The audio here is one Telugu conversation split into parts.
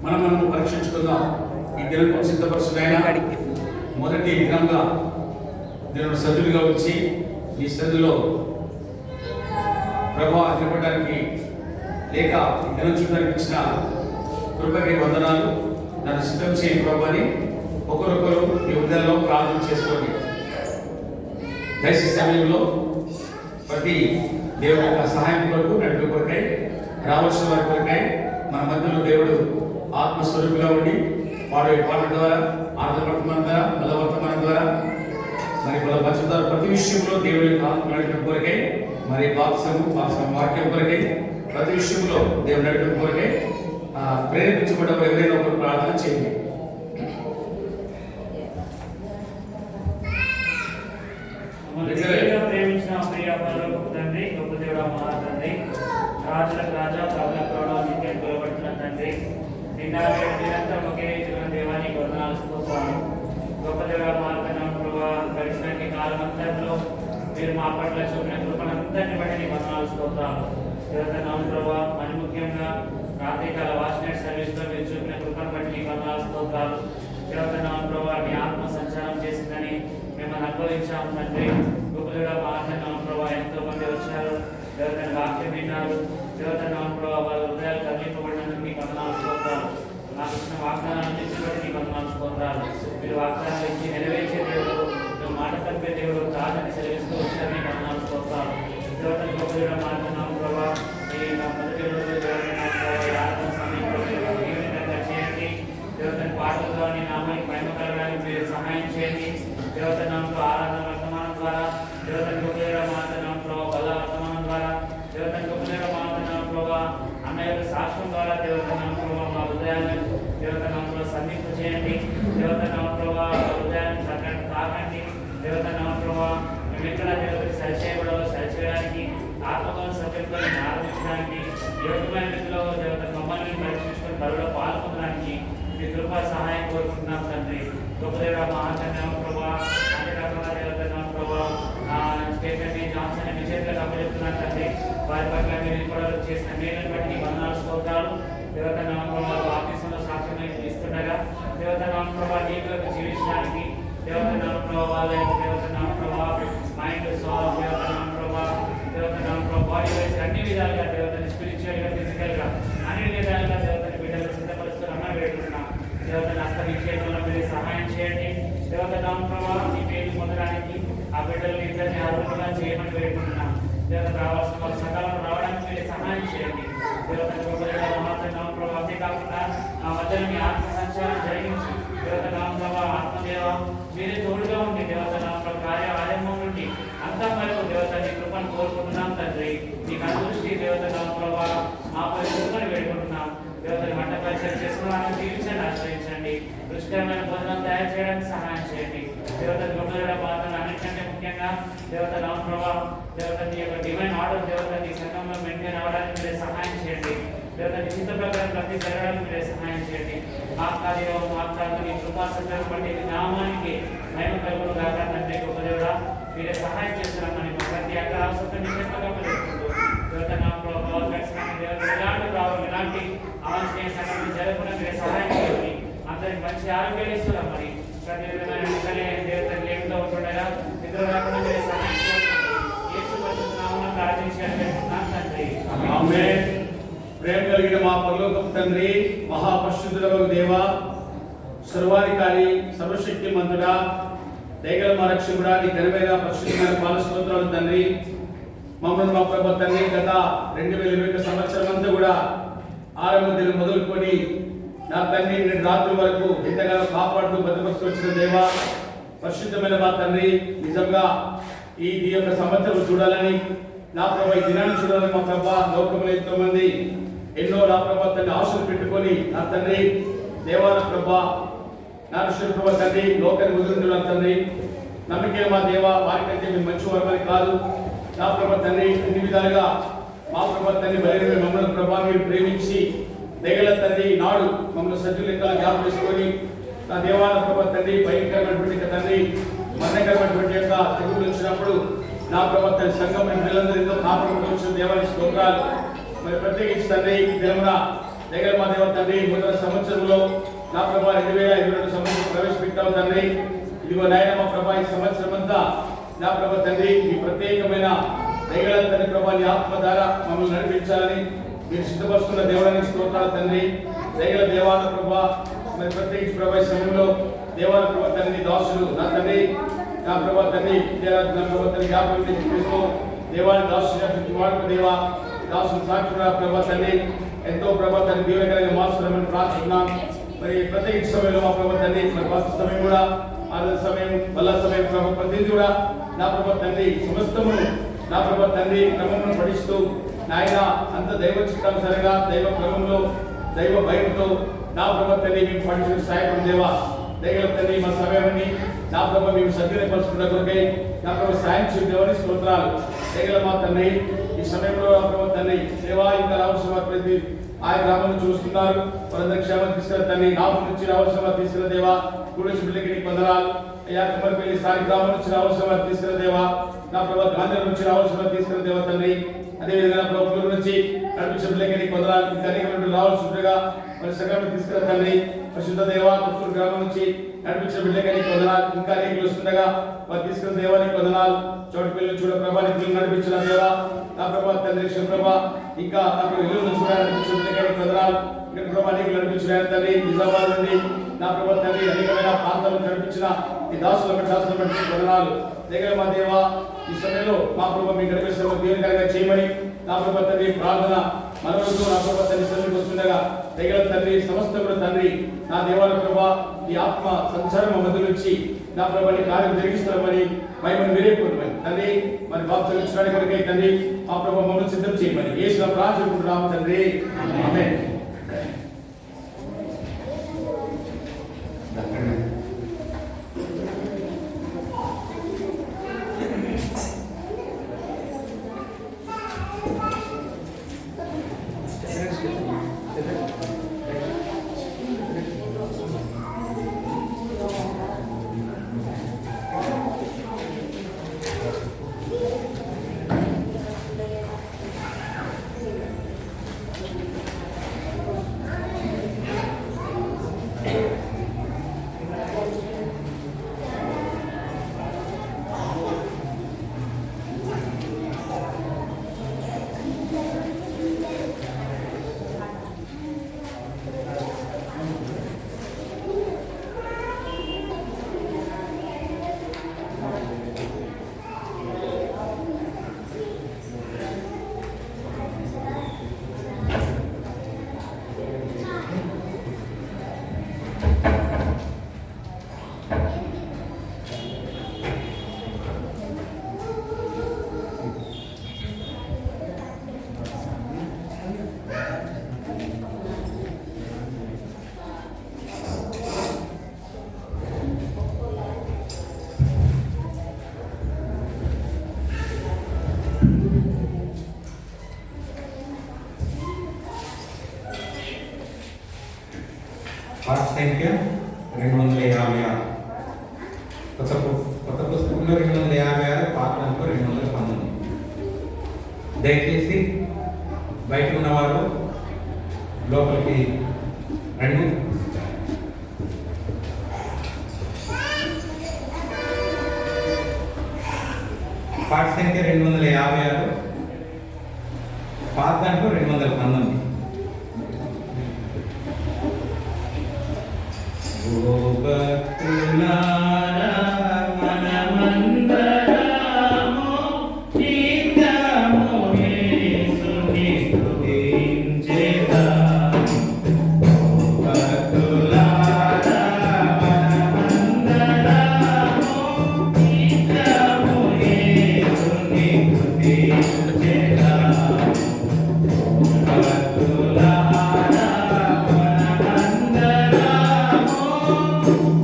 మనం పరీక్షించుకుందాం. ఈ దినం సిద్ధపరచుడైనా మొదటి దినంగా నేను సజ్జులుగా వచ్చి ఈ సజ్జులో ప్రభావ నిలబడడానికి లేక దినం చూడడానికి ఇచ్చిన కృపకి వందనాలు. నన్ను సిద్ధం చేయని ప్రభాని ఒకరొకరు ఈ ఉదయంలో ప్రార్థన చేసుకోండి. దయచేసి సమయంలో ప్రతి దేవుడి యొక్క సహాయం కొరకు నడిపి కొరకై రావాల్సిన వారి కొరకై మన మధ్యలో దేవుడు ఆత్మస్వరూపుగా ఉండి పాడే పాటల ద్వారా ఆర్థవర్తమానం ద్వారా బలవర్తమానం ద్వారా మరి బలపరచడం ద్వారా ప్రతి విషయంలో దేవుడి యొక్క ఆత్మ నడిపి కొరకై మరి వాక్యం కొరకై ప్రతి విషయంలో దేవుడు నడిపి కొరకై ప్రేరేపించబడ్డ ఎవరైనా ఒకరు ప్రార్థన చేయండి. ప్రేమించిన ప్రియ పరలోకపు తండ్రి, గొప్ప దేవుడా మా తండ్రి, రాజులకు రాజా ప్రభులకు ప్రభువా నీకే పిలువబడుతున్న తండ్రి, నిరంతరం ఒకే రీతిలో దేవానికి వందనాలు స్తోత్రాలు. గొప్ప దేవుడా మా తండ్రి ప్రభువా, గడిచిన కాలమంతట్లో మీరు మా పట్ల చూపిన కృపనంతటిని బట్టి నీకు వందనాలు స్తోత్రాలు. దేవతనామం ప్రభువా, మరి ముఖ్యంగా రాత్రికాల వాచ్నైట్ సర్వీస్లో మీరు చూపిన కృపను బట్టి నీకు వందనాలు స్తోత్రాలు. దేవతనామం ప్రభువా, మీ ఆత్మ సంచారం చేసిందని మిమ్మల్ని అనుభవించాము తండ్రి. గొప్పగా మాట్లాడినాం ప్రభావ, ఎంతో మంది వచ్చారు, దేవతని వాక్యం విన్నారు, దేవతనామం ప్రభావ వాళ్ళ హృదయాలు కదిలింపబడినందుకు మీకు వందనాలు స్తోత్రాలు. నాకు ఇచ్చిన వాగ్దానాన్ని ఇచ్చినట్టు మీకు వందనాలు స్తోత్రాలు. మీరు వాగ్దానాలు ఇచ్చి నెరవేర్చే దేవుడు, మీరు మాట తప్పే దేవుడు కాదని సెలవిస్తూ వచ్చారు, మీకు వందనాలు స్తోత్రాలు. దేవతని గొప్పగా మాట్లాడినాం ప్రభావ, ఈ మొదటి రోజు ఆరాధన సమయంలో ఏ విధంగా చేయండి, దేవతని పాటలు కానీ నామానికి మహిమ కలగడానికి మీరు సహాయం చేయండి. దేవతనామంలో ఆరాధన వర్తమానం ద్వారా, దేవతని గొప్పగా మాట్లాడినాం ప్రభావ బల వర్తమానం ద్వారా, దేవతని గొప్పగా మాట్లాడినాం ప్రభావ అన్న యొక్క సాక్ష్యం ద్వారా, దేవతనామం ప్రభావ మా హృదయాన్ని దేవతనామంలో సంధింప చేయండి. దేవతనామం ప్రభావ హృదయాన్ని తాకండి. దేవతనామం ప్రభావ మేము ఎక్కడ దేవతకి సరిచేయబడాలో సరిచేయడానికి, ఆత్మతో సత్యంతో ఆరంభించడానికి, యోగ్యమైన రీతిలో దేవత మమ్మల్ని పరీక్షించుకొని బరువులో పాల్పొందడానికి మీ కృపా సహాయం కోరుకుంటున్నాం తండ్రి. గొప్పదేవుడా మా ఆచరణం ప్రభావ, అంతేకాకుండా దేవతనామం ప్రభావ స్టేఫెన్ జాన్సన్ మీ చేతులకు అప్పచెప్తున్నాను తండ్రి. వారి పట్ల మీరు ఇప్పటివరకు చేసిన మేలను బట్టి నీకు వందనాలు స్తోత్రాలు. దేవతనామం ప్రభావ ఆఫీసులో సాక్ష్యం ఇస్తుండగా, దేవతనామం ప్రభావ నీకు జీవించడానికి, దేవతనామం ప్రభావ వాళ్ళ దేవతనామం ప్రభావ మైండ్ సోల్, దేవతనామం ప్రభావ దేవతనామం ప్రభావ బాడీ వైజ్ అన్ని విధాలుగా దేవతని స్పిరిచువల్గా ఫిజికల్గా అన్ని విధాలుగా దేవతని బిడ్డలు సిద్ధపరుస్తున్నామని వేడుకుంటున్నాం. దేవతని హస్తవిక్షేపంలో మీరు సహాయం చేయండి. దేవతనామం ప్రభావ నీ పేరు పొందడానికి ఆ బిడ్డలు ఇద్దరిని అర్హులుగా చేయమని వేడుకుంటున్నాం. దేవత రావాల్సిన వాళ్ళ సకాలంలో రావడానికి మీరు సహాయం చేయండి. దేవతని గొప్పనామం ప్రభావ అంతేకాకుండా ఆ మధ్యలో మీ ఆత్మ సంచారం జరిగించి, దేవతనామం ప్రభావ ఆత్మదేవ మీరే తోడుగా ఉండి, దేవతనామం కార్య ఆరంభం నుండి అంతా వరకు దేవతని కృపను కోరుకుంటున్నాం తండ్రి. మీకు అనుదృష్టి దేవతనామం ప్రభావ మా పరిస్థితులను వేడుకుంటున్నాం. దేవతని వంట పరిచయం చేసుకోవడానికి దీవించండి, ఆశ్రయించండి. రుచికరమైన భోజనం తయారు చేయడానికి సహాయం చేయండి. దేవతని గొప్పగా పాత్రలు అన్నింటికంటే ముఖ్యంగా దేవతనామం ప్రభావ దేవతని యొక్క డివైన్ ఆర్డర్ దేవతని సంఘంలో మెయింటైన్ అవ్వడానికి మీరే సహాయం చేయండి. దేవతని చిత్త ప్రకారం ప్రతి జరగడానికి మీరే సహాయం చేయండి. ఆత్మీయ మీ కృపా సంచారం బట్టి నామానికి మహిమ కలుగును గాక తండ్రి. గొప్పదేవుడా మీరే సహాయం చేస్తున్నామని ప్రతి అక్కడ అవసరం నిశ్చితంగా పెరుగుతుందో దేవతనామం ప్రభావ ఎలాంటి రావాలి, ఎలాంటి అవాంఛనీయ సంఘటనలు జరగకుండా మీరే సహాయం చేయండి. అందరికి మంచి ఆరోగ్యాలు ఇస్తున్నాం. మరి ప్రతి విధమైన నిద్రలే దేవతని లేకుండా ఉంటుండగా నిద్ర రాకుండా మీరే సహాయం చేయండి. యేసు పరిశుద్ధ నామమున ప్రార్థించాలని తండ్రి. ఆమేన్. ప్రేమ కలిగిన మా పరలోకపు తండ్రి, మహాపరిశుద్ధుడగు దేవా, సర్వాధికారి, సర్వశక్తిమంతుడా, దయగల మా రక్షకుడా, నీ ఘనమైన పరిశుద్ధమైన పాద స్తోత్రాలు తండ్రి. మమ్మల్ని మా ప్రభు తండ్రి గత 2020 సంవత్సరం అంతా కూడా ఆరంభం దినం మొదలుకొని నా తండ్రి నేడు రాత్రి వరకు ఎంతగానో కాపాడుతూ భద్రపరుస్తూ వచ్చిన దేవా, పరిశుద్ధమైన మా తండ్రి, నిజంగా ఈ యొక్క సంవత్సరం చూడాలని నా ప్రభు ఈ దినాన్ని చూడాలని మా ప్రభు లోకంలో ఎంతో మంది ఎన్నో నా ప్రభు తండ్రి ఆశలు పెట్టుకొని నా తండ్రి దేవాల ప్రభు నారుషుల ప్రభు తండ్రి లోకాన్ని వదులుతున్నారు తండ్రి. నమ్మకే మా దేవ, వారికంటే మేము మంచి వారమని కాదు నా ప్రభు తండ్రి. అన్ని విధాలుగా మా ప్రభు తండ్రి బయలుదేరి మమ్మల్ని ప్రభా మీరు ప్రేమించి దయగల తండ్రి నాడు మమ్మల్ని సజ్జు లెక్కలు జ్ఞాపకం చేసుకొని నా దేవాల ప్రభు తండ్రి భయంకరమైనటువంటి తండ్రి మరణకరమైనటువంటి యొక్క తెగులు వచ్చినప్పుడు నా ప్రభు తండ్రి సంఘం పిల్లలందరూ ఎంతో కాపాడుకుంటూ వచ్చిన దేవానికి స్తోత్రాలు. మరి ప్రత్యేకించి తండ్రి దినమున దగ్గర మా దేవ తండ్రి మొదటి సంవత్సరం సంవత్సరంలో నా ప్రభా 2022 సంవత్సరం ప్రవేశపెట్టావు తండ్రి. ఇదిగో నాయన మా ప్రభా ఈ సంవత్సరం అంతా నా ప్రభా తండ్రి ఈ ప్రత్యేకమైన దయగల తండ్రి ప్రభా నీ ఆత్మ ద్వారా మమ్మల్ని నడిపించాలని మీరు సిద్ధపరుస్తున్న దేవుడానికి స్తోత్రాలు తండ్రి. దయగల దేవాల ప్రభా మరి ప్రత్యేకించి ప్రభా ఈ సమయంలో దేవాల ప్రభా తండ్రి దాసులు నా తండ్రి నా ప్రభా తండ్రి నా ప్రభా తండ్రి జ్ఞాపకం చేస్తూ దేవాన్ని దాసు వాడుకు దేవా దాసులు సాక్షుడా ప్రభా తండ్రి ఎంతో ప్రభా తండ్రి దీవెనకరంగా మార్చుకోవాలని ప్రార్థిస్తున్నాం. మరి ప్రత్యేక సమయంలో మా ప్రభా తండ్రి మరి వాస్తు సమయం కూడా ఆరాధన సమయం వల్ల సమయం ప్రభా ప్రతిదీ కూడా నా ప్రభా తండ్రి సమస్తము నా ప్రభా తండ్రి క్రమమును పఠిస్తూ నాయన అంత దైవ చిత్తానుసారంగా దైవ క్రమంలో దైవ భయంతో నా ప్రభా తండ్రి మేము పఠించిన సహాయపడి దేవా దైవ తండ్రి మా సమయాన్ని నా ప్రభా మేము సద్వినియోగపరుచుకున్న కొరకై నా ప్రభా సాయం చేయని స్తోత్రాలు. దైవ మా తండ్రి ఈ సమయంలో నా ప్రభా తండ్రి సేవా ఇంకా రావాల్సిన ప్రతి ఆయన గ్రామం చూస్తున్నారు వారందరి క్షేమం తీసుకున్న తండ్రి నాపు నుంచి రావాల్సిన తీసుకున్న దేవా కూడేసి బిడ్డకి పొందరాలు అయ్యా కుమరపల్లి స్థానిక గ్రామం నుంచి రావాల్సిన తీసుకున్న దేవా నా ప్రభా గాంధీ నుంచి రావాల్సిన తీసుకున్న దేవా తండ్రి అదేవిధంగా ప్రభుత్వం నుంచి నడిపించబడికి పొందరాలు ఇంకా అనేక రావాల్సిందిగా మరి సగం తీసుకున్న తండ్రి పరిశుద్ధ దేవా పుత్తూరు గ్రామం నుంచి నడిపించబడికి పొందనాలు ఇంకా అనేక వస్తుండగా వారు తీసుకున్న దేవానికి పొందనాలు చోటు పిల్లలు చూడ ప్రభానికి నడిపించిన దేవా నా ప్రభా తండ్రి శివప్రభా ఇంకా నాకు ఇల్లు చూడాలని పొందనాలు ఇక్కడ ప్రభా నీకు నడిపించిన తండ్రి నిజామాబాద్ నుండి నా ప్రభా తండ్రి అనేకమైన ప్రాంతాలను నడిపించిన ఈ దాసుల బట్టి పొందనాలు దగ్గర మా దేవా ఈ సమయంలో మా ప్రభా మీ నడిపిస్తున్న దీవెనకరంగా చేయమని నా ప్రభా తండ్రి ప్రార్థన మనవలతో నా ప్రభా తండ్రి సన్నిధికి వస్తుండగా దగ్గర తండ్రి సమస్తముడు తండ్రి నా దేవాల ప్రభా ఈ ఆత్మ సంచారం మధ్య నుంచి నా ప్రభాని కార్యం జరిగిస్తామని మహిమను మీరే కోరుమని తండ్రి మరి బాప్తిసం ఇచ్చడానికి కొరకై తండ్రి మా ప్రభా మమ్మల్ని సిద్ధం చేయమని యేసులో ప్రార్థిస్తున్నాము తండ్రి ఆమేన్. పాఠ సంఖ్య 256. కొత్త పుస్తకంలో 256, పాత దాంట్లో 219. దయచేసి బయట ఉన్నవారు లోపలికి రండి. పాఠ సంఖ్య 256, పాత దాంట్లో 219.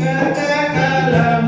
Katakanlah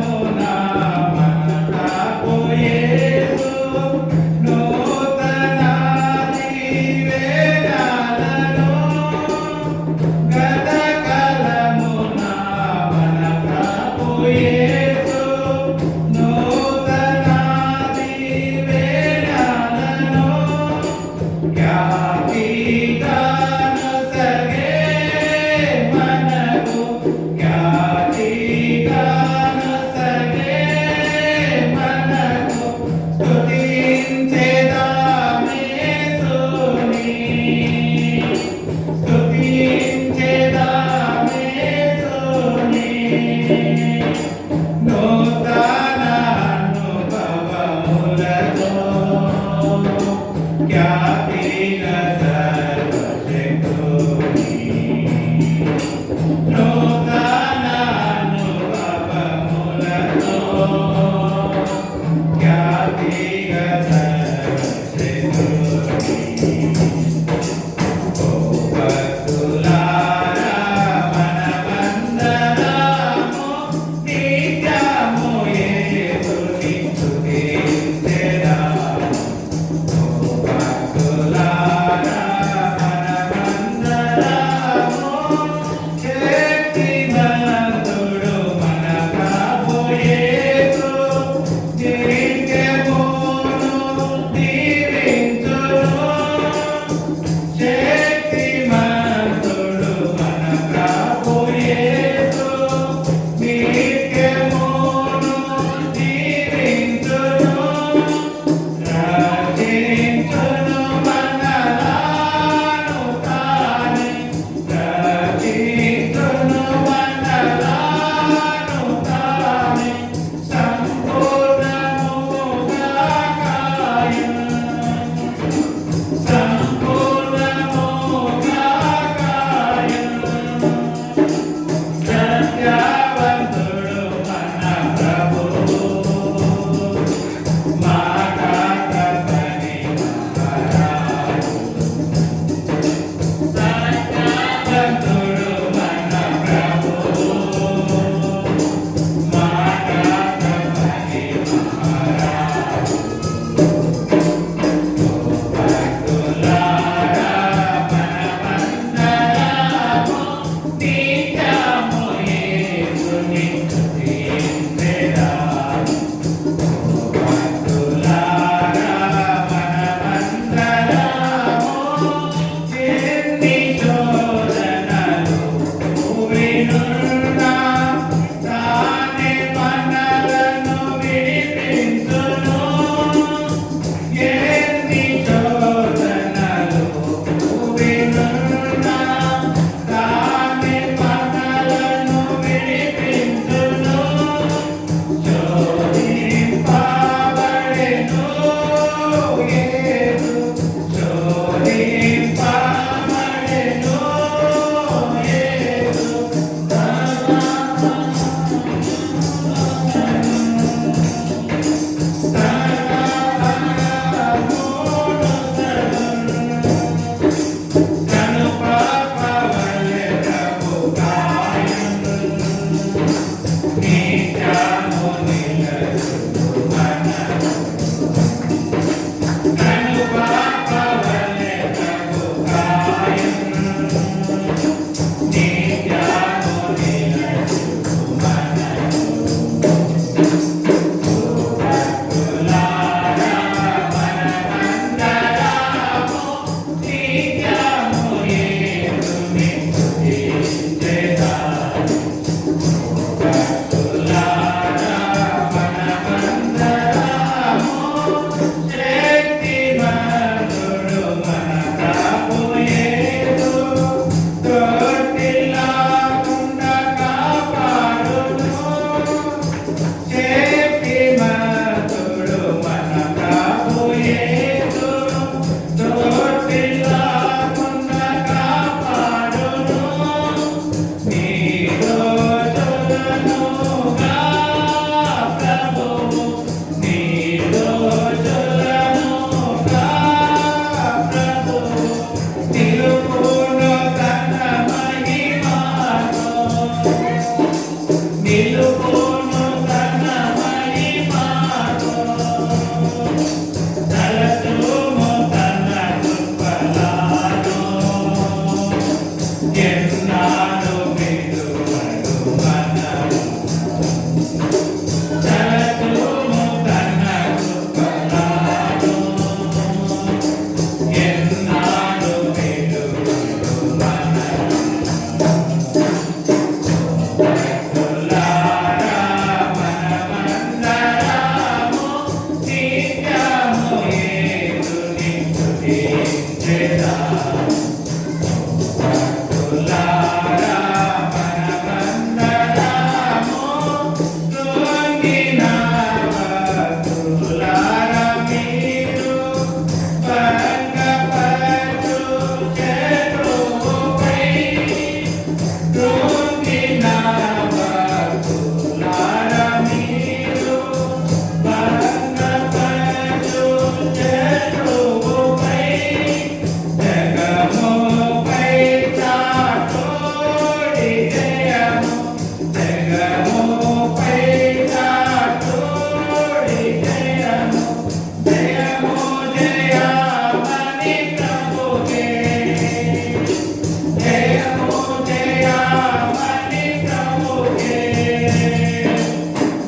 మణి ప్రభుకే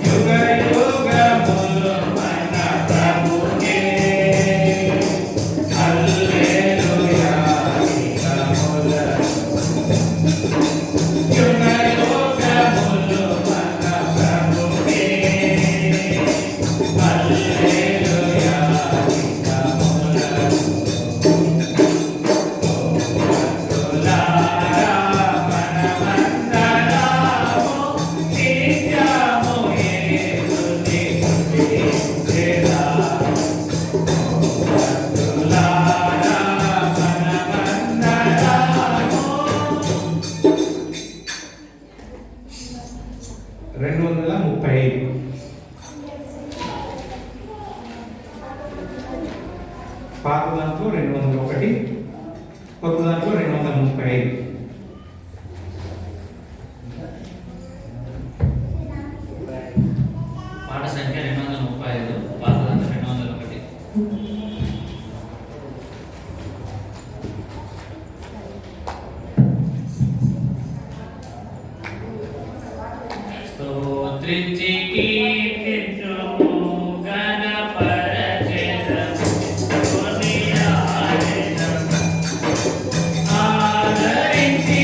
యుగ యుగములు మన ప్రభుకే హల్లెలూయా గీతముల యుగ యుగములు మన ప్రభుకే హల్లెలూయా గీతముల రెండు వందల ముప్పై ఐదు. పాత దాంట్లో 201, కొత్త దాంట్లో 235. పాట సంఖ్య 235, పాత దాంట్లో 201. స్తోత్రించి కీర్తించుము ఘనపరచెదము కొనియాడెదము ఆదరించి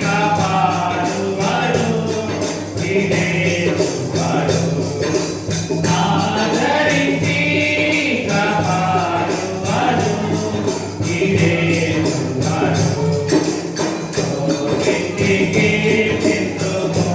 కాపాడువాడు వినేవాడు ఆదరించి కాపాడువాడు వినేవాడు స్తోత్రించి కీర్తించుము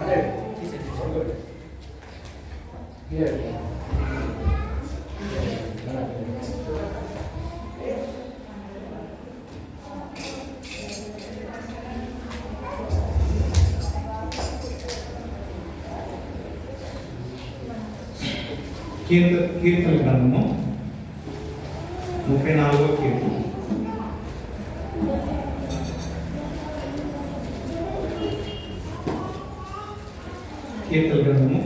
కీర్తన గ్రంథము 34వ కీర్తన. కీర్తన గ్రంథము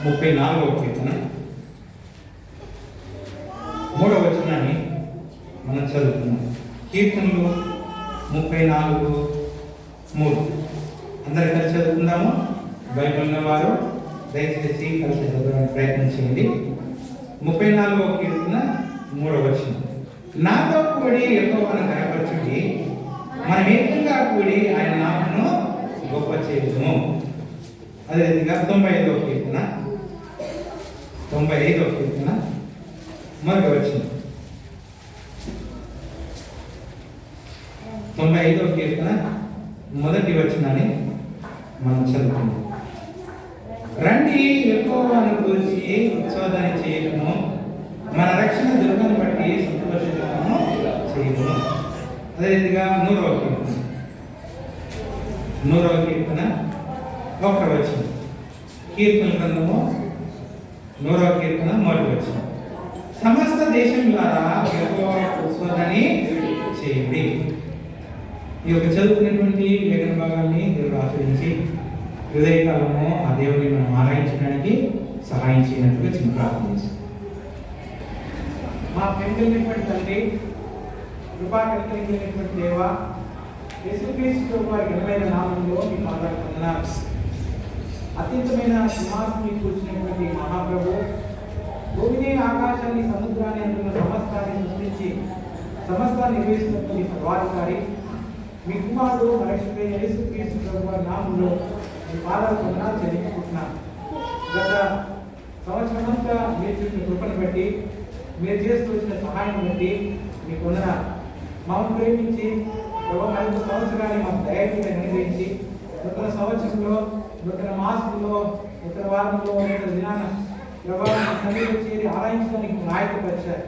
34వ కీర్తన 3వ వచనాన్ని మనం చదువుతున్నాం. కీర్తనలు 34:3. అందరు కలిసి చదువుకుందాము. బైబిల్ ఉన్నవారు దయచేసి కలిసి చదవడానికి ప్రయత్నం చేయండి. 34వ కీర్తన 3వ వచనం. నాతో కూడి యెహోవాను కనపరచుడి, మనం ఏకంగా కూడి ఆయన నామమును గొప్ప చేయుదుము. అదేవిధంగా 95వ కీర్తన 1వ వచనం. 95వ కీర్తన 1వ వచనాన్ని మనం చదువుకుందాం. రండి యెహోవాను గూర్చి ఉత్సవాన్ని చేయడము, మన రక్షణ దుర్గను బట్టి సంతోషము చేయడము. అదేవిధంగా 100వ కీర్తన 1వ వచనం. కీర్తన గ్రంథము 100వ కీర్తన 1వ వచనం. సమస్త దేశం ద్వారా యెహోవా ఉత్సవాన్ని చేయండి. ఈ యొక్క చదువుకునేటువంటి లేఖన భాగాన్ని దేవుడు ఆశ్రయించి హృదయకాలము ఆ దేవుని మనం ఆరాయించడానికి సహాయం చేయనట్టుగా చిన్న ప్రార్థన చేస్తాం. మా పెంకలినటువంటి తండ్రి, కృపా కలిగినటువంటి దేవ, యేసుక్రీస్తు వారి ఘనమైన నామంలో మీ మాట్లాడుతున్నారు. అత్యంతమైన సింహాసనం కూర్చున్నటువంటి మహాప్రభు, భూమిని ఆకాశాన్ని సముద్రాన్ని అందున్న సమస్తాన్ని సృష్టించి సమస్తాన్ని నిర్వహిస్తున్నటువంటి సర్వాధికారి మీ కుమారుడు మరక్షకుడైన యేసుక్రీస్తు వారి నామంలో మీ పాదాలు వందనాలు చెల్లించుకుంటున్నాను. గత సంవత్సరమంతా మీరు చూసిన కృపను బట్టి, మీరు చేస్తూ వచ్చిన సహాయం బట్టి మీకు వందనాలు. మమ్మల్ని ప్రేమించి 5 సంవత్సరాన్ని మాకు దయచేసి అనుగ్రహించి నూతన సంవత్సరంలో, నూతన మాసంలో, నూతన వారంలో, నూతన దినాన సన్నిధిలో చేరి ఆరాయించడానికి నాయకపరిచారు.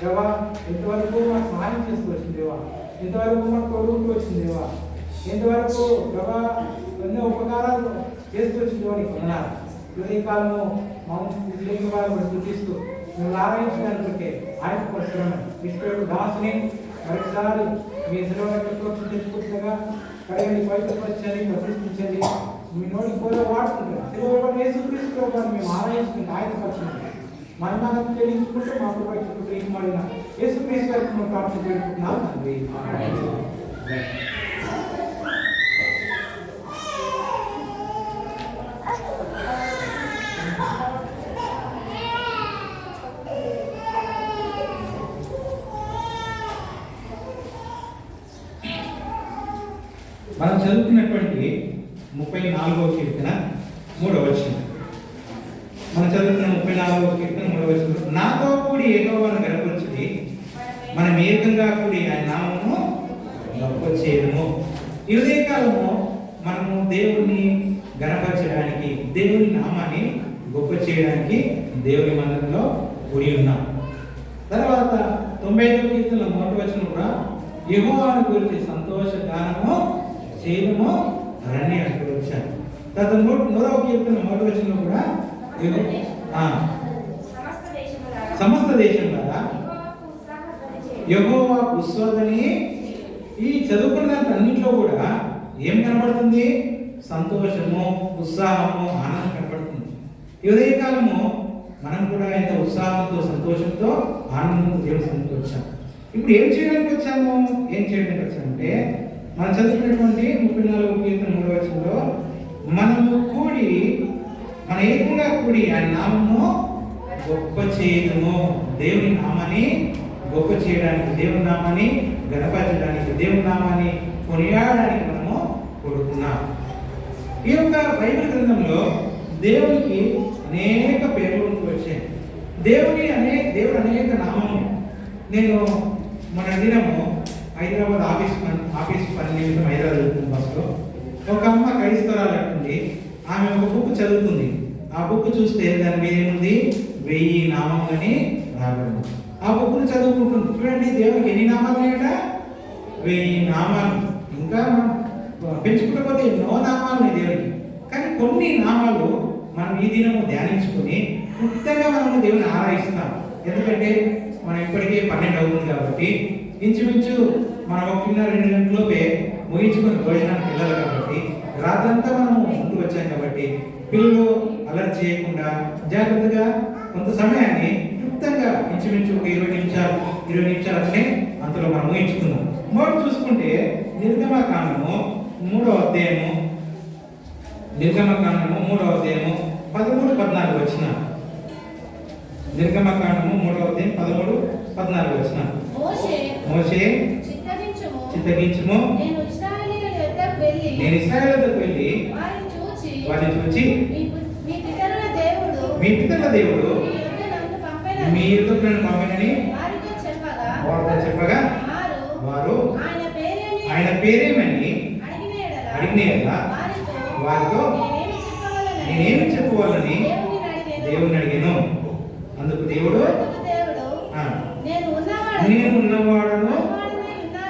దేవా, ఇంతవరకు మాకు సహాయం చేస్తూ వచ్చింది దేవా, ఇంతవరకు మాకు తోడుకుంటూ వచ్చింది దేవా, ఇంతవరకు ప్రభా ఎన్నో ఉపకారాలు చేస్తూ వచ్చింది దేవా, నీకు వందనాలు. హృదయకాలము మమ్మల్ని వాళ్ళు సూచిస్తూ మిమ్మల్ని ఆరాయించడానికి ఆయనపరుస్తున్నాను. ఇష్టడు దాసుని మరొకసారి మీ శిలువలో తెచ్చుకుంటుగా కడగండి, పవిత్రపరచండి, ప్రతిష్ఠించండి. మీ నోటి కోర వాడుతుంటారు. శిలువలో యేసుక్రీస్తు మేము ఆరాయించుకుంటే ఆయనపరచండి. మరణాలను చెల్లించుకుంటూ మా ప్రభుత్వ మడిన యేసుక్రీస్తు గారికి ప్రార్థన పెట్టుకుంటున్నాం తండ్రి. మనం చదువుతున్నటువంటి 34వ కీర్తన 3వ వచనం. మనం చదువుతున్న 34వ కీర్తన 3వ వచనం. నాతో కూడి యెహోవాను గనపరచుడి, మనం ఏకంగా కూడి ఆయన నామమును గొప్ప చేయడము. ఈ ఉదయకాలము మనము దేవుని గణపరచడానికి, దేవుని నామాన్ని గొప్ప చేయడానికి దేవుని మందిరంలో కూడి ఉన్నాం. తర్వాత 95వ కీర్తన 1వ వచనం కూడా యెహోవాను గురించి సంతోష గానము చేయడము రండి అంటూ వచ్చాను. తర్వాత 100వ కీర్తన 1వ వచనంలో కూడా సమస్త దేశం ద్వారా యెహోవా ఉత్సవాన్ని. ఈ చదువుకున్న అన్నింటిలో కూడా ఏం కనబడుతుంది? సంతోషము, ఉత్సాహము, ఆనందం కనబడుతుంది. ఈ ఉదయకాలము మనం కూడా ఎంత ఉత్సాహంతో, సంతోషంతో, ఆనందంతో దేవుని సన్నిధికి వచ్చాము. ఇప్పుడు ఏం చేయడానికి వచ్చామంటే మనం చదువుకున్నటువంటి 34వ కీర్తన 3వ వచనంలో మనము కూడి, మన ఏకంగా కూడి ఆయన నామము గొప్ప చేయడము. దేవుని నామాన్ని గొప్ప చేయడానికి, దేవుని నామాన్ని గణపరచడానికి, దేవుని నామాన్ని కొనియాడడానికి మనము కొడుకున్నాం. ఈ యొక్క బైబిల్ గ్రంథంలో దేవునికి అనేక పేర్లు వచ్చాయి. దేవుడు అనేక నామము. నేను మన దినము హైదరాబాద్ ఆఫీస్ పని నిమిత్తం హైదరాబాద్ వెళ్తున్న బస్సులో ఒక అమ్మ క్రైస్తవురాలు అంటుంది, ఆమె ఒక బుక్ చదువుతుంది. ఆ బుక్ చూస్తే దాని మీద ఏముంది? 1000 నామములని రాబడింది. ఆ బుక్ను చదువుకుంటుంది. చూడండి, దేవునికి ఎన్ని నామాలు ఉన్నాయట? 1000 నామాలు. ఇంకా మనం పెంచుకుంటూ పోతే ఎన్నో నామాలు ఉన్నాయి దేవునికి. కానీ కొన్ని నామాలు మనం ఈ దినము ధ్యానించుకొని క్లుప్తంగా మనము దేవుని ఆరాధిస్తాం. ఎందుకంటే మనం ఇప్పటికే 12 అవుతుంది కాబట్టి ఇంచుమించు మనం 1:30-2 గంటలలోపే ముగించుకొని భోజనానికి వెళ్ళాలి కాబట్టి రాత్రంతా మనము ముందుకు వచ్చాం కాబట్టి పిల్లలు అలర్ట్ చేయకుండా జాగ్రత్తగా కొంత సమయాన్ని క్లుప్తంగా ఇంచుమించు ఒక 20 నిమిషాలు అంటే అంతలో మనం ముగించుకుందాం. మొదటి చూసుకుంటే నిర్గమకాండము 3వ అధ్యాయము 13-14 వచ్చిన. నిర్గమకాండము 3వ అధ్యాయం 13-14 వచ్చిన. మోషే చిత్తగించుము, నేను ఇశ్రాయేలు వద్దకు వెళ్ళి వారిని చూచి మీ పితరుల దేవుడు మీ యుద్ధకు నన్ను పంపినని వారితో చెప్పగా వారు ఆయన పేరేమని అడిగిన యెడల వారితో నేనేమి చెప్పవాలని దేవుని అడిగాను. అందుకు దేవుడు నేను ఉన్నవాడను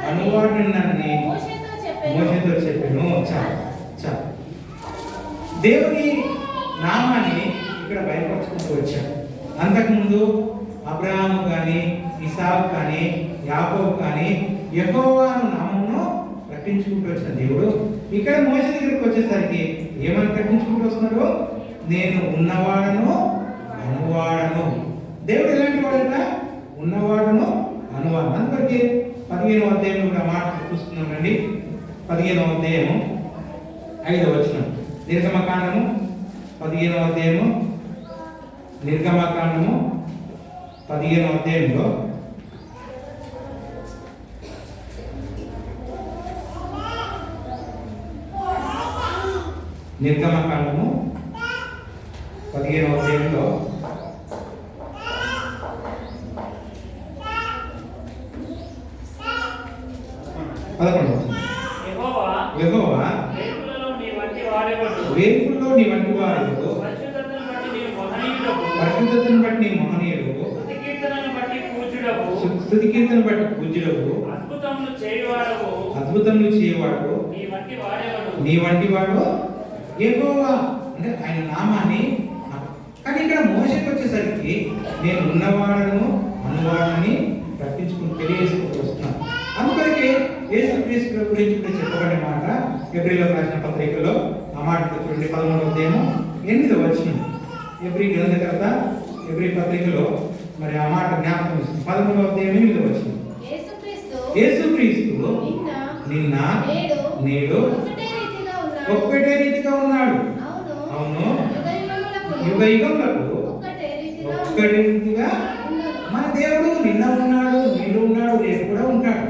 అనువాడునని మోషేతో చెప్పాను. చాలు. దేవుని నామాన్ని ఇక్కడ బయటపరచుకుంటూ వచ్చాడు. అంతకుముందు అబ్రహాము కానీ, ఇసాకు కానీ, యాకోబు కానీ యెహోవా నామమును ప్రకటించుకుంటూ వచ్చిన దేవుడు ఇక్కడ మోషే దగ్గరికి వచ్చేసరికి ఏమని ప్రకటించుకుంటూ వస్తున్నాడు? నేను ఉన్నవాడను అనువాడను. దేవుడు ఎలాంటి వాడట? ఉన్నవాడను అనువాడను. అందుకే 15వ అధ్యాయంలో కూడా మాట చూస్తున్నామండి. 15వ అధ్యాయము 5వ వచనం. నిర్గమకాండము 15వ అధ్యాయము 15వ అధ్యాయంలో నిర్గమకాండము 15వ అధ్యాయంలో 11వ వచనం. యెహోవా వేకులలో నీ వంటి వారెవరు? పరిశుద్ధతను బట్టి నీ మహనీయుడు, స్తుతి కీర్తనను బట్టి పూజ్యుడవు, అద్భుతములు చేయవాడు నీ వంటి వాడు యెహోవా. అంటే ఆయన నామాన్ని. కానీ ఇక్కడ మోషేకి వచ్చేసరికి నేను ఉన్నవాడను అనువాడని ప్రకటించుకుని తెలియజేసుకుంటూ వస్తున్నాను. అందుకని యేసుక్రీస్తు గురించి కూడా చెప్పబడే మాట ఎబ్రీలకు రాసిన పత్రికలో ఆ మాట చూడండి. 13వ అధ్యాయము 8వ వచనం. ఎబ్రీ గ్రంథకర్త ఎబ్రీ పత్రికలో మరి ఆ మాట జ్ఞాపకం ఇస్తుంది. 13వ అధ్యాయం 8వ వచనం. యేసుక్రీస్తు నిన్న నేడు ఒక్కటే రీతిగా ఉన్నాడు. అవును, యుగ యుగములకు ఒక్కటే రీతిగా. మన దేవుడు నిన్న ఉన్నాడు, నేడు ఉన్నాడు, రేపు కూడా ఉంటాడు.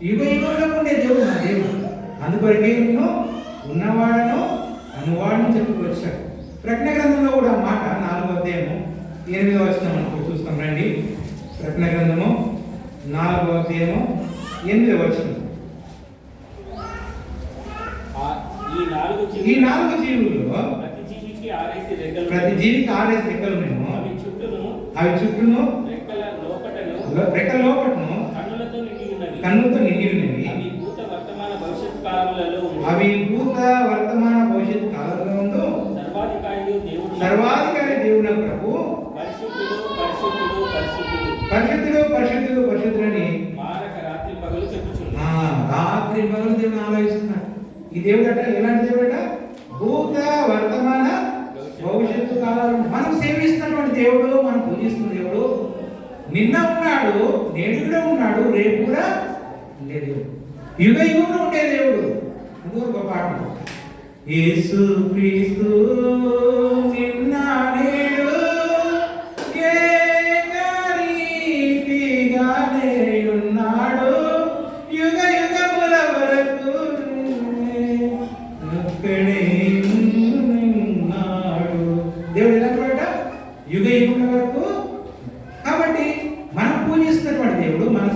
యుగ యుగంలో ఉండే దేవుడు మన దేవుడు. అందుకొరకే నేను ఉన్నవాడను అనువాడని చెప్పుకొచ్చాడు. ప్రకటన గ్రంథంలో కూడా మాట 4వ అధ్యాయము 8వ వచనం మనకు చూస్తాం రండి. ప్రకటన గ్రంథము 4వ అధ్యాయము 8వ వచనం. ఈ 4 జీవుల్లో ప్రతి జీవికి 6 రెక్కలు మేము. అవి చుట్టూను రెక్కల లోపటను కన్నులతో నిండి ఉన్నవి. అవి భూత వర్తమాన భవిష్యత్ కాలములలో సర్వాధికారి దేవుడు ప్రభు పరిశుద్ధులని రాత్రి పగలు దేవుని ఆలోచిస్తున్నాడు. ఈ దేవుడు అట ఎలాంటి దేవుడు అట? భూత వర్తమాన భవిష్యత్తు కాలాలు మనం సేవిస్తున్నటువంటి దేవుడు, మనం పూజిస్తున్న దేవుడు నిన్న ఉన్నాడు, నేడు కూడా ఉన్నాడు, రేపు కూడా ఉండే దేవుడు, యుగ యుగంలో ఉండే దేవుడు. అందులో ఒక పాట, యేసుక్రీస్తు నిన్న నేడు ఏకరీతిగానే ఉన్నాడు, యుగ యుగముల వరకు ఒక్కడే ఉన్నాడు. దేవుడు ఎలాంటి యుగ యుగముల వరకు. కాబట్టి మనం పూజిస్తున్నటువంటి దేవుడు, మన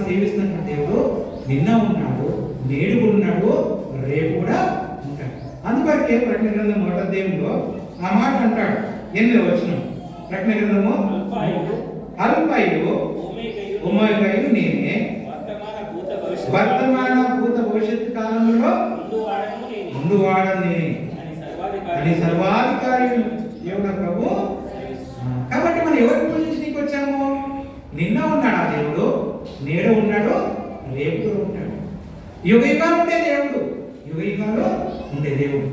సేవిస్తున్నటువంటి దేవుడు నిన్న ఉన్నాడు, నేడు ఉన్నాడు, రేపు కూడా ఉంటాడు. అందుకని అందుకొరకే ప్రకటన గ్రంథం 1వ అధ్యాయంలో ఆ మాట అంటాడు. 8వ వచనం ప్రకటన గ్రంథము అల్పాయు ఉమాయు నేనే వర్తమాన భూత భవిష్యత్తు కాలంలో ముందు వాడను నేనే అని సర్వాధికారి దేవుడు ప్రభు. కాబట్టి మనం ఎవరిని పూజించడానికి వచ్చాము? నిన్న ఉన్నాడు ఆ దేవుడు, నేడు ఉన్నాడు, రేపు కూడా ఉంటాడు. యుగ యుగాలు ఉండే దేవుడు, యుగ యుగాలు ఉండే దేవుడు.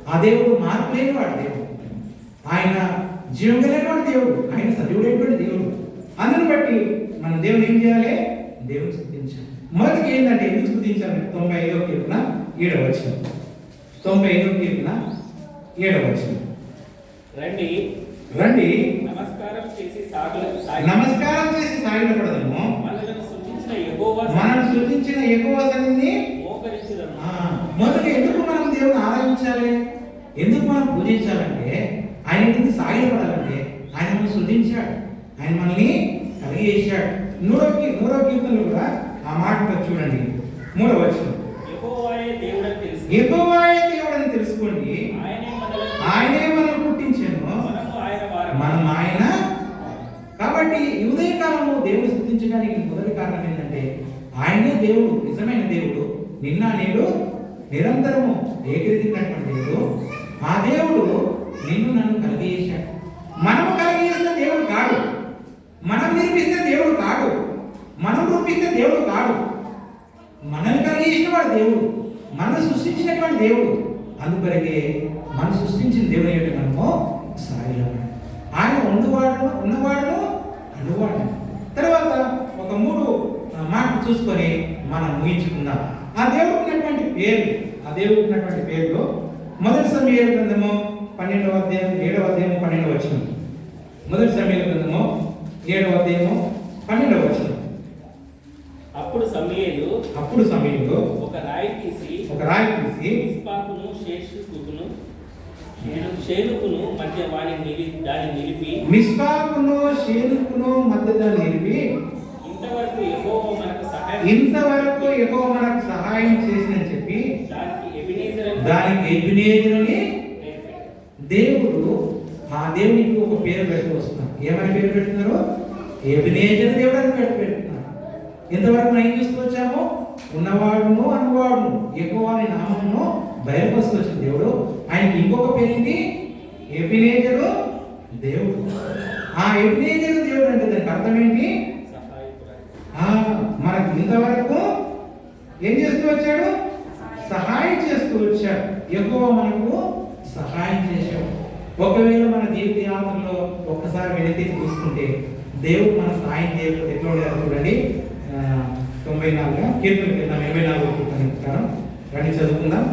ఆ దేవుడు మార్పు లేనివాడు దేవుడు. ఆయన జీవం కలిగినటువంటి దేవుడు, ఆయన సజీవుడైనటువంటి దేవుడు. అందుని బట్టి మన దేవుని ఏం చేయాలి? దేవుని స్తుతించాలి. మొదటికి ఏంటంటే ఎందుకు స్తుతించాలి? 95వ కీర్తన 7వ వచనం. 95వ కీర్తన 7వ వచనం. రండి రండి నమస్కారం చేసి సాగిలపడదాము. మనలను సృష్టించిన యెహోవా సన్నిధిని మోకరించుదాము. మొదట ఎందుకు మనం దేవుని ఆరాధించాలి? ఎందుకు మనం పూజించాలంటే ఆయన ఎందుకు సాగిలపడాలంటే ఆయన మనం సృష్టించాడు, ఆయన మనల్ని కలిగేశాడు. 100వ కీర్తనలో కూడా ఆ మాట చూడండి. 3వ వచనం. యెహోవాయే దేవుడని తెలుసుకోండి. ఆయనే మనల్ని పుట్టించాను, మనం ఆయన. కాబట్టి ఈ ఉదయకాలము దేవుడు స్తుతించడానికి మొదటి కారణం ఏంటంటే ఆయనే దేవుడు, నిజమైన దేవుడు, నిన్న నేడు నిరంతరము ఏకరీతినటువంటి దేవుడు. ఆ దేవుడు నిన్ను నన్ను కలిగేశాడు. మనము కలిగేసిన దేవుడు కాడు, మనం నిర్మిస్తే దేవుడు కాడు, మనం రూపిస్తే దేవుడు కాడు. మనల్ని కలిగేసిన వాడు దేవుడు, మనం సృష్టించినటువంటి దేవుడు. అందుకొరకే మనం సృష్టించిన దేవుడు ఏంటి? మనము సాగిలపడాలి. ఆయన ఉన్నవాడును అనువాడును. తర్వాత ఒక 3 మాటలు చూసుకొని మనం ముగించుకుందాం. ఆ దేవుడు ఉన్నటువంటి పేర్లు మొదటి సమూయేలు గ్రంథము 12వ అధ్యాయం 7వ అధ్యాయం 12వ వచనం. మొదటి సమూయేలు గ్రంథము 7వ అధ్యాయం 12వ వచనం. అప్పుడు సమూయేలు ఒక రాయి తీసి మిస్పాకును షేనుకును మధ్య దాన్ని నిలిపి ఇంతవరకు యెహోవా మనకు సహాయం చేసినని చెప్పి దానికి ఎబినేజర్ అని దేవుడు. ఆ దేవునికి ఒక పేరు పెడుతూ వస్తున్నారు. ఏమని పేరు పెడుతున్నారు? ఎబినేజర్ దేవుడు అని పెడుతున్నారు. ఇంతవరకు మనం ఏం చూస్తూ వచ్చాము? ఉన్నవాడును అనువాడును యెహోవా అనే నామమును బయలుపరుస్తూ వచ్చిన దేవుడు. ఆయనకి ఇంకొక పేరేంటి? ఎబినేజరు దేవుడు. ఆ ఎబినేజరు దేవుడు అంటే దానికి అర్థం ఏంటి? మనకి ఇంతవరకు ఏం చేస్తూ వచ్చాడు? సహాయం చేస్తూ వచ్చాడు. యెహోవా మనకు సహాయం చేశాడు. ఒకవేళ మన జీవిత యాత్రలో ఒక్కసారి వెనక్కి చూసుకుంటే దేవుడు మన సహాయం చేయకపోతే ఎట్లా ఉండేది చూడండి. 94 కీర్తన 84వ కీర్తన ప్రకారం రండి చదువుకుందాం.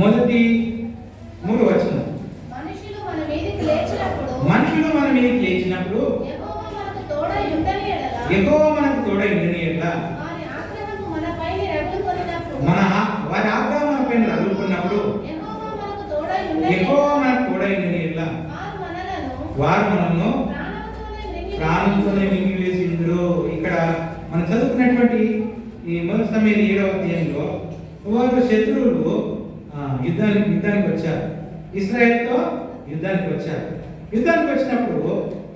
మొదటి 3వ వచనం. మనుషులు మన మీదకి లేచినప్పుడు యెహోవా మనకు తోడై ఉండని ఎడల వారి ఆగ్రహం మన పైన రగులుకున్నప్పుడు యెహోవా మనకు తోడై ఉండని ఎడల వారు మనల్ని ప్రాణంతోనే మింగివేసిందురు. ఇక్కడ మనం చదువుకున్నటువంటి ఈ మొదటి సమయం 7వ అధ్యాయంలో వారు శత్రువులు యుద్ధానికి వచ్చారు. ఇశ్రాయేలుతో యుద్ధానికి వచ్చినప్పుడు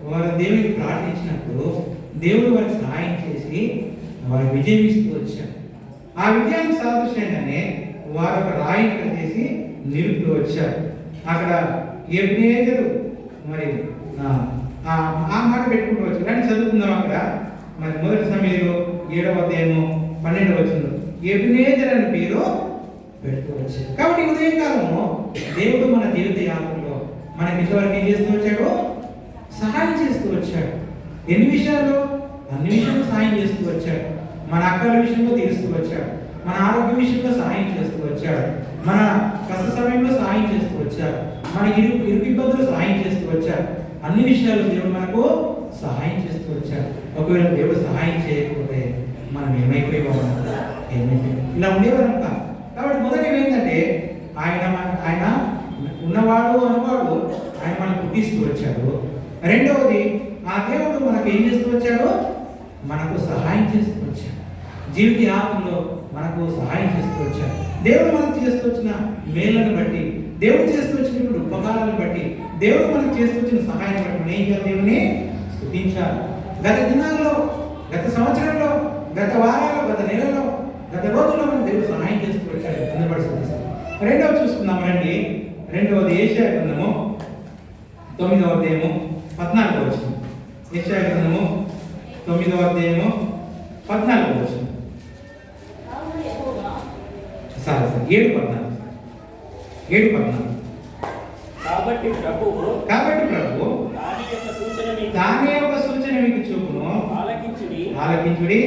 వారు దేవునికి ప్రార్థించినప్పుడు దేవుడు వారికి సహాయం చేసి వారు విజయం ఇస్తూ వచ్చారు. ఆ విజయానికి సాదృశ్యంగానే వారు ఒక రాయిని కట్టేసి నిలుపుతూ వచ్చారు. అక్కడ ఎబినేజరు మరి ఆ మాట పెట్టుకుంటూ వచ్చారు. కానీ చదువుకుందాం. అక్కడ మరి మొదటి సమయంలో 7వ అధ్యాయము 12వ వచనంలో ఎబినేజర్ అని పేరు పెడుతూ వచ్చారు. కాబట్టి ఉదయకాలము దేవుడు మన జీవిత యాత్రలో మనకి ఇంతవరకు ఏం చేస్తూ వచ్చాడు? సహాయం చేస్తూ వచ్చాడు. ఎన్ని విషయాల్లో? అన్ని విషయాల్లో సహాయం చేస్తూ వచ్చాడు. మన అక్కల విషయంలో తీరుస్తూ వచ్చాడు, మన ఆరోగ్య విషయంలో సహాయం చేస్తూ వచ్చాడు, మన కష్ట సమయంలో సహాయం చేస్తూ వచ్చాడు, మన ఇరుకు ఇబ్బందులు సహాయం చేస్తూ వచ్చాడు. అన్ని విషయాల్లో దేవుడు మనకు సహాయం చేస్తూ వచ్చాడు. ఒకవేళ దేవుడు సహాయం చేయకపోతే మనం ఏమైపోయేవాళ్ళం? ఇలా ఉండేవాళ్ళం కాదు. కాబట్టి మొదటి ఏంటంటే ఆయన ఉన్నవాడు అనువాడు ఆయన మనకు పుట్టిస్తూ వచ్చాడు. రెండవది ఆ దేవుడు మనకు ఏం చేస్తూ వచ్చాడు? మనకు సహాయం చేస్తూ వచ్చాడు. జీవిత యాత్రలో మనకు సహాయం చేస్తూ వచ్చాడు. దేవుడు మనకు చేస్తూ వచ్చిన మేళ్లను బట్టి, దేవుడు చేస్తూ వచ్చినటువంటి ఉపకారాలను బట్టి, దేవుడు మనకు చేస్తూ వచ్చిన సహాయం బట్టి మనం ఏం చేయాలి? దేవుని స్తుతించాలి. గత దినాల్లో, గత సంవత్సరంలో, గత వారాల్లో, గత నెలలో, గత రోజుల్లో మనం దేవుడు సహాయం చేస్తూ వచ్చాడు. అందబడి స్తుతిస్తాం. రెండవది చూసుకుందాం రండి. రెండవది యెషయా గ్రంథము 9వ అధ్యాయము 14వ వచనం. యెషయా గ్రంథము 9వ అధ్యాయము 14వ వచనం. కావున యెహోవా సరే 7:14. కాబట్టి ప్రభువు కాబట్టి ప్రభు దాని యొక్క సూచన మీకు దాని యొక్క సూచన మీకు చూపును. ఆలకించుడి.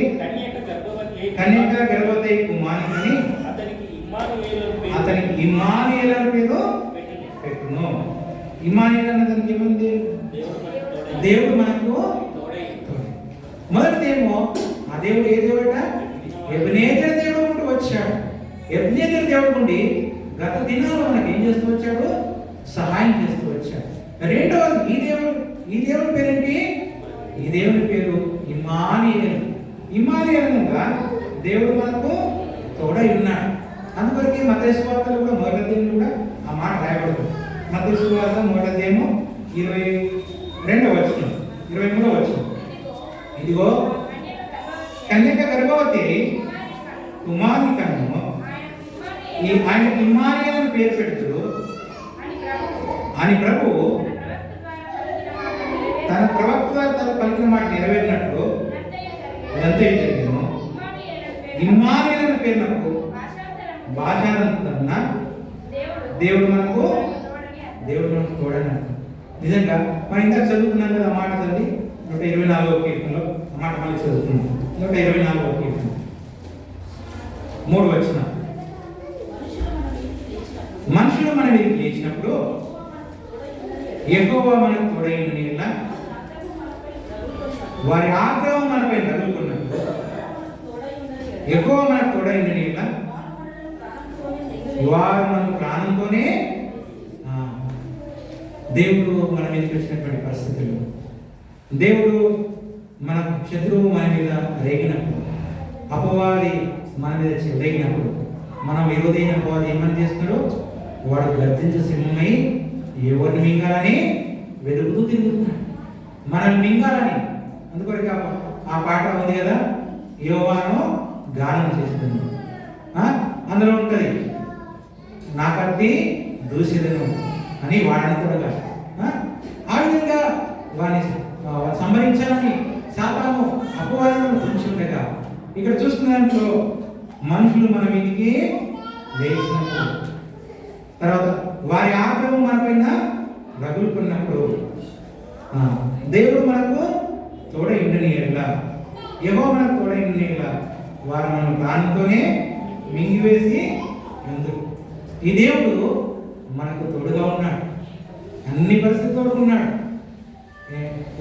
కన్యక గర్భవతి కుమారుని అతనికి ఇమ్మానుయేలు పేరు అతనికి ఇమ్మానుయేలు అని పేరు పెట్టింది. పెట్టును. ఇమ్మానుయేలు అన్న దానికి ఏముంది? దేవుడు మనకు తోడై మొదటిదేమో ఆ దేవుడు ఏ దేవుడట? ఎబెనేజర్ దేవుడు ఉంటూ వచ్చాడు. ఎబెనేజర్ దేవుడు ఉండి గత దినాల్లో మనకి ఏం చేస్తూ వచ్చాడు? సహాయం చేస్తూ వచ్చాడు. రెండవది ఈ దేవుడి పేరేంటి? ఈ దేవుడి పేరు ఇమ్మానుయేలు. ఇమ్మానుయేలు అనగా దేవుడు మనకు తోడై ఉన్నాడు. అందుకొరకే మత్తయి సువార్తలో కూడా మొదటి అధ్యాయంలో కూడా ఆ మాట రాయబడుతుంది. మత్తయి సువార్త మొదటి అధ్యాయము 22వ వచనం, 23వ వచనం. ఇదిగో కన్యక గర్భవతి కుమారుని కన్ను ఆయన ఇమ్మానుయేలు పేరు పెడుతూ అని ప్రభువు తన ప్రవక్త ద్వారా తన పలికిన మాట నెరవేరినట్లు ఇదంతా ఏం జరిగిందో ఇమ్మానుయేలు పేరు నాకు భాషాంతరమున దేవుడు మనకు తోడని. నిజంగా మనం ఇందాక చదువుకున్నాం కదా ఆ మాట చదివి 124వ కీర్తనలో ఆ మాట మళ్ళీ చదువుకున్నాం. 124వ కీర్తన 3వ వచనం. మనుషులు మన మీదకి లేచినప్పుడు యెహోవా మనకు తోడైన నీళ్ళ వారి ఆగ్రహం మనపై తగులుకున్నప్పుడు యెహోవా మనకు తోడైన నీళ్ళ వారు మన ప్రాణంతోనే దేవుడు మన మీదకి వచ్చినటువంటి పరిస్థితులు, దేవుడు మన శత్రువు మన మీద రేగినప్పుడు, అపవాది మన మీద రేగినప్పుడు, మన విరోధైన అపవాది ఏమని చేస్తున్నాడు? వాడు గర్జించే సింహమై ఎవరిని మింగాలని వెతుకుతూ తిరుగుతున్నాడు, మనల్ని మింగాలని. అందుకొరకు ఆ పాట ఉంది కదా, యోవాను గానం చేస్తుంది. అందులో ఉంటుంది నా కత్తి దూషిదను అని వాడనుకోగా ఆ విధంగా వాడిని సంహరించాలని సాతాను అపవాదం ఉంచుండగా ఇక్కడ చూస్తున్న దాంట్లో మనుషులు మన మీదకి లేచినప్పుడు, తర్వాత వారి ఆగ్రహం మనపైన రగులుకున్నప్పుడు దేవుడు మనకు తోడై ఉండని ఎట్లా, యెహోవా మనకు తోడై ఉండని ఎట్లా వారు మన ప్రాణంతోనే మింగివేసి ఎందుకు. ఈ దేవుడు మనకు తోడుగా ఉన్నాడు, అన్ని పరిస్థితుల్లో ఉన్నాడు.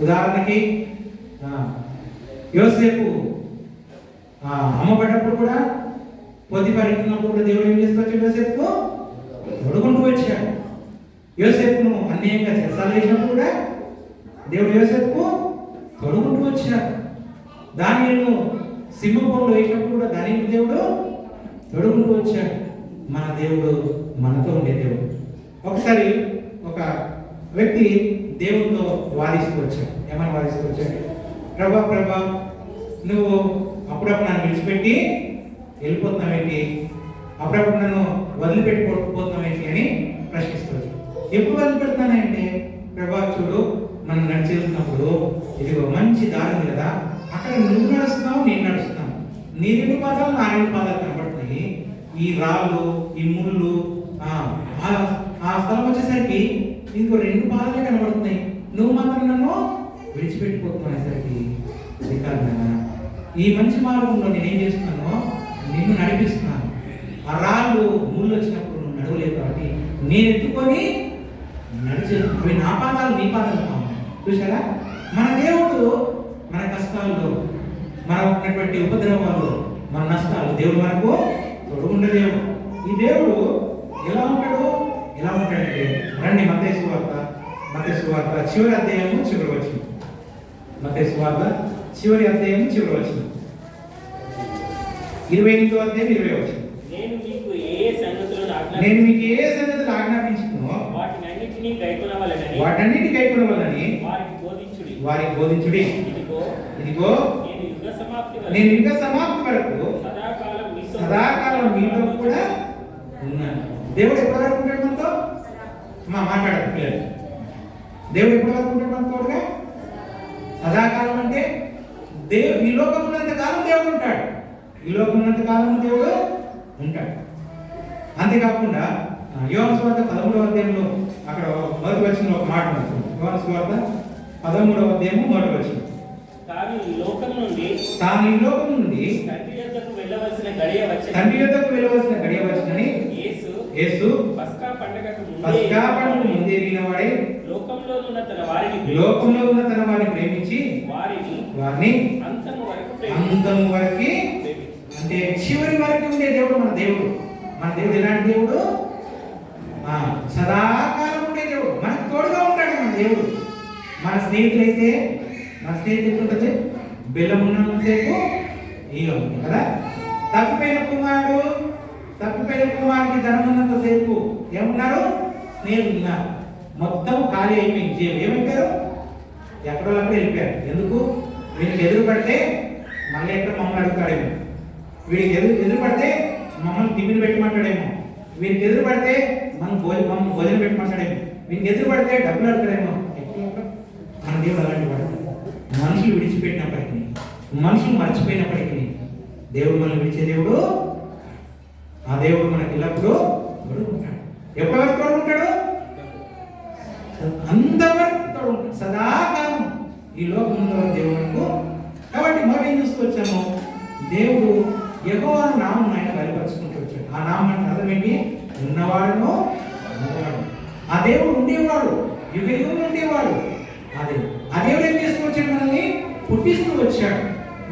ఉదాహరణకి యోసేపు అమ్మబడ్డప్పుడు కూడా పొద్దుపరికినప్పుడు కూడా దేవుడు ఏం చేసుకొచ్చాడు? యోసేపుకు తోడుకుంటూ వచ్చాడు. యోసేపును అన్యాయంగా చెరసాల వేసినప్పుడు కూడా దేవుడు యోసేపుకు తోడుకుంటూ వచ్చాడు. దానియేలును సింహపురంలో వేసినప్పుడు కూడా దానికి దేవుడు తోడుకుంటూ వచ్చాడు. మన దేవుడు మనతో ఉండే దేవుడు. ఒకసారి ఒక వ్యక్తి దేవుడితో వాదిస్తూ వచ్చాడు. ఏమని వాదిస్తూ వచ్చాడు? ప్రభా నువ్వు అప్పుడప్పుడు నన్ను విడిచిపెట్టి వెళ్ళిపోతున్నావేంటి, అప్పుడప్పుడు నన్ను వదిలిపెట్టిపోతున్నావేంటి అని ప్రశ్నిస్తూ వచ్చాడు. ఎప్పుడు వదిలిపెడతానంటే, ప్రభా చూడు మనం నడిచి వెళ్తున్నప్పుడు ఇదిగో మంచి దారి ఉంది కదా, అక్కడ నువ్వు నడుస్తున్నావు నేను నడుస్తున్నాను, నీ 2 పాదాలు నా 2 పాదాలు కనబడుతున్నాయి. ఈ రాళ్ళు ఈ ముళ్ళు ఆ స్థలం వచ్చేసరికి ఇంకో 2 పాదాలే కనబడుతున్నాయి, నువ్వు మాత్రం నన్ను విడిచిపెట్టిపోతున్నానేసరికి అది కాదు కదా, ఈ మంచి మార్గంలో నేనేం చేస్తున్నానో నిన్ను నడిపిస్తున్నాను. ఆ రాళ్ళు ముళ్ళు వచ్చినప్పుడు నువ్వు నడవలేవు కాబట్టి నేను ఎత్తుకొని నడిచే అవి నా పాదాలు నీ పాదాలు కావాలి. చూసారా, మన దేవుడు మన కష్టాల్లో, మన ఉన్నటువంటి ఉపద్రవాల్లో, మన నష్టాలు దేవుడు మనకు తోడుగుండే దేవుడు. ఈ దేవుడు ఎలా ఉంటాడు? ఎలా ఉంటాడంటే, రండి మత్తయి సువార్త చివరి అధ్యాయము చివరి వచనం. మత్తయి సువార్త చివరి అధ్యాయము చివరి వచనం, 28వ అధ్యాయం 20వ వచనం. నేను మీకు ఏ సంగతులను నేను మీకు ఏ సంగతులు ఆజ్ఞాపించుకున్నో వాటినన్నిటినీ గైకొనవలెనని వాటన్నిటి కైకొనవలెనని వారికి బోధించుడి. ఇదిగో నేను యుగ సమాప్తి వరకు సదాకాలం మీతో కూడా ఉన్నాను. దేవుడు ఎప్పటి వరకు ఉంటాడు మనతో? మాట్లాడదు పిల్లలు. దేవుడు ఎప్పటి వరకు ఉంటాడు మనతో? సదాకాలం అంటే ఈ లోకం ఉన్నంత కాలం దేవుడు ఉంటాడు. ఈ లోకం ఉన్నంత కాలం దేవుడు ఉంటాడు. అంతేకాకుండా యోహాను సువార్త 13వ అధ్యాయంలో అక్కడ మొదటి వచనంలో ఒక మాట ఉంది. యోహాను సువార్త 13వ అధ్యాయము మొదటి వచనం. తాను ఈ లోకం నుండి తండ్రి యొద్దకు వెళ్ళవలసిన గడియ వచ్చనని యేసు పస్కా పండుగకు ముందే ఎరిగిన వాడై లోకంలో ఉన్న తన వారిని ప్రేమించి వారిని అంతము వరకు, అంటే చివరి వరకు ఉండే దేవుడు మన దేవుడు. మన దేవుడు ఎలాంటి దేవుడు? సదాకాలం ఉండే దేవుడు. మనకు తోడుగా ఉంటాడు మన దేవుడు. మన స్నేహితులైతే ఉంటుంది, బెల్లం ఉన్నంతసేపు ఈగ ఉంది కదా. తప్పిపోయిన కుమారుడికి ధనం ఉన్నంతసేపు ఏమున్నారు? స్నేహితులు ఉన్నారు. మొత్తం ఖాళీ అయిపోయింది జేబు. ఏమైపోయారు? ఎక్కడో అక్కడ వెళ్ళిపోయారు. ఎందుకు? వీడికి ఎదురు పడితే మళ్ళీ ఎక్కడ మమ్మల్ని అడుగుతాడేమో, వీడికి ఎదురు పడితే మమ్మల్ని టిఫిన్ పెట్టమంటాడేమో, వీడికి ఎదురు పడితే మమ్మల్ని భోజనం పెట్టమంటాడేమో, వీడికి ఎదురు పడితే డబ్బులు అడుగుతాడేమో. మన దేవుడు అలాంటి వాడు. మనుషులు విడిచిపెట్టినప్పటికీ, మనుషులు మర్చిపోయినప్పటికీ దేవుడు మనల్ని విడిచే దేవుడు. ఆ దేవుడు మనకి ఎల్లప్పుడూ తోడుకుంటాడు. ఎప్పటి వరకు తోడుకుంటాడు? అంతవరకు తోడుకుంటాడు, సదాకాలం ఈ లోకంలో దేవుడు. కాబట్టి మనం ఏం చూసుకొచ్చాము? దేవుడు యెహోవా నామం ఆయన బయలుపరుచుకుంటూ వచ్చాడు. ఆ నామం అంటే అర్థం ఏంటి? ఉన్నవాడును ఉన్నవాడు. ఆ దేవుడు ఉండేవాడు, యుగ యుగంలో ఉండేవాడు. ఆ దేవుడు ఏం చేస్తూ వచ్చాడు? మనల్ని పుట్టిస్తూ వచ్చాడు,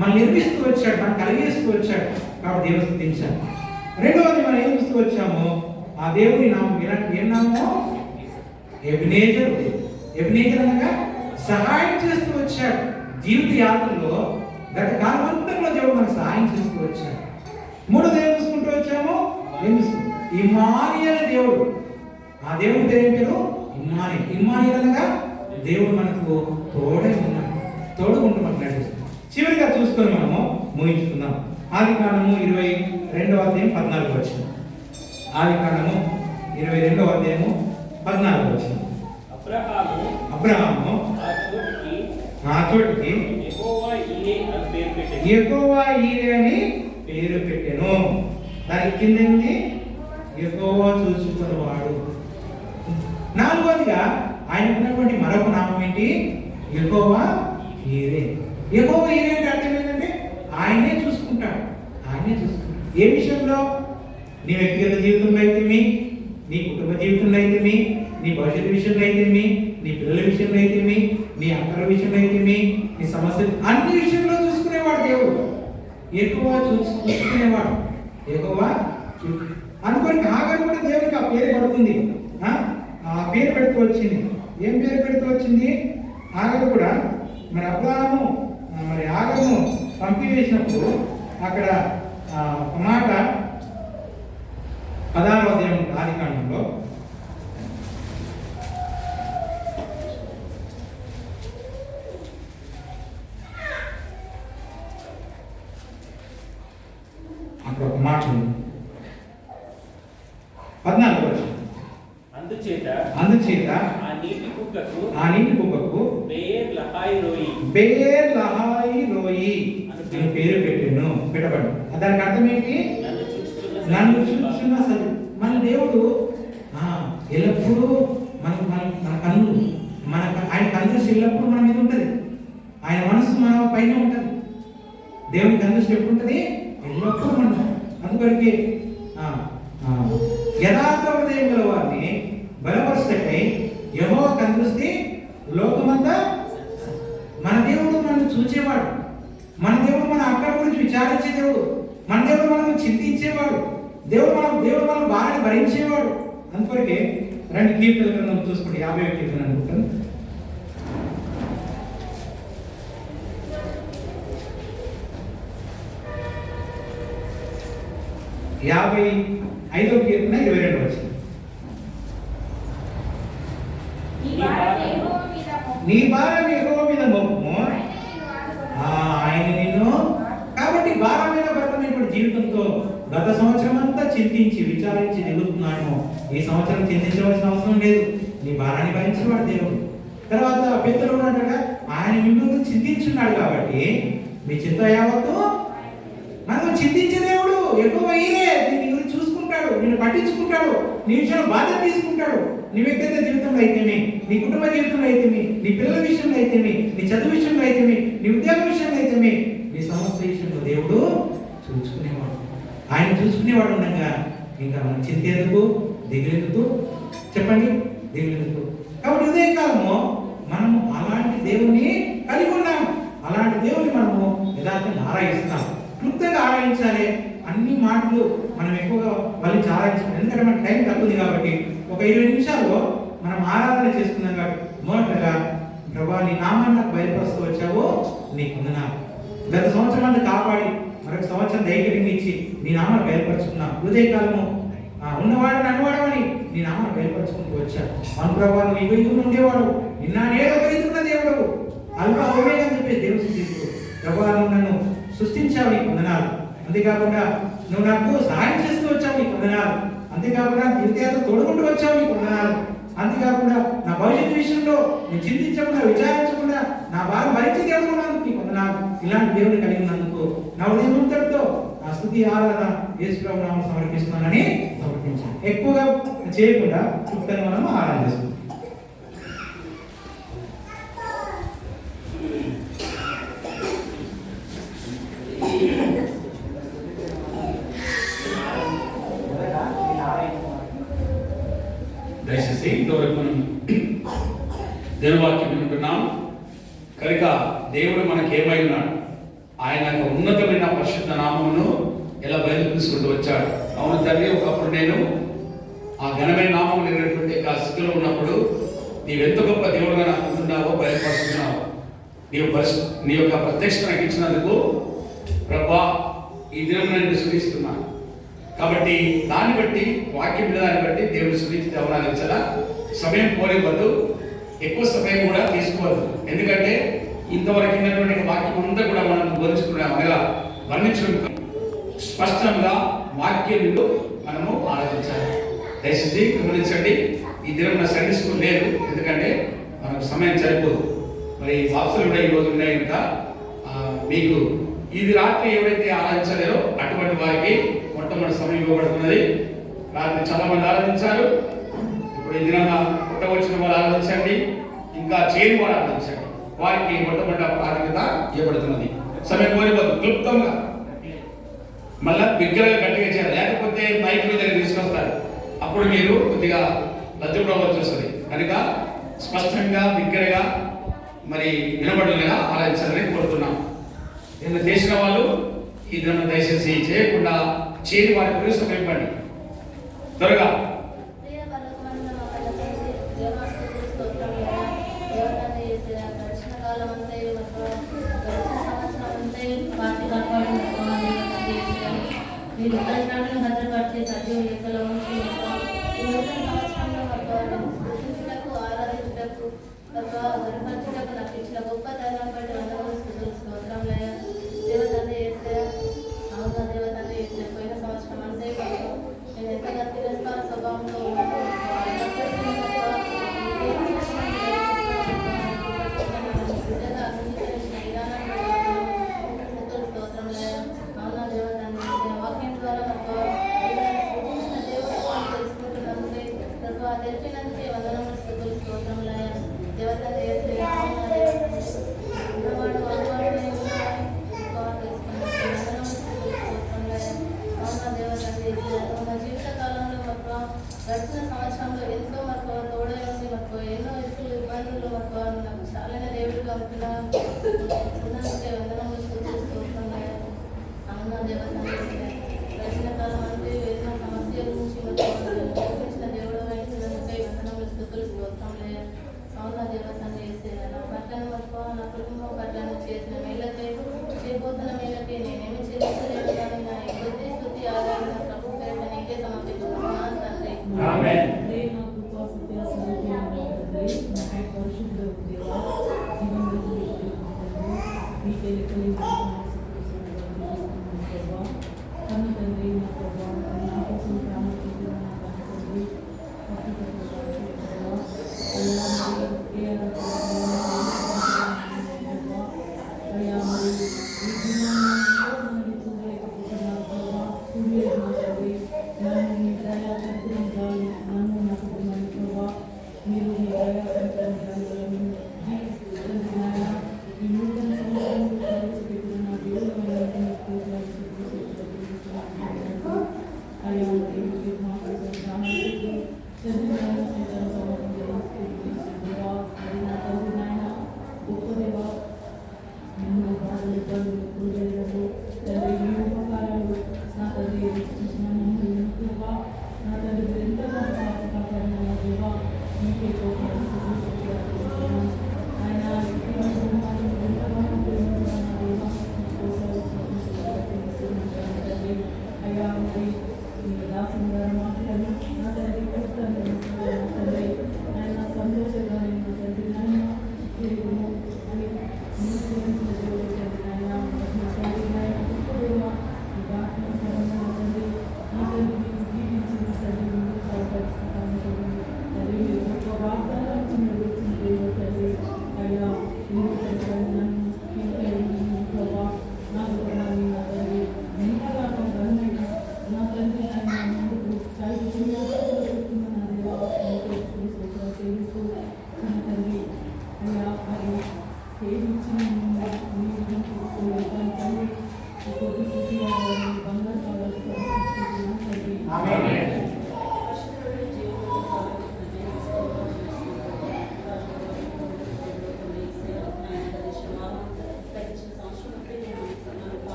మనల్ని నిర్మిస్తూ వచ్చాడు, మనం కలిగిస్తూ వచ్చాడు. కాబట్టి దేవుడు స్తుతించాడు. రెండవది మనం ఏం చూస్తూ వచ్చాము? ఆ దేవుని నామం ఏం నామో? ఎబినేజర్. ఎబినేజర్ అనగా సహాయం చేస్తూ వచ్చాడు. జీవిత యాత్రలో గత కాలమంతలో దేవుడు మనకు సహాయం చేస్తూ వచ్చాడు. మూడోది ఏం చూసుకుంటూ వచ్చాము? ఇమ్మానుయేలు దేవుడు. ఆ దేవుడి పేరు ఏం పేరు? ఇమ్మానుయేలు అనగా దేవుడు మనకు తోడై ఉన్నాడు, తోడుకుంటూ మనకు నడిపిస్తున్నాడు. చివరిగా చూసుకొని మనము ముగించుకుందాం. ఆదికాండము 22వ అధ్యాయం 14వ వచనం. ఆదికాండము 22వ అధ్యాయము 14వ వచనం. అబ్రహాము ఆ చోటికి యెహోవా ఈరే అని పేరు పెట్టెను. దానికి కింద యెహోవా చూసుకునేవాడు. నాలుగోదిగా ఆయన ఉన్నటువంటి మరొక నామం ఏంటి? యెహోవా ఈరే. యెహోవా ఈరే అంటే అర్థం ఏంటంటే ఆయనే చూసుకుంటాడు. ఏ విషయంలో? నీ వ్యక్తిగత జీవితంలో అయితే, నీ కుటుంబ జీవితంలో అయితే, నీ భవిష్యత్తు విషయంలో అయితే, నీ పిల్లల విషయంలో అయితే, నీ అక్కల విషయంలో అయితే, నీ సమస్యలు అన్ని విషయంలో చూసుకునేవాడు దేవుడు. యెహోవా చూసుకునేవాడు. యెహోవా అనుకోని హాగరు కూడా దేవుడికి ఆ పేరు పడుతుంది. ఆ పేరు పెడుతూ వచ్చింది. ఏం పేరు పెడుతూ వచ్చింది? హాగరు కూడా మరి అబ్రాహాము మరి హాగరును పంపివేసినప్పుడు అక్కడ ఒక మాట 16వ అధ్యాయం ఆదికాండంలో అక్కడ ఒక మాట ఉంది. 14వ వచనం. అందుచేత ఆ నీటి కుక్కకు బేర్ లహాయి రోయి అని పేరు పెట్టబడి. దానికి అర్థం ఏంటి? నన్ను చూస్తున్న మన దేవుడు ఎల్లప్పుడూ మన కన్ను ఆయన కన్ను ఎల్లప్పుడూ మన మీద ఉంటుంది. ఆయన మనసు మన పైన ఉంటుంది. దేవుని కన్ను ఎప్పుడు ఉంటుంది? ఎల్లప్పుడూ మన. అందుకొరికి యథార్థ హృదయం గల వారిని బలపరచటకై యెహోవా కన్నుస్తే లోకమంతా. మన దేవుడు మనల్ని చూచేవాడు. మన దేవుడు మన అక్కడి గురించి విచారించే దేవుడు. మన దేవుడు మనల్ని చింతించేవాడు. దేవుడు మన భార్యను భరించేవాడు. అందుకొరకే రెండు కీర్తన గ్రంథం చూసుకుంటే 50వ కీర్తన అనుకుంటాను. 55వ కీర్తన 22వ వచనం. నీ భారం యెహోవా మీద మోపుము, ఆయన నిన్ను. కాబట్టి భారం మీద పడుతున్నటువంటి జీవితంతో గత సంవత్సరం అంతా చింతించి విచారించి నిలుపుతున్నాను. ఈ సంవత్సరం చింతించవలసిన అవసరం లేదు. నీ భారాన్ని భరించిన వాడు దేవుడు. తర్వాత పెద్దలు ఉన్నట్టుగా ఆయన మిమ్మల్ని చింతించున్నాడు కాబట్టి మీ చింత యావత్తు మనకు చింతించే దేవుడు ఎక్కువ అయ్యే నీ గురించి చూసుకుంటాడు, నిన్ను పట్టించుకుంటాడు, నీ విషయంలో బాధ్యత తీసుకుంటాడు. నీ వ్యక్తిగత జీవితంలో అయితేమి, నీ కుటుంబ జీవితంలో అయితేమి, నీ పిల్లల విషయంలో అయితేమి, నీ చదువు విషయంలో అయితేమి, నీ ఉద్యోగ విషయంలో అయితేమి, నీ సమస్త విషయంలో దేవుడు చూసుకునేవాడు. ఆయన చూసుకునేవాడు ఉండగా ఇంకా మనం చింత ఎందుకు, దిగులెందుకు చెప్పండి, దిగులెందుకు. కాబట్టి ఉదయకాలము మనము అలాంటి దేవుని కలిగి ఉన్నాం. అలాంటి దేవుని మనము యథార్థంగా ఆరాయిస్తున్నాం. క్లుప్తంగా ఆరాయించాలి. అన్ని మాటలు మనం ఎక్కువగా వాళ్ళని ఆరాయించాలి. ఎందుకంటే మనకు టైం తక్కువ కాబట్టి ఒక 20 నిమిషాల్లో మనం ఆరాధన చేసుకున్నాం. కాబట్టి మొదటగా ప్రభా నీ నామాన్ని నాకు బయలుపరుస్తూ వచ్చావు, నీకు వందనాలు. గత సంవత్సరం అంతా కాపాడి మరొక సంవత్సరం ధైర్యంగా ఇచ్చి నీ నామాన్ని బయలుపరుచుకున్నాం. హృదయకాలము ఉన్నవాడు నన్నవాడమని నీ నామాన్ని బయలుపరుచుకుంటూ వచ్చాడు. అవును ప్రభా నువ్వు యుగ ఉండేవాడు, నిన్న నేడు ఒకరిస్తున్న దేవుడు, అల్ప ఓమేగా అని చెప్పేసి దేవుడు తీసుకు. ప్రభా నువ్వు నన్ను సృష్టించావు, నీకు వందనాలు. అంతేకాకుండా నువ్వు నాకు సహాయం చేస్తూ వచ్చావు, నీకు వందనాలు. అంతేకాకుండా జీవితాలతో తోడుకుంటూ వచ్చావు, నీకు వందనాలు. అంతేకాకుండా నా భవిష్యత్తు విషయంలో నేను చింతించకుండా విచారించకుండా నా భారం భరించి దేవుడున్నాను, నీకు వందనాలు. ఇలాంటి దేవుని కలిగి ఉన్నందుకు నా ఉదయంతో నా స్తుతి ఆరాధన యేసు ప్రభువు నామమున సమర్పిస్తున్నానని సమర్పించాను. ఎక్కువగా చేయకుండా క్లుప్తంగా మనం ఆరాధన చేసుకుంటాం. దయచేసి ఇంతవరకు మనం దేవుని వాక్యం వింటున్నాం కనుక దేవుడు మనకి ఏమై ఉన్నాడు, ఆయన యొక్క ఉన్నతమైన పరిశుద్ధ నామమును ఎలా బయలు తీసుకుంటూ వచ్చాడు. అవును తండ్రి, ఒకప్పుడు నేను ఆ ఘనమైన నామం లేనటువంటి ఆ స్థితిలో ఉన్నప్పుడు నీవెంత గొప్ప దేవుడుగా నాకు ఉంటున్నావో బయలుపరుస్తున్నావు. నీ యొక్క ప్రత్యక్షత నాకు ఇచ్చినందుకు ప్రభా ఈ దినం నేను స్తుతిస్తున్నాను. కాబట్టి దాన్ని బట్టి వాక్యం మీద దాన్ని బట్టి దేవుడు స్తుతించి అవనాలించాలా. సమయం పోనివ్వద్దు, ఎక్కువ సమయం కూడా తీసుకోవద్దు. ఎందుకంటే ఇంతవరకు ఉన్నటువంటి వాక్యం అంతా కూడా మనం బోధించుకున్నాం, అనగా వర్ణించడం స్పష్టంగా వాక్యం మనము ఆలోచించాలి. దయచేసి గమనించండి, ఈ దినం నా సండే స్కూల్ లేదు, ఎందుకంటే మనకు సమయం సరిపోదు. మరి వాప్సులు కూడా ఈరోజు ఉన్నాయి కనుక మీకు ఇది రాత్రి ఎవరైతే ఆరాధించలేరో అటువంటి వారికి మొట్టమొదటి సమయం ఇవ్వబడుతున్నది. రాత్రి చాలా మంది ఆరాధించారు. ఇప్పుడు ఈ దినం పుట్టవచ్చిన వాళ్ళు ఆరాధించండి, ఇంకా చేయని వారు ఆరాధించండి. వారికి మొట్టమొదటి ప్రాధాన్యత ఇవ్వబడుతున్నది. సమయం కోరిపోదు, క్లుప్తంగా మళ్ళా బిగ్గరగా గట్టిగా చేయాలి, లేకపోతే మైక్ మీద తీసుకొస్తారు. అప్పుడు మీరు కొద్దిగా లజ్జపడవలసి వస్తుంది. కనుక స్పష్టంగా బిగ్గరగా మరి వినబడలేగా ఆలోచించాలని కోరుతున్నాం. నిన్న చేసిన వాళ్ళు ఈ దినం దయచేసి చేయకుండా చేయని వారి గురించి సమయపండి త్వరగా. భద్రపరిచే సజీవ లెక్కలో ఉంచి ఈ నూతన సంవత్సరంలో ఆరాధించటకు వరపరచుటకు నాకు ఇచ్చిన గొప్ప ధనం బట్టి వందనాలు స్తుతులు స్తోత్రములయ్య. దేవతండ్రి యేసయ్య, అవునా దేవతండ్రి యేసయ్య, పోయిన సంవత్సరం అంతే నేను ఎంతగా తిరస్కార స్వభావంతో ఉన్నాను. తెలిపినందుకే వందనములు స్తుతులు స్తోత్రములయ్య. దేవతండ్రి యేసయ్య, ఉన్నవాడు వాగ్వాడునే ఉన్నాడు, తెలుసుకున్నాను. వందనములు స్తుతులు స్తోత్రములయ్య. అవునా దేవతండ్రి యేసయ్య, మన జీవిత కాలంలో మాకు గడిచిన సంవత్సరంలో ఎంతో మాకు తోడై ఉంది, మాకు ఎన్నో ఎత్తులు ఇబ్బందులు మాకు నాకు చాలైన దేవుడిగా ఉంటున్నాను. ఉన్నందుకే వందనములు స్తుతులు స్తోత్రములయ్య. అవునా దేవతండ్రి యేసయ్య, గడిచిన కాలం అంటే ఎన్నో సమస్యల నుంచి మాకు చూపించిన దేవుడు పట్లను మర్చిపో నా కుటుంబం పట్లను చేసిన మేలకై చేయబోతున్న మేలకై నేనేమి చెల్లించలేను కానీ నా కొద్ది స్తుతి ఆదరణ ప్రభు పేరిట నీకే సమర్పించుకున్నాను తండ్రి. ఆమేన్.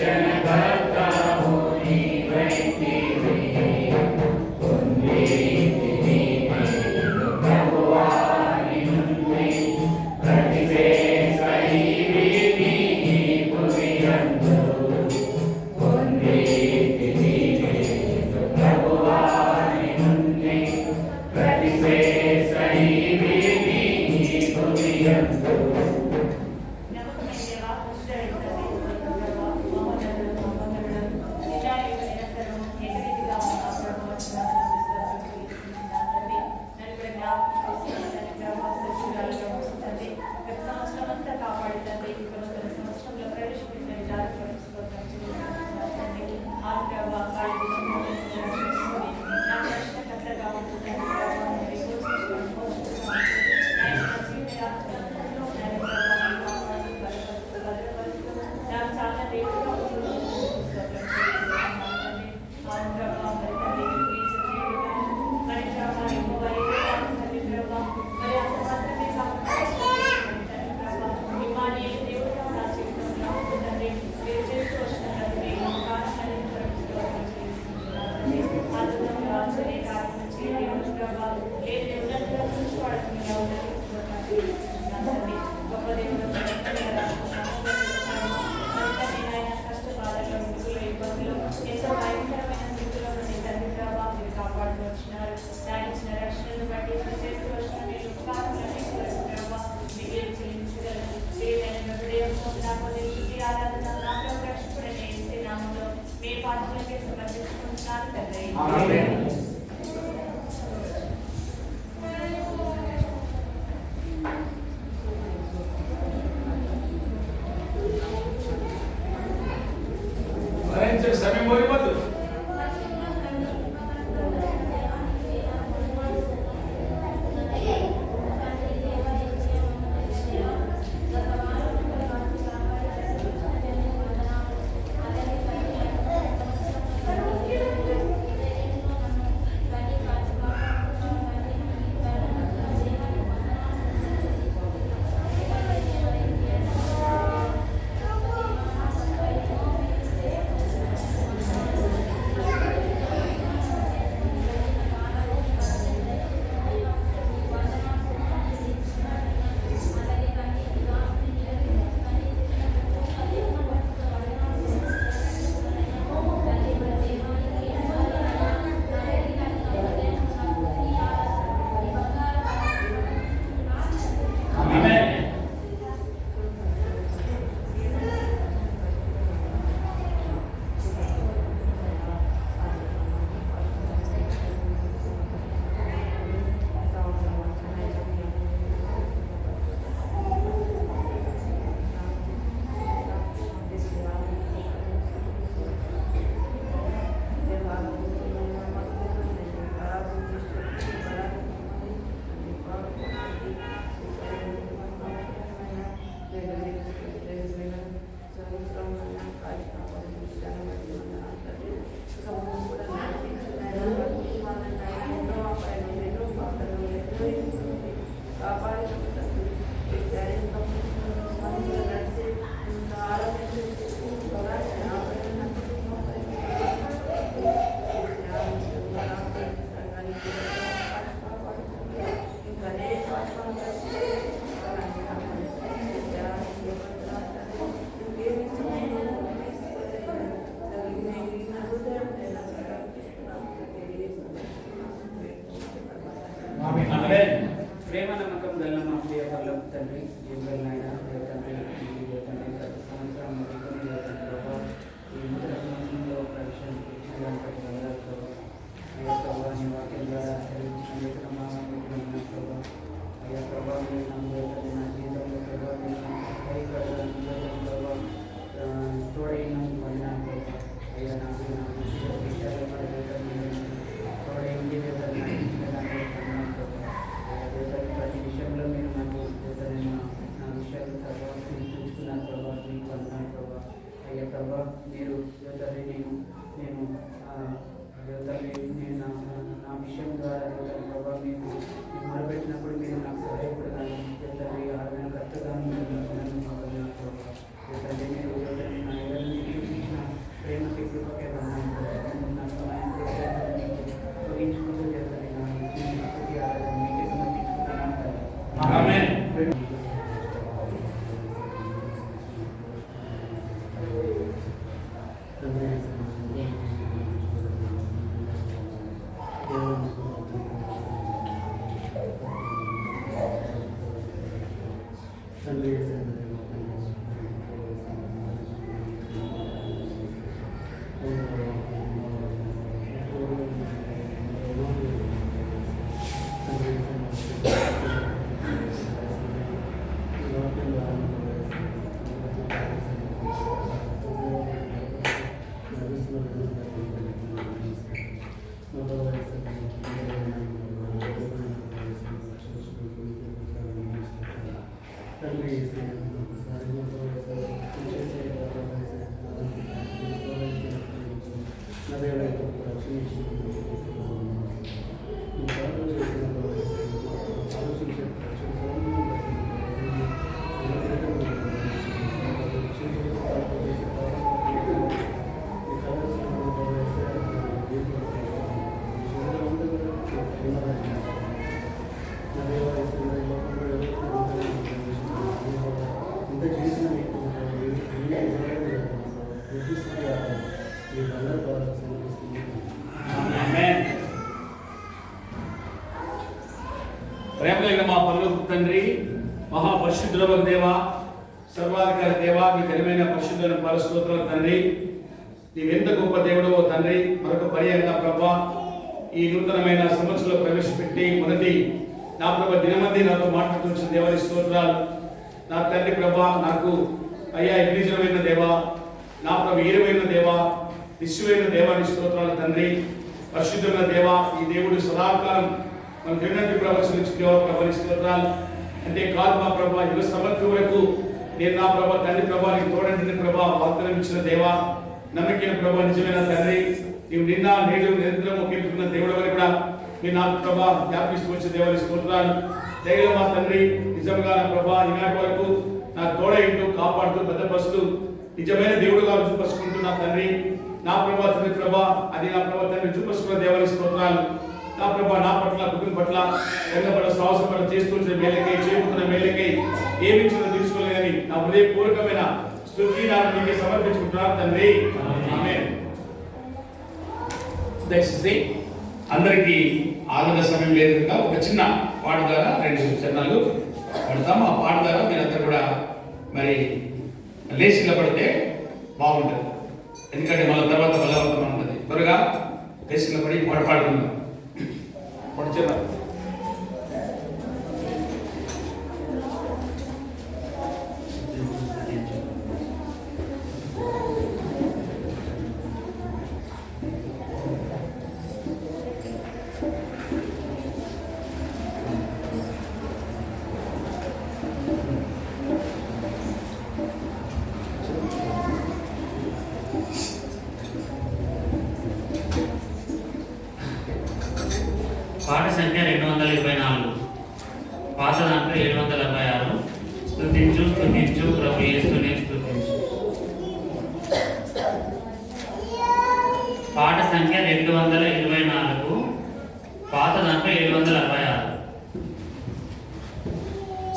Narayana Bharata తండ్రి. ఆమేన్. భరించే సమయం పోయిపోద్దు. ఆమేన్. ప్రేమ నమ్మకం గల మా ప్రియ పరలోక తండ్రి, జీవులైన దేవ తండ్రి, ఈ దేవ తండ్రి, ప్రతి సంవత్సరం మొదలుకొని దేవ తండ్రి ప్రభా, ఈ నూతన సంవత్సరంలో ప్రవేశానికి ఇచ్చినందుకు వందనాలు ప్రభా. అయ్యా ప్రభా, నీ వాక్యం ద్వారా చదివించిన లేఖన మానవులను ప్రభా, అయ్యా ప్రభా, మీరు నా దేవ తండ్రి, నా జీవితంలో ప్రభా, మీరు నాకు సహాయపడడానికి ప్రభా, తోడైనందుకు వందనాలు ప్రభా. అయ్యా నాకు నా విషయాలు తోడై ఉండి దేవ తండ్రి, ప్రతి విషయంలో మీరు నాకు నా విషయాలు ప్రభావ చూస్తున్నారు ప్రభావ, మీకు వందనాలు ప్రభావ. అయ్యా ప్రభావ, మీరు దేవతల్లి నేను దేవతల్లి నేను నా విషయం ద్వారా దేవతల్లి ప్రభావ మీకు మొదలుపెట్టినప్పుడు మీరు నాకు సహాయపడగాను దేవతల్లి ఆరోగ్య కర్తగాను నన్ను వందనాలు ప్రభావ. దేవతల్లి మీరు దేవతల్లి నా ఎవరిని చూపించిన ప్రేమకి కృపకే వందనాలు ప్రభావ. నాకు తొలగించుకుంటూ దేవతల్లి నా స్థుతి ఆరాధన మీకే సమర్పించుకుంటున్నాను తండ్రి. ఆమేన్. ఆమేన్. ప్రేమ కలిగిన మా పరలోక తండ్రి, మహాపరిశుద్ధుల దేవ, సర్వాధికారి దేవ, మీ ఘనమైన పరిశుద్ధుల పరస్తోత్రాలు తండ్రి. నీవెంత గొప్ప దేవుడో తండ్రి. మరొక పర్యాయంగా ప్రభా ఈ నూతనమైన సంవత్సరంలో ప్రవేశపెట్టి మొదటి నా ప్రభా దినమంది నాతో మాట్లాడుతున్న దేవాని స్తోత్రాలు. నా తండ్రి ప్రభా నాకు అయ్యా నిజమైన దేవా, నా ప్రభు ఏరువైన దేవా, నిశ్చయమైన దేవాని స్తోత్రాలు తండ్రి. పరిశుద్ధమైన దేవా, ఈ దేవుడు సదాకాలం మన దినటి ప్రవచనించిన దేవ ప్రభాని స్తోత్రాలు. అంటే కాదు మా ప్రభా యుగ సమర్థం వరకు నేను నా ప్రభా తండ్రి ప్రభా నీకు తోడండి ప్రభా వాగ్దానం ఇచ్చిన దేవా, నమ్మకైన ప్రభా నిజమైన తండ్రి. నీవు నిన్న నేడు నిరంతరం ఒకేపుకున్న దేవుడు వరకు కూడా మీరు నాకు ప్రభా జ్ఞాపిస్తూ వచ్చిన దేవాని స్తోత్రాలు. దయగా మా తండ్రి నిజంగా నా ప్రభా ఈనాటి వరకు నా తోడ ఇంటూ కాపాడుతూ భద్రపరుస్తూ నిజమైన దేవుడుగా చూపరుచుకుంటున్నా తండ్రి. నా ప్రభా తండ్రి ప్రభా అది నా ప్రభా తండ్రి చూపరుచుకున్న దేవాని స్తోత్రాలు. నా ప్రభా నా పట్ల కుటుంబం పట్ల పట్ల సాహసం పట్ల చేస్తున్న మేలకై చేయబోతున్న మేలకై ఏమి తీసుకోలేదని నా హృదయపూర్వకమైన స్తుతి నాకు నీకే సమర్పించుకుంటున్నాను తండ్రి. ఆమేన్. దయచేసి అందరికీ ఆనంద సమయం లేదు కనుక ఒక చిన్న పాట ద్వారా 2 చరణాలు పడతాము. ఆ పాట ద్వారా మీరందరూ కూడా మరి లేచి నిలబడితే బాగుంటుంది. ఎందుకంటే మళ్ళీ తర్వాత బలవంతం ఉంటుంది. త్వరగా లేచి నిలబడి పాట పాడుకుందాం. పడిచేదా పాట సంఖ్య 224, పాత దాంట్లో 776. స్తుతించు స్తుతించు ప్రభు యేసునే స్తుతించు. పాట సంఖ్య 224, పాత దాంట్లో 766.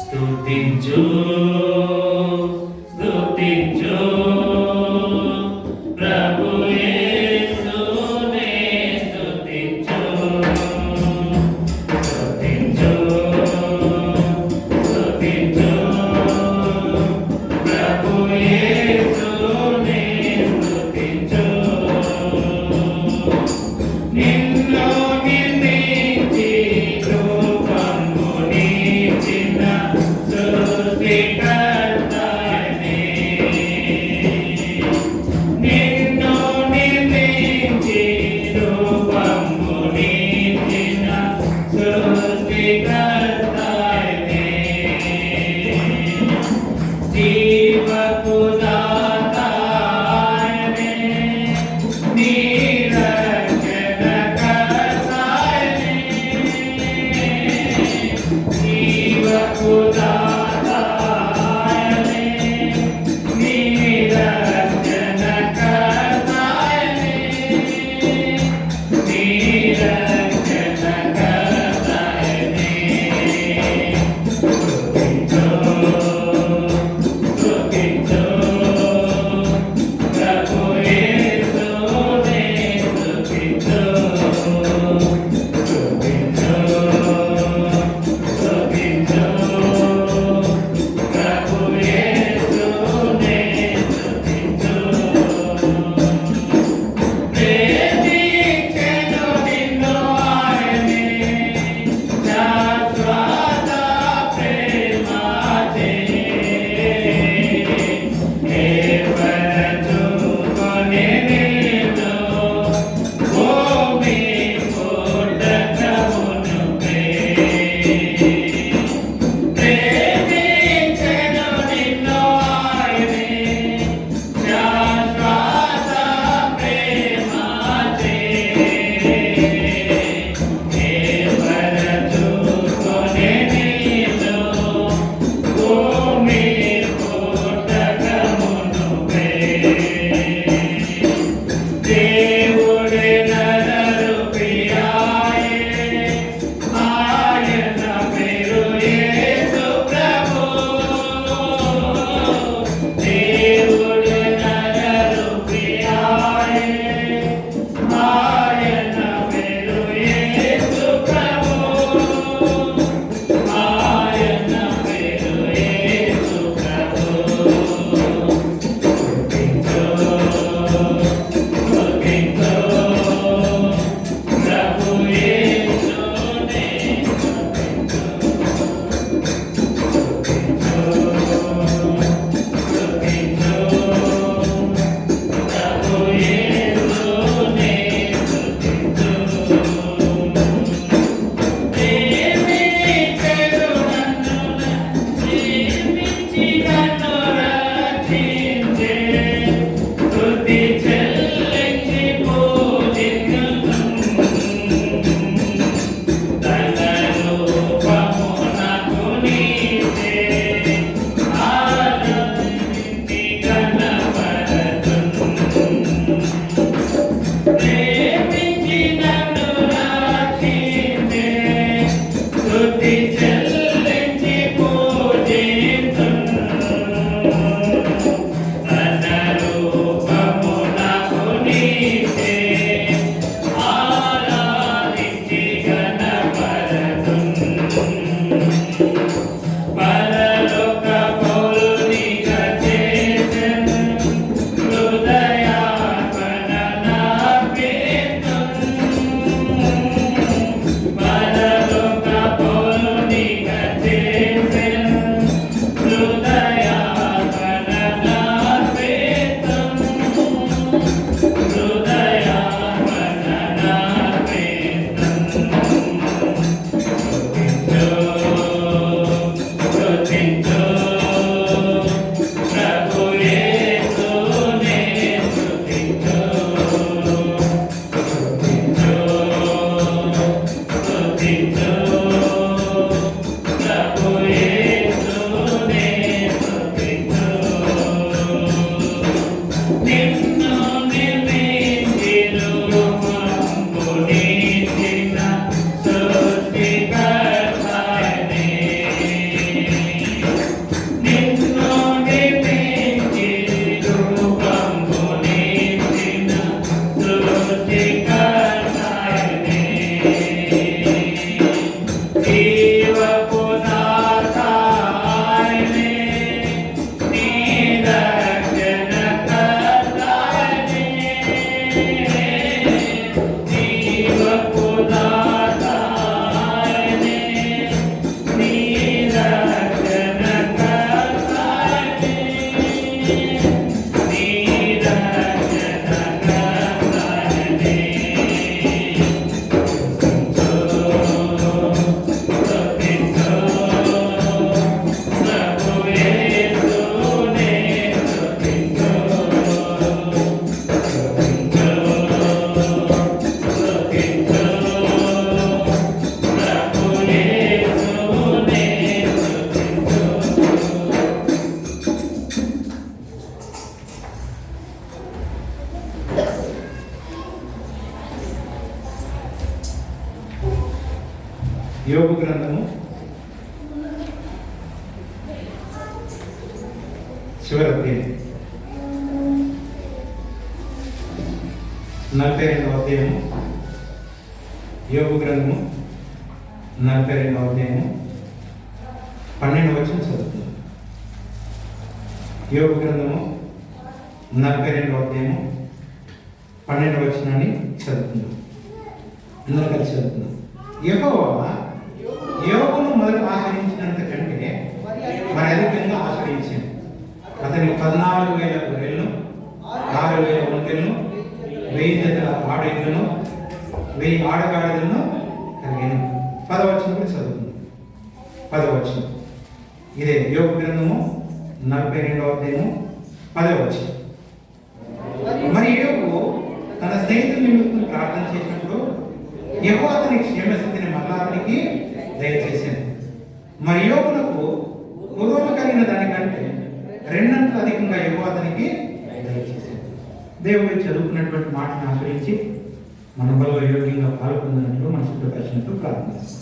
స్తుతించు స్తుతించు ప్రభు యేసునే స్తుతించు. స్తుతించు స్తుతించు ప్రభు యేసునే స్తుతించు. నిన్ను నిర్మించి రూపమునిచ్చిన సృష్టికర్తనే. నిన్ను యోబు గ్రంథము చివరి అధ్యాయం 42వ అధ్యాయము. యోబు గ్రంథము 42వ అధ్యాయము 12వ వచనం చదువుతుంది. యోబు గ్రంథము 42వ అధ్యాయము 12వ వచనాన్ని చదువుతుంది. అందరూ కలిసి చదువుతున్నాం. యెహోవా యోబును మొదట ఆశ్రయించినంత కంటే మరి అధికంగా ఆశ్రయించింది. అతనికి 14,000 గొర్రెలను, 6,000 ఒంటెలను, 1000 జతల ఆడెడ్లను, 1000 ఆడగాడిదలను కలిగాను. 10వ వచనం కూడా చదువుతుంది. 10వ వచనం ఇదే యోబు గ్రంథము 42వ అధ్యాయము 10వ వచనం. మరి యోబు తన స్నేహితుల నిమిత్తం ప్రార్థన చేసినప్పుడు యెహోవా అతని క్షేమస్థితిని మరలా అతనికి దయచేసింది. మరి యోబునకు పూర్వము కలిగిన దానికంటే రెండంతలు అధికంగా యెహోవా అతనికి దయచేసింది. దేవుడు చదువుకున్నటువంటి మాటను ఆశ్రయించి మన బలో యోగ్యంగా పాల్గొన్నట్లు మన శుద్ధపరిచినట్టు ప్రార్థిస్తాం.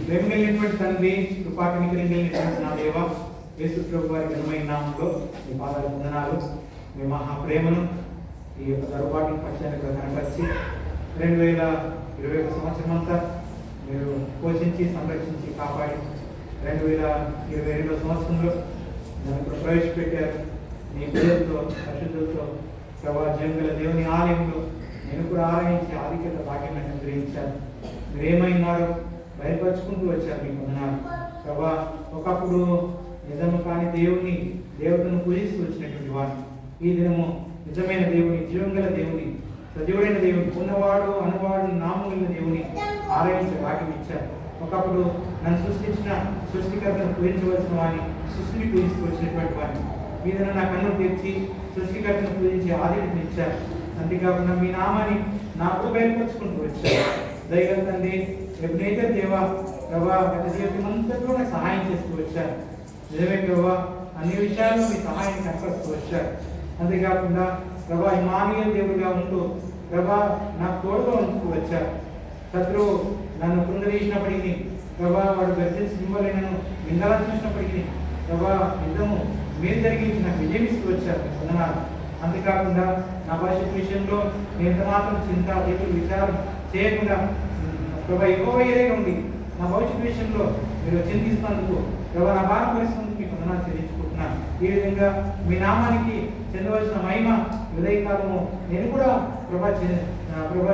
ప్రేమ కలిగినటువంటి తండ్రి, కృపా కనికరించినటువంటి నా దేవ, యేసు ప్రభు వారి ఘనమైన నామంలో మీ పాదాలు వందనాలు. మీ మహా ప్రేమను ఈ యొక్క దొరపాటుని పక్షానికి కనపరిచి 2021 సంవత్సరం అంతా మీరు పోషించి సంరక్షించి కాపాడి 2022 సంవత్సరంలో నన్ను ఇప్పుడు ప్రవేశపెట్టారు. మీ పిల్లలతో పరిశుద్ధులతో ప్రభా జీవంగల దేవుని ఆలయంలో నేను కూడా ఆలయించి ఆధిక్యత భాగ్యం అనుగ్రహించాను. మీరేమైనారో బయలుపరుచుకుంటూ వచ్చారు. మీకు వందనాలు ప్రభా. ఒకప్పుడు నిజము కాని దేవుని దేవతను పూజిస్తూ వచ్చినటువంటి వారిని ఈ దినము నిజమైన దేవుని, జీవంగల దేవుని, సజీవుడైన దేవుని, ఉన్నవాడు అనువాడు నామముల దేవుని ఆలయించే వాక్యం ఇచ్చారు. ఒకప్పుడు నన్ను సృష్టించిన సృష్టికర్తను పూజించవలసిన వాడిని, సృష్టిని పూజిస్తూ వచ్చినటువంటి వాడిని ఈ దినం నా కన్ను తెచ్చి సృష్టికర్తను పూజించే ఆదిని ఇచ్చారు. అంతేకాకుండా మీ నామాన్ని నాకు బయలుపరుచుకుంటూ వచ్చారు. దయగల తండ్రి, ఎప్పుడైతే దేవా ప్రభా గత జీవితం అంతట్లో నాకు సహాయం చేస్తూ వచ్చారు. నిజమే ప్రభా, అన్ని విషయాల్లో మీ సహాయం కనపరుస్తూ వచ్చారు. అంతేకాకుండా ప్రభా ఇమానుయేలు దేవుడిగా ఉంటూ ప్రభా నాకు తోడుగా ఉంటూ వచ్చారు. శత్రువు నన్ను కృంగదీసినప్పటికీ ప్రభా వాడు గర్జించి సింబలైనను నిందలా చూసినప్పటికీ ప్రభా యుద్ధము మీరు జరిగించి నాకు విజయం ఇస్తూ వచ్చారు. వందనాలు. అంతేకాకుండా నా భవిష్యత్ విషయంలో నేను మాత్రం చింత దేవుడు విచారం చేయకుండా ప్రభా ఎక్కువ ఏదైనా ఉంది నా భవిష్యత్ విషయంలో మీరు చింతిస్తున్నందుకు ప్రభా నా భారం పరిస్థితులకు మీకు వందనాలు చెల్లించుకుంటున్నాను. ఈ విధంగా మీ నామానికి చెందవలసిన మహిమ ఉదయకాలము నేను కూడా ప్రభా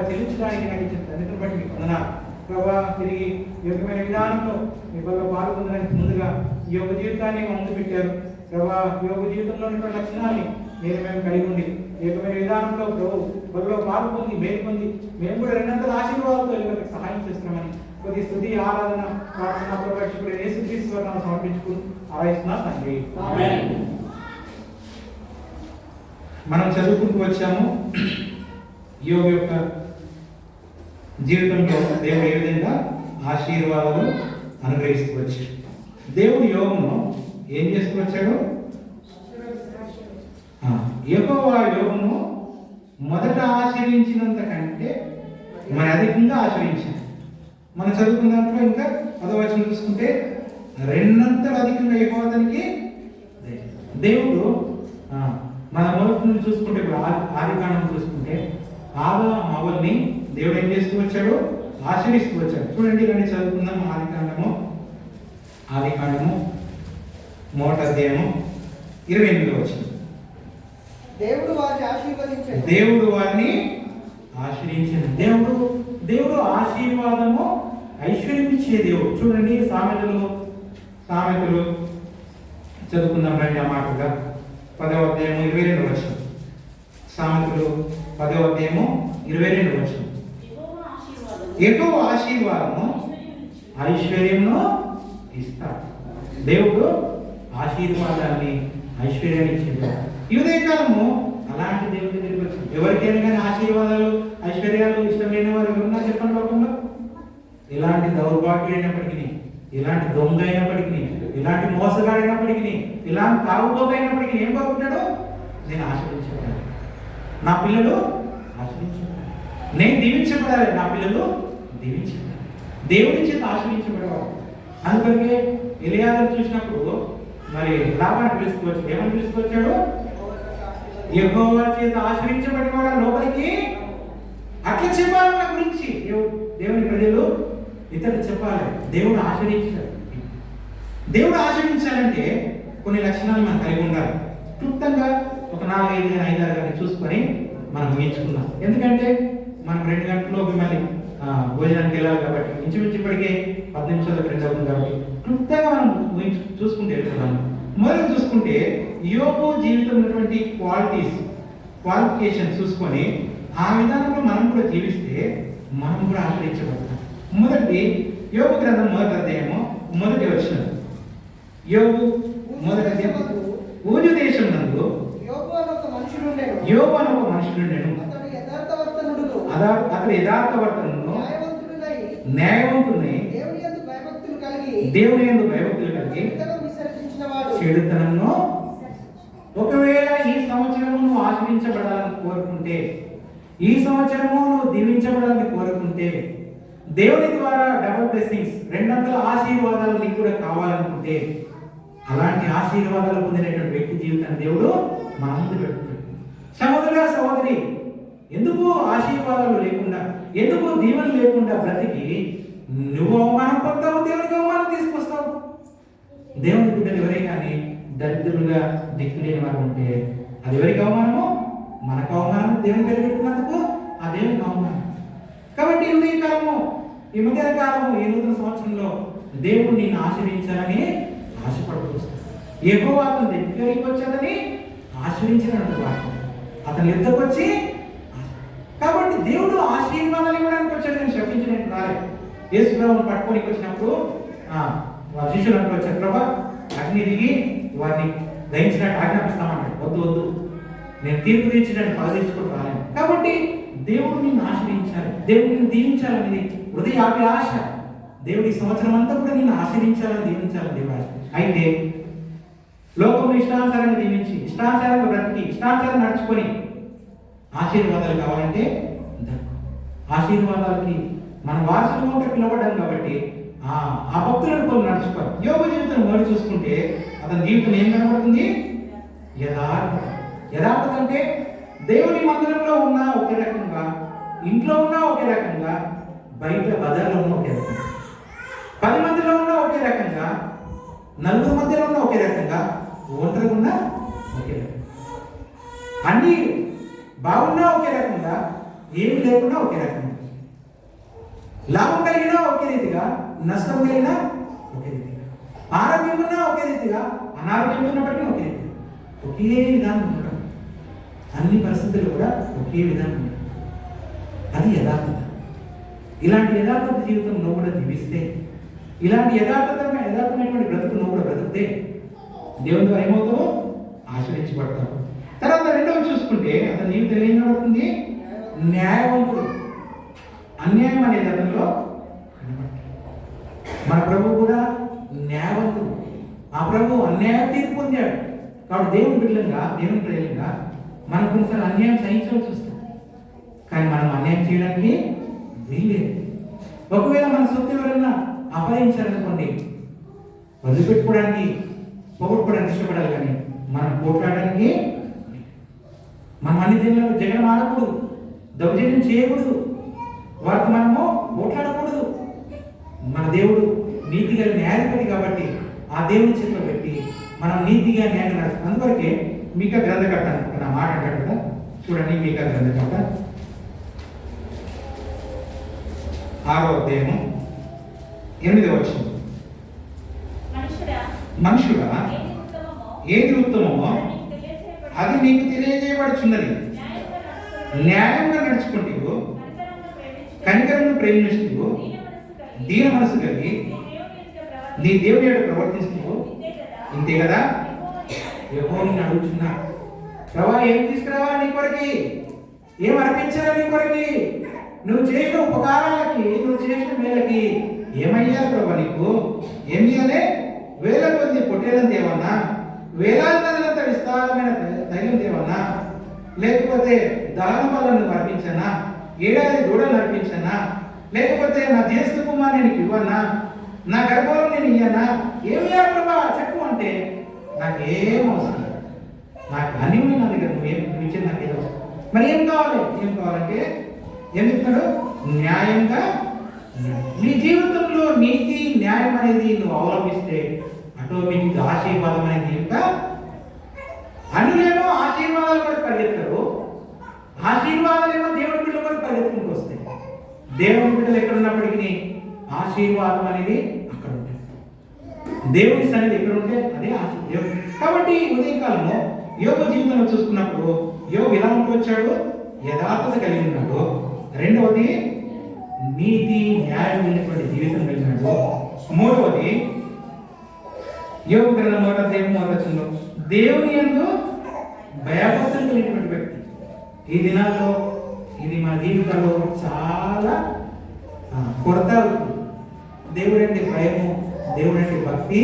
చెల్లించడానికి నాకు ఇచ్చిన తండ్రిని బట్టి మీకు వందనాలు ప్రభా. తిరిగి యోగ్యమైన విధానంలో మీ వల్ల పాల్గొనడానికి ముందుగా ఈ యొక్క జీవితాన్ని ముందు పెట్టారు ప్రభా. యోగ జీవితంలో ఉన్నటువంటి లక్షణాన్ని మేము కలిగి ఉండి యోగ్యమైన విధానంలో ప్రభు వల్ల పాల్గొంది మేల్కొంది మేము కూడా రెండంతల ఆశీర్వాదాలతో ఇళ్ళకి సహాయం చేస్తున్నామని కొద్ది స్తుతి ఆరాధన ప్రార్థన ప్రభావితుడు యేసుక్రీస్తు వారిని సమర్పించుకుని ఆరాధిస్తున్నా తండ్రి. మనం చదువుకుంటూ వచ్చాము యోబు యొక్క జీవితంలో దేవుడు ఏ విధంగా ఆశీర్వాదాలు అనుగ్రహిస్తూ వచ్చాడు. దేవుడు యోబును ఏం చేస్తూ వచ్చాడు? యెహోవా యోబును మొదట ఆశ్రయించినంత కంటే మరి అధికంగా ఆశ్రయించాడు. మనం చదువుకున్న దాంట్లో ఇంకా 10వ వచనం చూసుకుంటే రెండంతలు అధికంగా యెహోవాకి దేవుడు మన మొదటి నుంచి చూసుకుంటే ఇప్పుడు ఆదికాండం చూసుకుంటే ఆదాము అవ్వల్ని దేవుడు ఏం చేస్తూ వచ్చాడు? ఆశ్రయిస్తూ వచ్చాడు. చూడండి రండి చదువుకుందాం. ఆదికాండము 1వ అధ్యాయము 28వ వచనం. దేవుడు వారిని ఆశీర్వదించాడు. దేవుడు వారిని ఆశ్రయించాడు. దేవుడు ఆశీర్వాదము ఐశ్వర్యం ఇచ్చే దేవుడు. చూడండి సామెతలు చదువుకుందాం రండి ఆ మాటగా. 10వ అధ్యాయము 22వ వచనం. సామెతలు 10వ అధ్యాయము 22వ వచనం. యెహోవా ఆశీర్వాదము ఐశ్వర్యమును ఇస్తాడు. దేవుడు ఆశీర్వాదాన్ని ఐశ్వర్యాన్ని ఇచ్చేది. ఈ ఉదయకాలము అలాంటి దేవుడి దగ్గరికి వచ్చింది. ఎవరికైనా కానీ ఆశీర్వాదాలు ఐశ్వర్యాలు ఇష్టమైన వారు ఎవరున్నా చెప్పండి లోకంలో. ఇలాంటి దౌర్భాగ్యం అయినప్పటికీ, ఇలాంటి దొంగ అయినప్పటికీ, ఇలాంటి మోసగాడైనప్పటికీ, ఇలాంటి తాగుబోతైనప్పటికీ ఏం కోరుకుంటాడు? నేను ఆశ్రయించబడాలి, నా పిల్లలు ఆశ్రయించబడాలి, నేను దీవించబడాలి, నా పిల్లలు దీవించబడాలి, దేవుడి చేత ఆశ్రయించబడేవాడు. అందుకనే ఎలియాను చూసినప్పుడు మరి లాభాన్ని పిలుచుకోవచ్చు. ఏమని పిలుచుకొచ్చాడు? యెహోవా చేత ఆశ్రయించబడేవాడు లోపలికి. అట్లా చెప్పాలి మన గురించి దేవుని ప్రజలు ఇతరులు చెప్పాలి. దేవుడు ఆశ్రయించాడు. దేవుడు ఆశ్రయించాలంటే కొన్ని లక్షణాలు మనం కలిగి ఉండాలి. క్లుప్తంగా ఒక 4, 5, 5, 6 చూసుకొని మనం ముగించుకున్నాం. ఎందుకంటే మనం 2 గంటల్లోకి మళ్ళీ భోజనానికి వెళ్ళాలి కాబట్టి ఇంచుమించు ఇప్పటికే 10 నిమిషాలకు 2 అవుతుంది కాబట్టి క్లుప్తంగా మనం చూసుకుంటే వెళ్తున్నాము. మొదలు చూసుకుంటే యోబు జీవితం ఉన్నటువంటి క్వాలిఫికేషన్ చూసుకొని ఆ విధానంలో మనం కూడా జీవిస్తే మనం కూడా ఆశ్రయించబడతాం. మొదటి యోబు గ్రంథం 1వ అధ్యాయము 1వ వచనం. యోబు 1వ అధ్యాయం. ఊజు దేశం నందు యోబు అనే ఒక మనుషుడుండెను. అతడు యథార్థవర్తనుడు, న్యాయవంతుడై దేవుని యందు భయభక్తులు కలిగి చెడుతనమును. ఒకవేళ ఈ సంవత్సరము నువ్వు ఆశ్రయించబడాలని కోరుకుంటే, ఈ సంవత్సరము నువ్వు దీవించబడాలని కోరుకుంటే, దేవుని ద్వారా డబుల్ బ్లెస్సింగ్స్ 200 ఆశీర్వాదాలు నీకు కూడా కావాలనుకుంటే, అలాంటి ఆశీర్వాదాలు పొందినటువంటి వ్యక్తి జీవితాన్ని దేవుడు మన ముందు పెడుతున్నాడు. సహోదరి, ఎందుకు ఆశీర్వాదాలు లేకుండా, ఎందుకు దీవెన లేకుండా బ్రతికి నువ్వు అవమానం పొందావు, దేవునికి అవమానం తీసుకొస్తావు? దేవుని బిడ్డలు ఎవరే కానీ దరిద్రులుగా దిక్కులేని వారు ఉంటే అది ఎవరికి అవమానము? మనకు అవమానం. దేవుని కలిగినందుకు ఆ దేవునికి అవమానం. కాబట్టి ఈ కాలము, ఈ మధ్య కాలము, ఈ నూతన సంవత్సరంలో దేవుడు నిన్ను ఆశ్రయించాలని ఆశపడుతూ యెహోవా అతని దగ్గరికి వచ్చాదని ఆశ్రయించినట్టు వాడు అతని ఎద్దకు వచ్చి. కాబట్టి దేవుడు ఆశీర్వాదాలు ఇవ్వడానికి వచ్చాడు, నేను శపించడానికి రాలేదు. యేసు ప్రభువును పట్టుకోనికి వచ్చినప్పుడు శిష్యులు అంటూ వచ్చారు, ప్రభా అగ్ని దిగి వారిని దహించినట్టు ఆజ్ఞాపిస్తామన్నాడు. వద్దు, నేను తీర్పు తీర్చడానికి పదవించుకుంటూ రాలేను. కాబట్టి దేవుడు నిన్ను ఆశ్రయించాలి, దేవుడు నిన్ను దీవించాలనేది హృదయాభిలాష. దేవుడి సంవత్సరం అంతా కూడా నిన్ను ఆశ్రయించాలని దీవించాలని దేవుడు. అయితే లోకంలో ఇష్టానుసారంగా దీవించి, ఇష్టానుసారంగా బ్రతికి, ఇష్టానుసారంగా నడుచుకొని ఆశీర్వాదాలు కావాలంటే ఆశీర్వాదాలకి మన వారసులు ఉంటే పిలవడం కాబట్టి ఆ భక్తులను కొన్ని నడుచుకోవాలి. యోబు జీవితం మొదలు చూసుకుంటే అతని జీవితం ఏం కనబడుతుంది? యథార్థత అంటే దేవుని మందిరంలో ఉన్న ఒకే రకంగా, ఇంట్లో ఉన్న ఒకే రకంగా, బయట బజార్లో ఉన్న ఒకే రకంగా, 10 మందిలో ఉన్న ఒకే రకంగా, 4 మధ్యలో ఉన్న ఒకే రకంగా, ఒంటరిగా ఉన్న ఒకే రకంగా, అన్నీ బాగున్నా ఒకే రకంగా, ఏమి లేకున్నా ఒకే రకంగా, లాభం కలిగినా ఒకే రీతిగా, నష్టం కలిగినా ఒకే రీతిగా, ఆరోగ్యం ఉన్నా ఒకే రీతిగా, అనారోగ్యం ఉన్నప్పటికీ ఒకే రీతిగా, ఒకే విధానం ఉండడం. అన్ని పరిస్థితులు కూడా ఒకే విధానం ఉండడం, అది యథార్థత. ఇలాంటి యథార్థత జీవితం నువ్వు కూడా జీవిస్తే, ఇలాంటి యథార్థమైనటువంటి బ్రతుకు నువ్వు కూడా బ్రతికితే దేవుని ద్వారా ఏమవుతావు? ఆశ్రయించబడతావు. తర్వాత రెండవ చూసుకుంటే అతని జీవితం ఏం కనబడుతుంది? న్యాయవంతుడు. అన్యాయం అనేది అతనిలో కనబడుతుంది. మన ప్రభు కూడా న్యాయవంతుడు. ఆ ప్రభు అన్యాయ తీర్పు పొందాడు. కాబట్టి దేవుని బిడ్డలంగా, దేవుని ప్రజలంగా మనం కొన్నిసార్లు అన్యాయం సహించవలసి వస్తుంది. కానీ మనం అన్యాయం చేయడానికి వీల్లేదు. ఒకవేళ మన సొత్తు ఎవరైనా అపహరించాలనుకోండి, వదిలిపెట్టుకోవడానికి, పోగొట్టుకోవడానికి ఇష్టపడాలి. కానీ మనం పోట్లాడడానికి, మనం అన్ని దేవుళ్ళకు జగడం ఆడకూడదు, దౌర్జన్యం చేయకూడదు, వారికి మనము పోట్లాడకూడదు. మన దేవుడు నీతిగా న్యాయపతి కాబట్టి ఆ దేవుని చేతిలో పెట్టి మనం నీతిగా న్యాయం నడుస్తాం. అందువరకే మీకా గ్రంథకర్త నా మాట అంటాడు కదా, చూడండి మీకా గ్రంథకర్త 6వ అధ్యాయము 8వ వచనం. మనుషుడా ఏది ఉత్తమమో అది నీకు తెలియజేయబడుచున్నది. న్యాయంగా నడుచుకుంటూ కనికరమును ప్రేమిస్తూ దీన మనసు కలిగి నీ దేవుని యొక్క ప్రవర్తిస్తూ ఇంతే కదా. యెహోవాను అడుగుతున్నా, ప్రభా ఏం తీసుకురావాలా నీ కొరకి, ఏం అర్పించాలా నీ కొరకి, నువ్వు చేసిన ఉపకారాలకి, నువ్వు చేసిన మేలకి ఏమయ్యాలి ప్రభా, నీకు ఏం చేయాలి? వేల కొద్ది పొట్టేలను దేవన్నా, వేలాదినంత విస్తారమైన తైలం దేవన్నా, లేకపోతే దహన బలను అర్పించనా, ఏడాది దూడలు అర్పించనా, లేకపోతే నా జ్యేష్ఠ కుమార్ నేను ఇవ్వనా, నా గర్భంలో నేను ఇయ్యనా, ఏమి ప్రభా చెప్పు అంటే నాకేం అవసరం లేదు, నాకు అన్ని ఉన్నాయి నా దగ్గర, నువ్వేం ఇచ్చేది నాకు ఏదో. మరి ఏం కావాలి? ఏం కావాలంటే ఏం చెప్తాడు? న్యాయంగా. నీ జీవితంలో నీతి న్యాయం అనేది నువ్వు అవలంబిస్తే ఆటోమేటిక్ ఆశీర్వాదం అనేది ఇంకా అన్యులేమో ఆశీర్వాదాలు కూడా పరిగెత్తారు, ఆశీర్వాదాలేమో దేవుడి బిడ్డలు కూడా పరిగెత్తుకుంటూ వస్తాయి. దేవుడి బిడ్డలు ఎక్కడ ఉన్నప్పటికీ ఆశీర్వాదం అనేది అక్కడ ఉంటుంది. దేవుడి సన్నిధి ఎక్కడ ఉంటే అదే ఆశీర్వాదం. కాబట్టి ఉదయకాలంలో యోగు జీవితంలో చూసుకున్నప్పుడు యోగు ఎలా ఉంటూ వచ్చాడు? యథార్థత కలిగి ఉన్నాడు. రెండవది నీతి న్యాయం ఉన్నటువంటి జీవితం కలిగినాడు. మూడవది యోగు గ్రంథం 1వ అధ్యాయం 1వ వచనంలో దేవుని యందు భయభక్తులు కలిగినటువంటి వ్యక్తి. ఈ దినాల్లో ఇది మన జీవితంలో చాలా కొరత అవుతుంది. దేవుడంటే భయము, దేవుడంటే భక్తి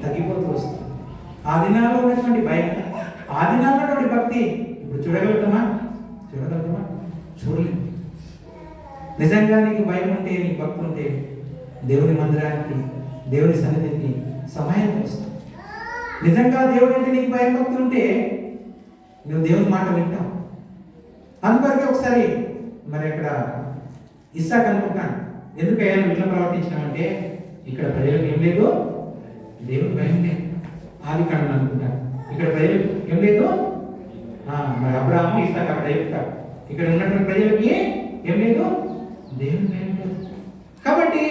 తగ్గిపోతూ వస్తుంది. ఆ దినాల్లో ఉన్నటువంటి భయం, ఆ దినాల్లో ఉన్నటువంటి భక్తి ఇప్పుడు చూడగలుగుతామా? చూడలేము. నిజంగా నీకు భయం ఉంటే, నీకు భక్తి ఉంటే దేవుని మందిరానికి, దేవుని సన్నిధికి సమయానికి వస్తావు. నిజంగా దేవుడు అంటే నీకు భయం భక్తులు ఉంటే నువ్వు దేవుని మాట వింటావు. అందువరకే ఒకసారి మరి అక్కడ ఇస్సాకు అనుకుంటాను, ఎందుకయ్యా నువ్వు ఇట్లా ప్రవర్తించినావంటే ఇక్కడ ప్రజలకు ఏం లేదు, దేవుని భయం లేదు. ఆది కాండం అనుకుంటాను, ఇక్కడ ప్రజలకు ఏం లేదు. మరి అబ్రాహాము ఇస్సాకు అక్కడ చెప్తాడు, ఇక్కడ ఉన్నటువంటి ప్రజలకి ఏం లేదు, దేవుని భయం లేదు. కాబట్టి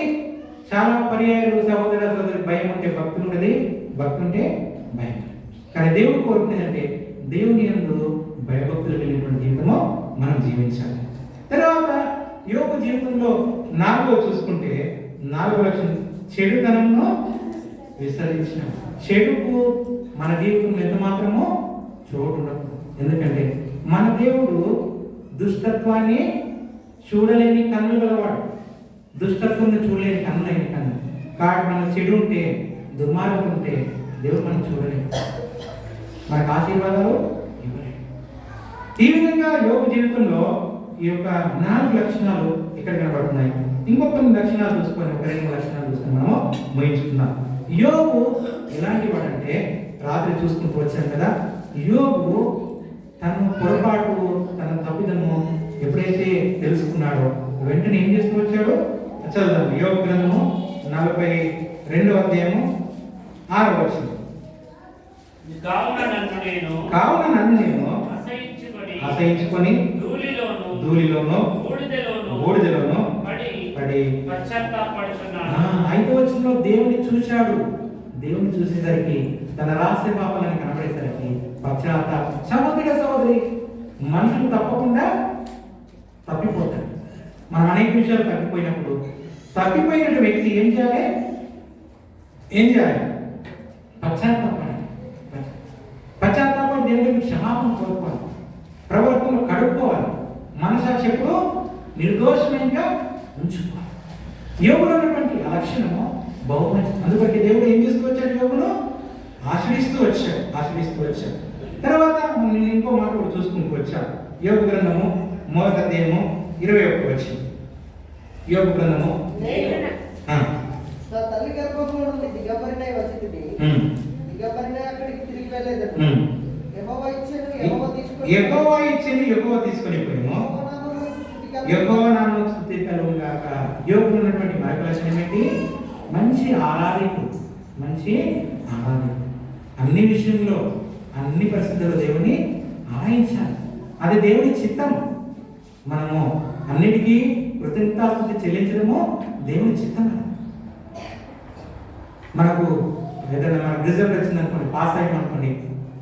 చాలా పర్యాయాలు సహోదర సోదరి భయం ఉంటే భక్తులు ఉండదు, భక్తి ఉంటే భయం. కానీ దేవుడు కోరుకునేది అంటే దేవుని యందు భయభక్తులు కలిగినటువంటి జీవితము మనం జీవించాలి. తర్వాత యోగు జీవితంలో 4వ చూసుకుంటే 4వ లక్షణం చెడుతనంను విసరించిన. చెడుకు మన జీవితంలో ఎంత మాత్రమో చోటు ఉండదు. ఎందుకంటే మన దేవుడు దుష్టత్వాన్ని చూడలేని కన్నులు గలవాడు, దుష్టత్వం చూడలేని కన్నులైన కన్ను. కాబట్టి మనం చెడు ఉంటే, దుర్మార్గం ఉంటే దేవుడు మనం చూడలేము, మనకు ఆశీర్వాదాలు ఇవ్వలేము. ఈ విధంగా యోగు జీవితంలో ఈ యొక్క 4 లక్షణాలు ఇక్కడ కనబడుతున్నాయి. ఇంకొక కొన్ని లక్షణాలు చూసుకొని, ఒక 2 లక్షణాలు చూసుకొని మనము ముగించుకుందాం. యోగు ఎలాంటి వాడంటే, రాత్రి చూసుకుంటూ వచ్చాం కదా, యోగు తన పొరపాటు, తన తప్పిదము ఎప్పుడైతే తెలుసుకున్నాడో వెంటనే ఏం చేస్తూ వచ్చాడు? చదువుదాం. యోగ గ్రంథము 42వ అధ్యాయము 6వ వచనం. కావున నన్ను నేను అసహించుకొని ధూళిలోను బూడిదలోను పడి 5వ వచనంలో దేవుని చూశాడు. దేవుని చూసేసరికి తన రహస్య పాపాలను కనబడేసరికి పశ్చాత్తాపం. సహోదరి మనుషులు తప్పకుండా తప్పిపోతాడు. మనం అనేక విషయాలు తప్పిపోయినప్పుడు తప్పిపోయిన వ్యక్తి ఏం చేయాలి? పశ్చాత్తాపడాలి. పశ్చాత్తాపడి దేవుడికి క్షమాపణ కోరుకోవాలి, ప్రవర్తనలో కడుక్కోవాలి, మనసాక్షి ఎప్పుడు నిర్దోషంగా ఉంచుకోవాలి. యోగులో ఉన్నటువంటి ఆ లక్షణము బహుమంచి. అందుకే దేవుడు ఏం తీసుకొచ్చాడు? యోగును ఆశ్రయిస్తూ వచ్చాడు. తర్వాత నేను ఇంకో మాట కూడా చూసుకుంటూ వచ్చాను. యోగ గ్రంథము 1వ అధ్యాయము 21వ వచనం. యోగ గ్రంథము తల్లి గర్భంలో నుండి దిగబడిన వచ్చింది, దిగబడిన అక్కడికి తిరిగి వెళ్ళేదట. యెహోవా ఇచ్చింది, యెహోవా తీసుకొని పోయాము. యెహోవా నామమునకు స్తుతి కలుగును గాక. యోగులో ఉన్నటువంటి మరొక లక్షణం ఏంటి? మంచి ఆరాధికుడు. అన్ని విషయంలో అన్ని పరిస్థితుల్లో దేవుని ఆరాధించాలి. అది దేవుని చిత్తం. మనము అన్నిటికీ కృతజ్ఞతాస్తుతి చెల్లించడము దేవుని చిత్తం. మనకు ఏదైనా మనకు రిజల్ట్ వచ్చింది అనుకోండి, పాస్ అయ్యాం అనుకోండి,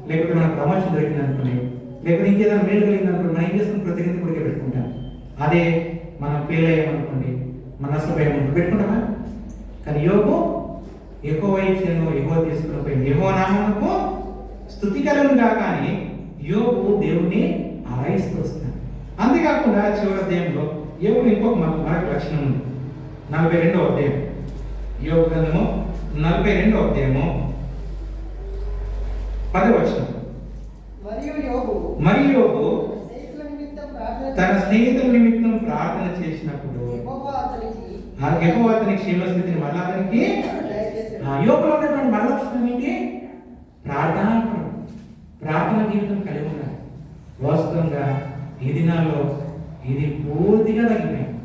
లేకపోతే మనకు ప్రమోషన్ దొరికింది అనుకోండి, లేకపోతే ఇంకేదైనా మేలు కలిగింది అనుకోండి, మనం ఏం చేస్తాం? కృతజ్ఞత కొడుకే పెట్టుకుంటాం. అదే మనం ఫెయిల్ అయ్యామనుకోండి, మన నష్టపోయామనుకోండి, పెట్టుకుంటామా? కానీ యోగు యెహోవా ఇచ్చెను, యెహోవా తీసుకుని పోయింది, యెహోవా నామమునకు స్తుతి కలుగునుగా. కానీ యోగు దేవుణ్ణి ఆరాధిస్తూ వస్తున్నాడు. అంతేకాకుండా చివరి అధ్యాయంలో యోగు ఇంకొక మరొక లక్షణం ఉంది. 42వ అధ్యాయం, యోగు గ్రంథము 42వ అధ్యాయము 10వ వచనం. మరియు యోగు తన స్నేహితుల నిమిత్తం ప్రార్థన చేసినప్పుడు యెహోవా అతనికి క్షేమస్థితిని మరలా అతనికి యోగులో ఉన్నటువంటి మరల లక్షణం ఏంటి? ప్రార్థన జీవితం కలిగి ఉండాలి. వాస్తవంగా ఈ దినాల్లో ఇది పూర్తిగా తగ్గిపోయింది.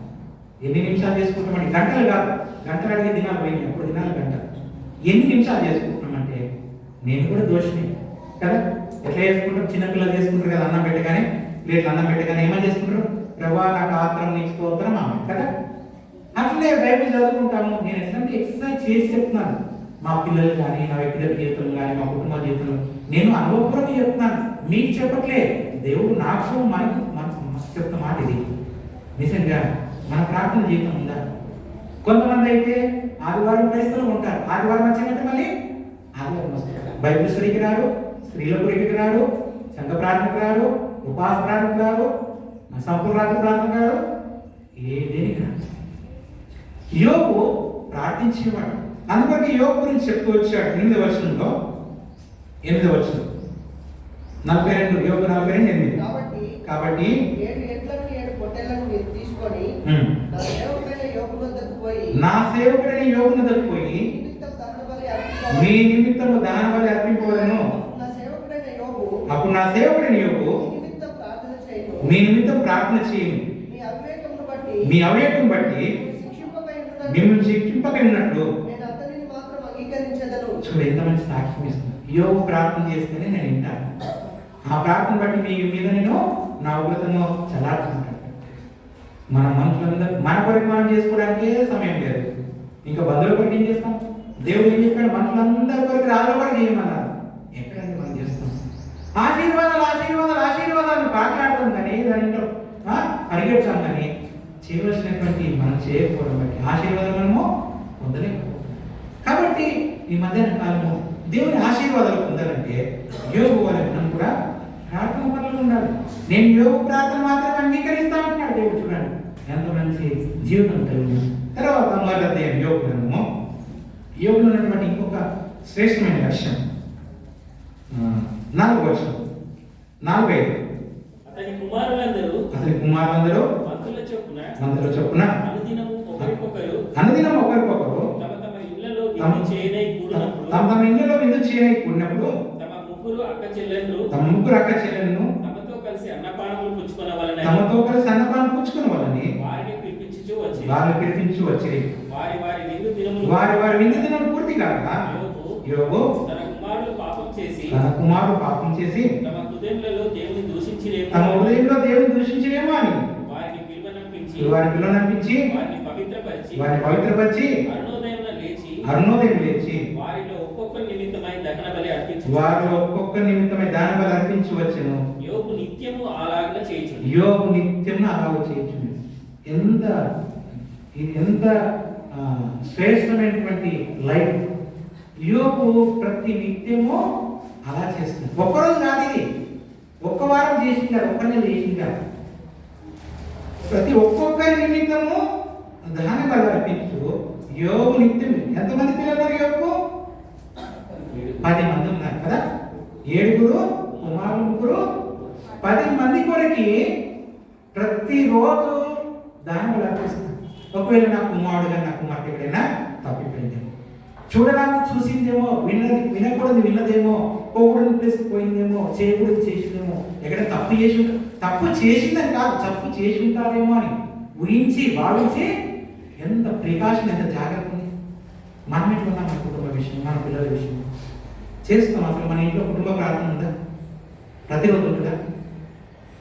ఎన్ని నిమిషాలు చేసుకుంటామంటే, గంటలు కాదు, గంటలు అడిగే దినాలు పోయినాయి. అప్పుడు దినాలు గంటలు. ఎన్ని నిమిషాలు చేసుకుంటున్నామంటే నేను కూడా దోషమే కదా. ఎట్లా చేసుకుంటాం? చిన్నపిల్లలు చేసుకుంటారు కదా, అన్నం పెట్టగానే, ప్లేట్లు అన్నం పెట్టగానే ఏమని చేసుకుంటారు? ప్రభా నాకు ఆత్రం నీకు స్తోత్రం ఆమె కదా. అట్లే బైబిల్ చదువుకుంటాము. నేను ఎట్లాంటి ఎక్సర్సైజ్ చేసి చెప్తున్నాను. మా పిల్లలు కానీ, నా వ్యక్తిగత జీవితం కానీ, మా కుటుంబ జీవితంలో నేను అనుభవపూర్వకంగా చెప్తున్నాను, మీకు చెప్పట్లే. దేవుడు నాకు మనకు చెప్తున్న మాట ఇది. నిజంగా మన ప్రార్థన జీవితం ఉందా? కొంతమంది అయితే ఆదివారం క్రైస్తవులు ఉంటారు. ఆదివారం వచ్చిందంటే మళ్ళీ ఆదివారం వస్తారు. బైబిల్ స్టడీకి రాడు, స్త్రీల గుడికి రాడు, సంఘ ప్రార్థనకు రాడు, ఉపవాస ప్రార్థనకు రాడు, సంపూర్ణ రాత్రి ప్రార్థనకు రాడు, ఏ దేనికి రాడు. యోగు ప్రార్థించేవాడు. అందుకని యోగు గురించి చెప్తూ వచ్చాడు 8వ వచనంలో. 8వ వచనం 42, యోగు 42:8. కాబట్టి 7 ఎడ్లను 7 పొట్టేళ్లను మీరు తీసుకొని నా సేవకుడైన యోగు వద్దకు పోయి మీ నిమిత్తము దహన బలి అర్పింపవలెను. అప్పుడు నా సేవకుడైన యోగు మీ నిమిత్తం ప్రార్థన చేయను. మీ అవివేకం బట్టి మిమ్మల్ని శిక్షింపకై ఉన్నట్లు. చూడు ఎంత మంచి సాక్ష్యం ఇస్తుంది. యోగు ప్రార్థన చేస్తేనే నేను వింటాను. ఆ ప్రార్థన బట్టి మీ మీద నేను నా ఉగ్రతను చల్లార్చుకుంటాను. మన మనుషులందరూ మన కొరకు మనం చేసుకోవడానికే సమయం లేదు. ఇంకా బంధువుల కొరకు ఏం చేస్తాం? దేవుడు ఏం చెప్పాడు? మనుషులందరి కొరకు రాళ్ళ కొరకు చేయమన్నారు. ఎక్కడైతే మనం చేస్తాం? ఆశీర్వాదాలు పాటలాడతాం కానీ దానిలో పరిగెడతాం కానీ చేయవలసినటువంటి మనం చేయకపోవడం బట్టి ఆశీర్వాదం మనము పొందలేకపోతాం. కాబట్టి ఈ మధ్యాహ్న కాలము దేవుని ఆశీర్వాదాలు పొందాలంటే యోగు వల్ల మనం కూడా ప్రార్థన పనులు ఉండాలి. నేను యోగు ప్రార్థన మాత్రం అంగీకరిస్తా అంటున్నాడు దేవుడు. చూడండి ఎంత మంచి జీవితం కలిగి. తర్వాత మొదటి అధ్యాయం యోగు గ్రంథము. యోగులో ఉన్నటువంటి ఇంకొక శ్రేష్టమైన లక్ష్యం 4వ వచనం 45. అతని కుమారులందరూ మందుల చొప్పున అనుదినం ఒకరికొకరు తమ తమ ఇళ్ళలో విందు చేయనై కూడినప్పుడు తమ ముగ్గురు అక్క చెల్లెళ్ళు తమతో కలిసి అన్నపానములు పుచ్చుకొన వలన వారిని పిలిపించు వచ్చి వారి విందు దినములు పూర్తి కాక యోగు తన కుమారులు పాపం చేసి తమ హృదయంలో దేవుని దూషించిరేమో అని వారి పిల్లనంపించి వారిని పవిత్రపరిచి అరుణోదయం లేచి వారిలో ఒక్కొక్క నిమిత్తమై దహన బలి అర్పించి వచ్చెను. యోగు నిత్యము అలాగ చేయుచుండు. ఎంత శ్రేష్టమైనటువంటి లైఫ్. యోగు ప్రతి నిత్యము అలా చేస్తుంది. ఒక్కరోజు కాదు, ఇది ఒక్క వారం చేసింటారు, ఒక్క నెల చేసింటారు. ప్రతి ఒక్కొక్కరి నిమిత్తము దహన బలి అర్పించు. యోగు నిత్యం ఎంతమంది పిల్లలు యోగు? 10 మంది ఉన్నారు కదా. 7 కుమారులు 10 మంది కొరకి ప్రతిరోజు దహన బలి అర్పిస్తారు. ఒకవేళ నా కుమారుడు కానీ నా కుమార్తె ఎక్కడైనా తప్పిపోయింది, చూడడానికి చూసిందేమో, వినకూడదు విన్నదేమో, పోకూడదు ప్లేస్ పోయిందేమో, చేయకూడదు చేసిందేమో, ఎక్కడ తప్పు చేసిందని కాదు, తప్పు చేసి ఉంటారేమో అని ఊహించి భావించి ఎంత ప్రికాషన్, ఎంత జాగ్రత్త ఉంది. మనం ఎట్లున్నాం మన కుటుంబ విషయం, మన పిల్లల విషయం. చేస్తాం. అసలు మన ఇంట్లో కుటుంబ ప్రార్థన ఉందా? ప్రతిరోజు ఉంటుందా?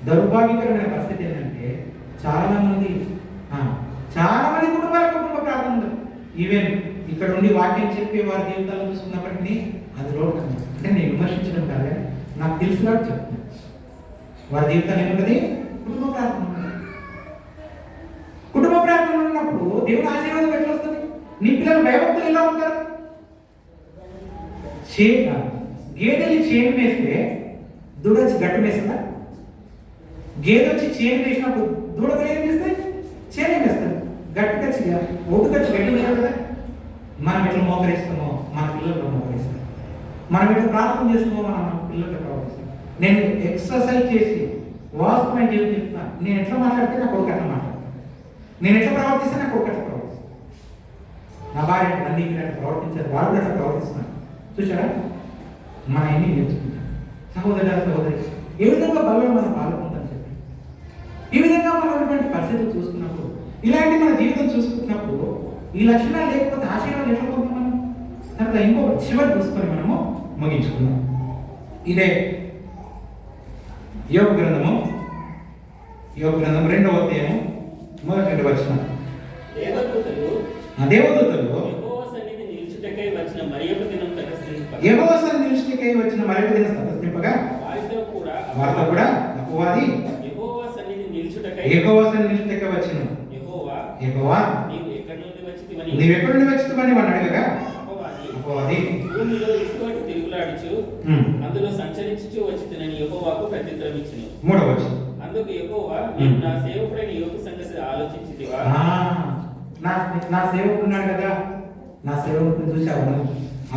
దౌర్భాగ్యకరమైన పరిస్థితి ఏంటంటే చాలా మంది కుటుంబాల కుటుంబ ప్రార్థన ఉండదు. ఈవెన్ ఇక్కడ ఉండి వాక్యం చెప్పి వారి జీవితాలు చూసుకున్నప్పటికీ అది లోటు. అంటే నేను విమర్శించడం కాదు, నాకు తెలుసు కాబట్టి చెప్తాను. వారి జీవితాలు ఏముంటుంది? కుటుంబ ప్రార్థన ఉంటుంది. కుటుంబ ప్రార్థన ఉన్నప్పుడు దేవుని ఆశీర్వాదం ఎట్లా వస్తుంది? నీ పిల్లలు భయభక్తులు ఎలా ఉంటారు? గేదెలు చేను వేస్తే దూడ వచ్చి గట్టు వేస్తుందా? గేదె వచ్చి చేను వేసినప్పుడు దూడగా ఏం చేస్తాయి? చేనే వేస్తారు. గట్టు ఖర్చు ఒడ్డు ఖర్చు గట్టి వేయాలి కదా. మనం ఎట్లా మోకరిస్తామో మన పిల్లలు మోకరిస్తాం. మనం ఎట్లా ప్రార్థన చేస్తామో మన పిల్లలకి ప్రవర్తిస్తాం. నేను ఎక్సర్సైజ్ చేసి వాస్తవమైన జీవితం చెప్తాను. నేను ఎట్లా మాట్లాడితే నా కొడుకు అట్లా మాట్లాడతాను. నేను ఎట్లా ప్రవర్తిస్తే నా కొడుకు అట్లా ప్రవర్తిస్తాను. నా భార్య అన్ని అట్లా ప్రవర్తించారు, వాళ్ళు అట్లా ప్రవర్తిస్తున్నాను. చూసారా? మన అన్ని నేర్చుకుంటాం. సహోదరి ఏ విధంగా బలంగా మనం పాల్గొంటాం చెప్పి, ఈ విధంగా మనం ఉన్నటువంటి పరిస్థితులు చూసుకున్నప్పుడు, ఇలాంటి మన జీవితం చూసుకున్నప్పుడు ఈ లక్షణాలు లేకపోతే ఆశీర్వాదం ఎట్లా పొందుతాం మనం? తర్వాత ఇంకో చివరి చూసుకొని మనము ముగించుకున్నాం. ఇదే యోగ గ్రంథము 2వ అధ్యాయము 1 వచనం. దేవదూతలు యెహోవా సన్నిధి నిలుచుటకై వచ్చిన మరియొక దినం తటస్థింపగా వారితో కూడా అపవాది యెహోవా సన్నిధి నిలుచుటకై వచ్చిన యెహోవా నీవు ఎక్కడి నుండి వచ్చితివని వాడు అడగగా అపవాది భూమిలో ఇసుకటి తిరుగులాడుచు అందులో సంచరించుచు వచ్చితినని యెహోవాకు ప్రత్యుత్తరం ఇచ్చెను. 3వ వచనం. అందుకు యెహోవా నీవు నా సేవకుడైన యోబు సంగతి ఆలోచించితివా? నా సేవకుడు ఉన్నాడు కదా, నా సేవకుడిని చూసావు.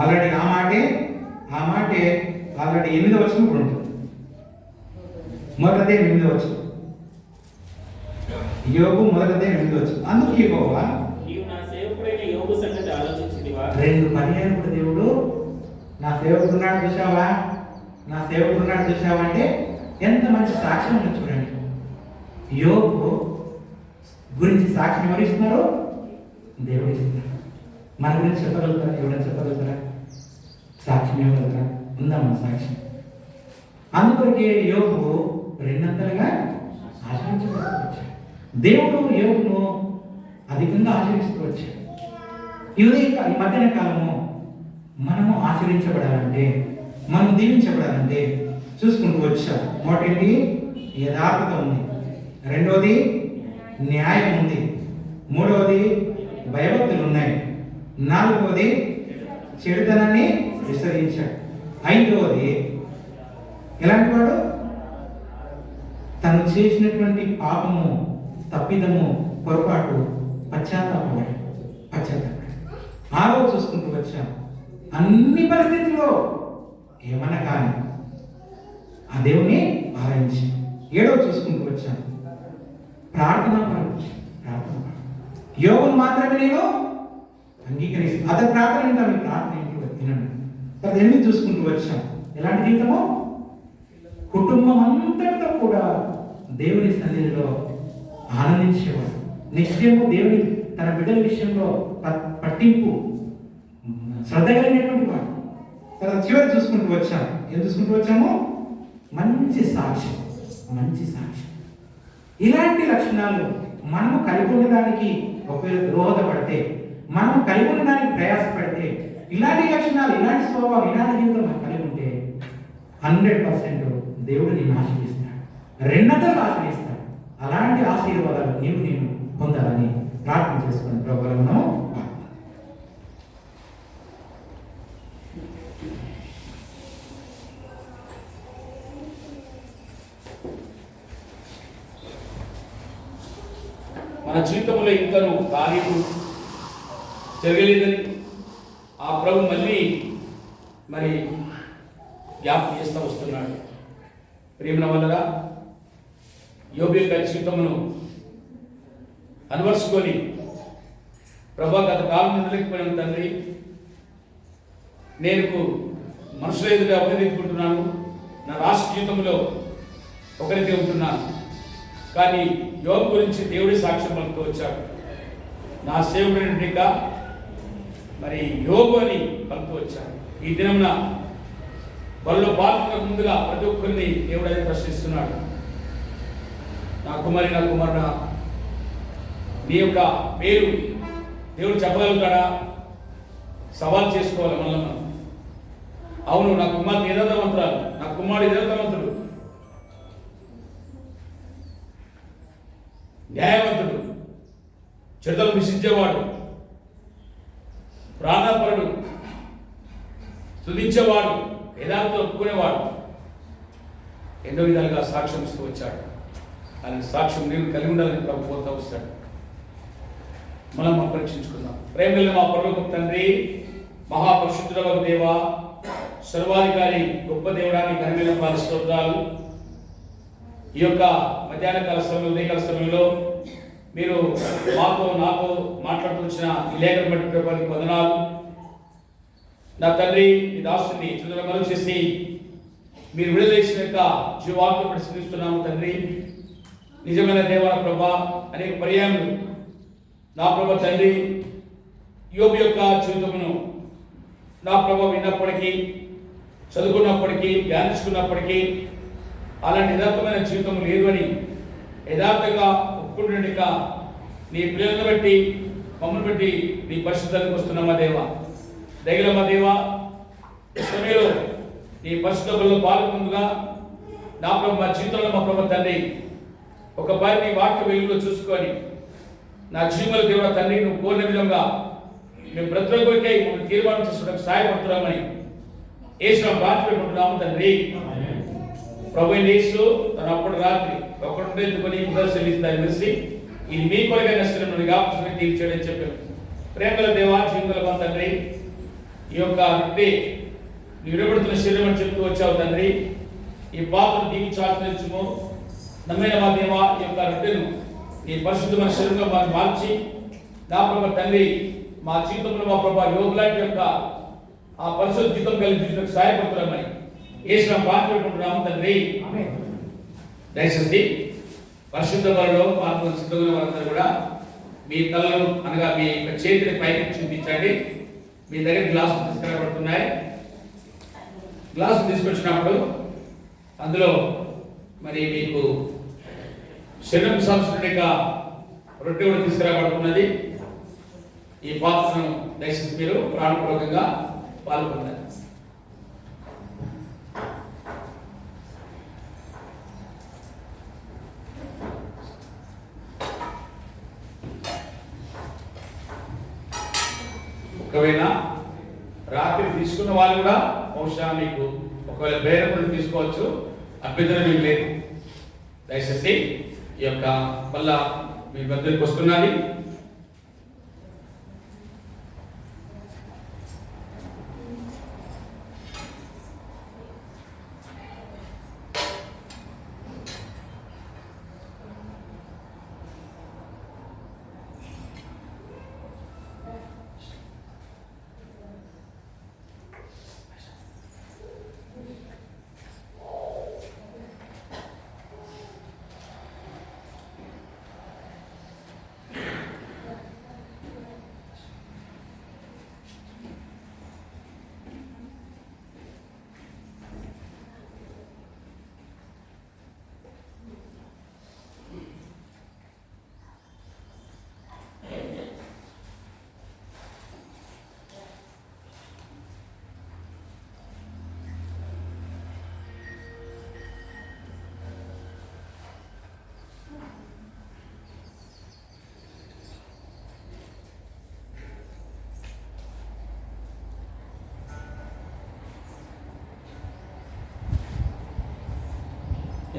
ఆల్రెడీ ఆ మాటే ఆల్రెడీ 8వ వచనం కూడా ఉంటుంది. మొదటిదే 8వ వచనం. యోబు మొదటిదే 8వ వచనం. అందుకు యెహోవా నీవు నా సేవకుడైన యోబు సంగతి ఆలోచించితివా? 2 పర్యాయం కూడా దేవుడు నా సేవకుడు ఉన్నాడు చూసావా, నా సేవకుడు ఉన్నాడు చూసావా అంటే ఎంత మంచి సాక్ష్యం ఉంది చూడండి. యోబు గురించి సాక్ష్యం ఎవరు ఇస్తున్నారు? దేవుడు ఇస్తున్నారు. మన గురించి చెప్పగలుగుతారా? ఎవరైనా చెప్పగలుగుతారా? సాక్ష్యం ఇవ్వగలుగుతారా? ఉందా మన సాక్ష్యం? అందుకొరకే యోబు 2 ఆశ్రయించవచ్చు. దేవుడు యోబును అధికంగా ఆశ్రయిస్తూ వచ్చాడు. ఈ మధ్యన కాలము మనము ఆశ్రయించబడాలంటే, మనం దీవించబడాలంటే చూసుకుంటూ వచ్చాం. మొదటి యథార్థత ఉంది, 2వది న్యాయం ఉంది, 3వది భయభక్తులు ఉన్నాయి, 4వది చెడుతనాన్ని విస్తరించాడు, 5వది ఎలాంటి వాడు? తను చేసినటువంటి పాపము, తప్పిదము, పొరపాటు పశ్చాత్తాపడు. 6వ చూసుకుంటూ వచ్చాం. అన్ని పరిస్థితుల్లో ఏమన్నా కానీ ఆ దేవుని ఆరాధించి. 7వ చూసుకుంటూ వచ్చాం. ప్రార్థన యోగును మాత్రమే నేను అంగీకరిస్తాను. అతని ప్రార్థన వింటాను, మీ ప్రార్థన వినండి. తర్వాత 8 చూసుకుంటూ వచ్చాం. ఎలాంటి జీవితము? కుటుంబం అంతటితో కూడా దేవుని సన్నిధిలో ఆనందించేవాడు. నిత్యము దేవుని తన బిడ్డల విషయంలో పట్టింపు, శ్రద్ధ కలిగినటువంటి వాడు. తర్వాత చివరి చూసుకుంటూ వచ్చాం. ఏం చూసుకుంటూ వచ్చాము? మంచి సాక్ష్యం. ఇలాంటి లక్షణాలు మనము కలిగి ఉండడానికి ఒకవేళ దోహదపడితే, మనము కలిగి ఉండడానికి ప్రయాసపడితే, ఇలాంటి లక్షణాలు, ఇలాంటి స్వభావం, ఇలాంటి జీవితం మనం కలిగి ఉంటే 100% దేవుడు నిన్ను ఆశీర్వదిస్తాడు, 2 ఆశీర్వదిస్తాడు. అలాంటి ఆశీర్వాదాలు నేను పొందాలని ప్రార్థన చేసుకుని ప్రభువును మన జీవితంలో ఇంకను కార్యము జరగలేదని ఆ ప్రభు మళ్ళీ జ్ఞాపకం చేస్తూ వస్తున్నాడు. ప్రేమల వల్ల యోబు యొక్క జీవితమును అనువర్చుకొని, ప్రభా గత కాలం ఉండలేకపోయిన తండ్రి, నేను మనుషుల ఎదుట ఒక రీతి ఉంటున్నాను, నా రాష్ట్ర జీవితంలో ఒక రీతి ఉంటున్నాను, కానీ యోబు గురించి దేవుడి సాక్ష్యం పలుకుతూ వచ్చాడు. నా సేవకుడిగా యోబు అని పలుకుతూ వచ్చాడు. ఈ దినమున వాళ్ళు పాల్గొనక ముందుగా ప్రతి ఒక్కరిని దేవుడు అదే ప్రశ్నిస్తున్నాడు. నా కుమారి, నా కుమారుడా, నీ యొక్క పేరు దేవుడు చెప్పగలుగుతాడా? సవాల్ చేసుకోవాలి మళ్ళీ మనం. అవును, నా కుమార్తె యథార్థవంతురాలు, నా కుమారుడు యథార్థవంతుడు, న్యాయవంతుడు, చెడుతలు విసించేవాడు, ప్రాణపరుడు, స్తుతించేవాడు, యథార్థం ఒప్పుకునేవాడు, ఎన్నో విధాలుగా సాక్ష్యం ఇస్తూ వచ్చాడు. ఆయన సాక్ష్యం నేను కలిగి ఉండాలని ప్రభు కోరుతూ వస్తాడు. మనం పరీక్షించుకుందాం. ప్రేమల మా పరలోకపు తండ్రి, మహాపరిశుద్ధుడవగు దేవా, సర్వాధికారి గొప్ప దేవుడానికి ఘనమైన పాద స్తోత్రాలు. ఈ యొక్క మధ్యాహ్న కాల సమయంలో, ఉదయకాల సమయంలో మీరు నాతో మాట్లాడుతూ వచ్చిన ఈ లేఖను బట్టి ప్రభువానికి వందనాలు. నా తండ్రి, ఈ దాసుని చంద్రమలు చేసి మీరు విడుదల చేసిన యొక్క జీవాలను పరిశీలిస్తున్నాము తండ్రి. నిజమైన దేవన ప్రభా, అనేక పర్యాయములు నా ప్రభ తండ్రి యోబు యొక్క జీవితమును నా ప్రభ విన్నప్పటికీ, చదువుకున్నప్పటికీ, ధ్యానించుకున్నప్పటికీ అలాంటి యథార్థమైన జీవితం లేదు అని యథార్థంగా ఒప్పుకుంటుండక నీ పిల్లలను బట్టి, మమ్మల్ని బట్టి నీ పరిశుద్ధానికి వస్తున్నామా దేవా, దయగలమా దేవా. సమయంలో నీ పరిశుద్ధ బలలో పాల్గొందుగా నా ప్రభు మా జీవితంలో మా ప్రభు తండ్రి ఒక పని నీ వాక్య వెలుగులో చూసుకొని నా జీవుల దేవుడ తండ్రి నువ్వు కోరిన విధంగా మేము ప్రతి ఒక్కరికై మమ్మల్ని తీర్మానం చేసుకోవడానికి సహాయపడుతున్నామని యేసు ప్రార్థన పెట్టుకుంటున్నాము తండ్రి. ప్రభు యేసు తన అప్పుడు రాత్రి ఒకటి ఎందుకొని చెల్లిస్తారని తెలిసి ఇది మీ కొరగా నష్టం జ్ఞాపకం తీర్చాడని చెప్పాను. ప్రేమల దేవా, జీవుల తండ్రి, ఈ యొక్క వ్యక్తి నీ విడబడుతున్న శరీరం అని చెప్తూ వచ్చావు తండ్రి. ఈ పాత్రను దీనికి ఆశ్రయించుము. నమ్మైన మా దేవా, ఈ యొక్క రొట్టెను నీ పరిశుద్ధమైన శరీరంగా మాకు మార్చి నా ప్రభు తండ్రి మా జీవితంలో మా ప్రభా యోగులాంటి యొక్క ఆ పరిశుద్ధ జీవితం కలిగి సహాయపడుతున్నామని యేసు ప్రార్థన పెట్టుకుంటున్నాము తండ్రి. దయచేసి పరిశుద్ధ బలలో పాల్గొన్న సిద్ధమైన వారందరూ కూడా మీ తలలు అనగా మీ చేతిని పైకి చూపించండి. మీ దగ్గర గ్లాసులు తీసుకురాబడుతున్నాయి. గ్లాసు తీసుకొచ్చినప్పుడు అందులో మరి మీకు శరీరం సంస్కృతిక రొట్టె కూడా తీసుకురాబడుతున్నది. ఈ పాత్రను దయచేసి మీరు ప్రాణపూర్వకంగా పాల్గొన్నారు. ఒకవేళ రాత్రి తీసుకున్న వాళ్ళు కూడా బహుశా మీకు ఒకవేళ బేరపడి తీసుకోవచ్చు, అభ్యంతరం ఏం లేదు. దయచేసి ఈ యొక్క వల్ల మీ దగ్గరికి వస్తున్నది.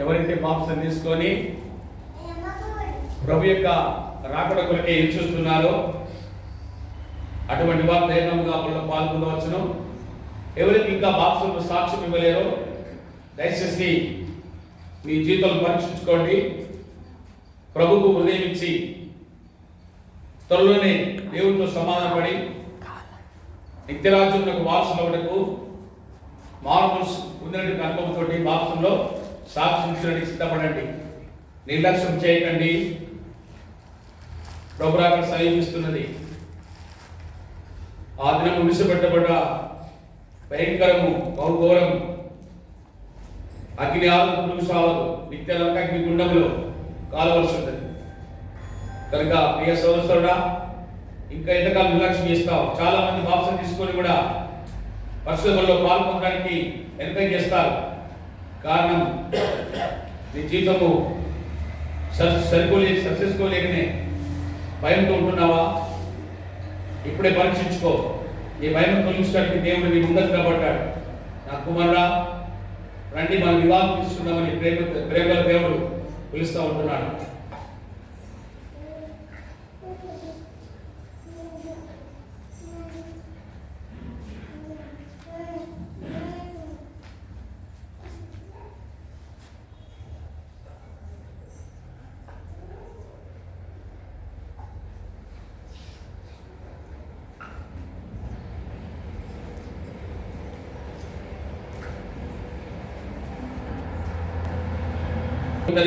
ఎవరైతే మాంసం తీసుకొని ప్రభు యొక్క రాకడ కొరకే ఎదురు చూస్తున్నారో అటువంటి వారు ధైర్యంగా పాల్గొనవచ్చును. ఎవరికి ఇంకా బాప్సంలో సాక్ష్యం ఇవ్వలేరో దయచేసి మీ జీవితాలను పరీక్షించుకోండి. ప్రభుకు హృదయం ఇచ్చి త్వరలోనే దేవుడితో సమాధానపడి నిత్యరాజ్యంలో వారసులవడకు మానవులు పొందినటువంటి అనుభవంతో బాప్సంలో సాక్షించడానికి సిద్ధపడండి. నిర్లక్ష్యం చేయకండి. ప్రభు రాకడ సమీపిస్తున్నది. ఆ దినం విడిచిపెట్టబడ్డ భయంకరము, బహుఘోరం అగ్ని ఆవదు, పురుగు సావదు, నిత్యాలంక అగ్ని గుండంలో కాలవలసి ఉంటుంది. కనుక ప్రియ సోదరుడా, ఇంకా ఎంతకాలం నిర్లక్ష్యం చేస్తావు? చాలా మంది బాప్సం తీసుకొని కూడా పరిశుభ్రంలో పాల్గొనడానికి వెనుక చేస్తారు. కారణం నీ జీవితము సరిపోలేకనే భయంతో ఉంటున్నావా? ఇప్పుడే పరీక్షించుకో. ఈ భయం తొలగించడానికి దేవుడు నీ ముందర నిలబడ్డాడు. నా కుమారుడా, రండి మనం వివాహం తీసుకుందామని ప్రేమల దేవుడు పిలుస్తూ ఉంటున్నాడు.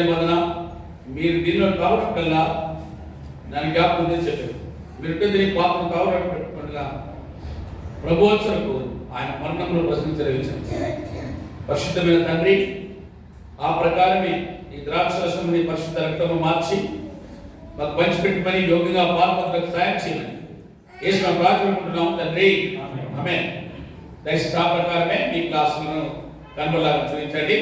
నిబంధన మీరు దీనిలో కావడం కల్లా దాని జ్ఞాపకం చేసి చెప్పారు. మీరు దీని పాపం కావడం పెట్టుకుంటా ప్రభుత్వకు ఆయన మరణంలో ప్రశ్నించలేదు. పరిశుద్ధమైన తండ్రి, ఆ ప్రకారమే ఈ ద్రాక్షరసముని పరిశుద్ధ రక్తము మార్చి మాకు పంచిపెట్టుమని యోగ్యంగా పాల్పొందకు సాయం చేయమని యేసు ప్రార్థించుకుంటున్నాము తండ్రి. ఆమేన్. దయచేసి ఆ ప్రకారమే మీ క్లాసులను కనుమలాగా చూపించండి.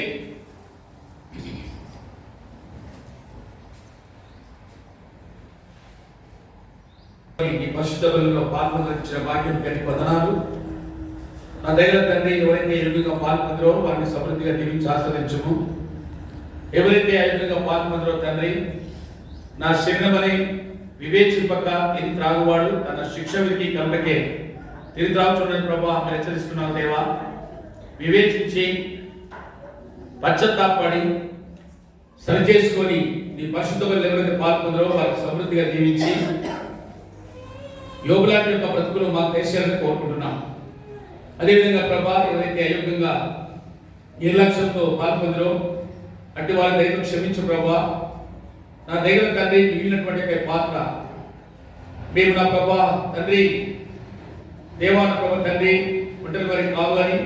ఈ పరిశుద్ధ బలిలో పాల్పొందించిన భాగ్యం గట్టి వందనాలు. నా దగ్గర తండ్రి, ఎవరైతే ఎదుగుగా పాల్పొందరో వారిని సమృద్ధిగా దీవించి ఆస్వాదించము. ఎవరైతే అయోగ్యంగా పాల్పొందరో తండ్రి, నా శరీరమని వివేచింపక తిని త్రాగువాడు తన శిక్ష విధికి కనుకకే తిని త్రాగుచున్న ప్రభా మీరు హెచ్చరిస్తున్నావు దేవా. వివేచించి పశ్చాత్తాపడి సరి చేసుకొని నీ పరిశుద్ధ బలిలో ఎవరైతే పాల్పొందరో వారికి సమృద్ధిగా దీవించి యోగులాంటి యొక్క బ్రతుకులు మాకు దేశాలను కోరుకుంటున్నాం. అదేవిధంగా ప్రభా, ఎవరైతే అయోగ్యంగా నిర్లక్ష్యంతో పాల్పొందరో అట్టి వారి దైవం క్షమించు ప్రభా. నా దైవం తండ్రి, మిగిలినటువంటి పాత్ర మేము నా ప్రభా తండ్రి, దేవాన ప్రభా తండ్రి, ఒంటరి వారికి కావాలని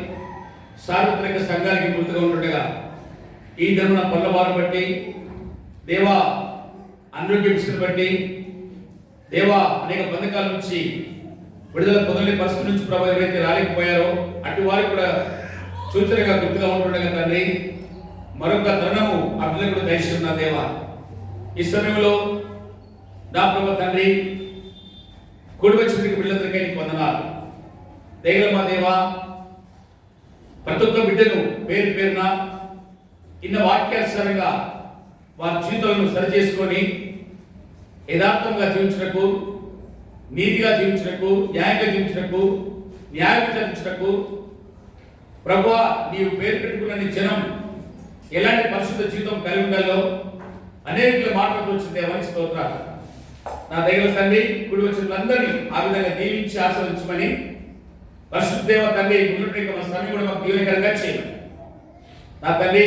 సార్వత్రిక సంఘానికి గుర్తుగా ఉంటుండగా ఈ ధర్మ పల్లవారు బట్టి దేవా అనారోగ్యం బట్టి దేవా అనేక బంధకాల నుంచి విడుదల పొందలేని పరిస్థితి నుంచి ప్రభు ఎవరైతే రాలేకపోయారో అటు వారికి కూడా సూచనగా గుర్తుగా ఉంటుండగా తండ్రి, మరొక తరుణము అర్థం కూడా దయచేస్తున్నా దేవా. ఈ సమయంలో నా ప్రభు తండ్రి, కూడి వచ్చిన బిడ్డలందరికీ నీకు వందనాలు. దయగల మా దేవా, ప్రతి ఒక్క బిడ్డను పేరు పేరున ఇన్న వాక్యానుసారంగా వారి జీవితాలను సరి చేసుకొని యథార్థంగా జీవించటకు, నీతిగా జీవించటకు, న్యాయంగా జీవించటకు, న్యాయం విచారించటకు ప్రభువా నీవు పేరు పెట్టుకున్న నీ జనం ఎలాంటి పరిశుద్ధ జీవితం కలిగి ఉండాలో అనేక మాటలకు వచ్చింది. దేవానికి స్తోత్రాలు. నా దగ్గర తండ్రి, కూడి వచ్చిన అందరినీ ఆ విధంగా దీవించి ఆస్వాదించమని పరిశుద్ధ దేవ తండ్రి, ఉన్నటువంటి మన సమయం కూడా మాకు దీవెనకరంగా చేయాలి. నా తండ్రి,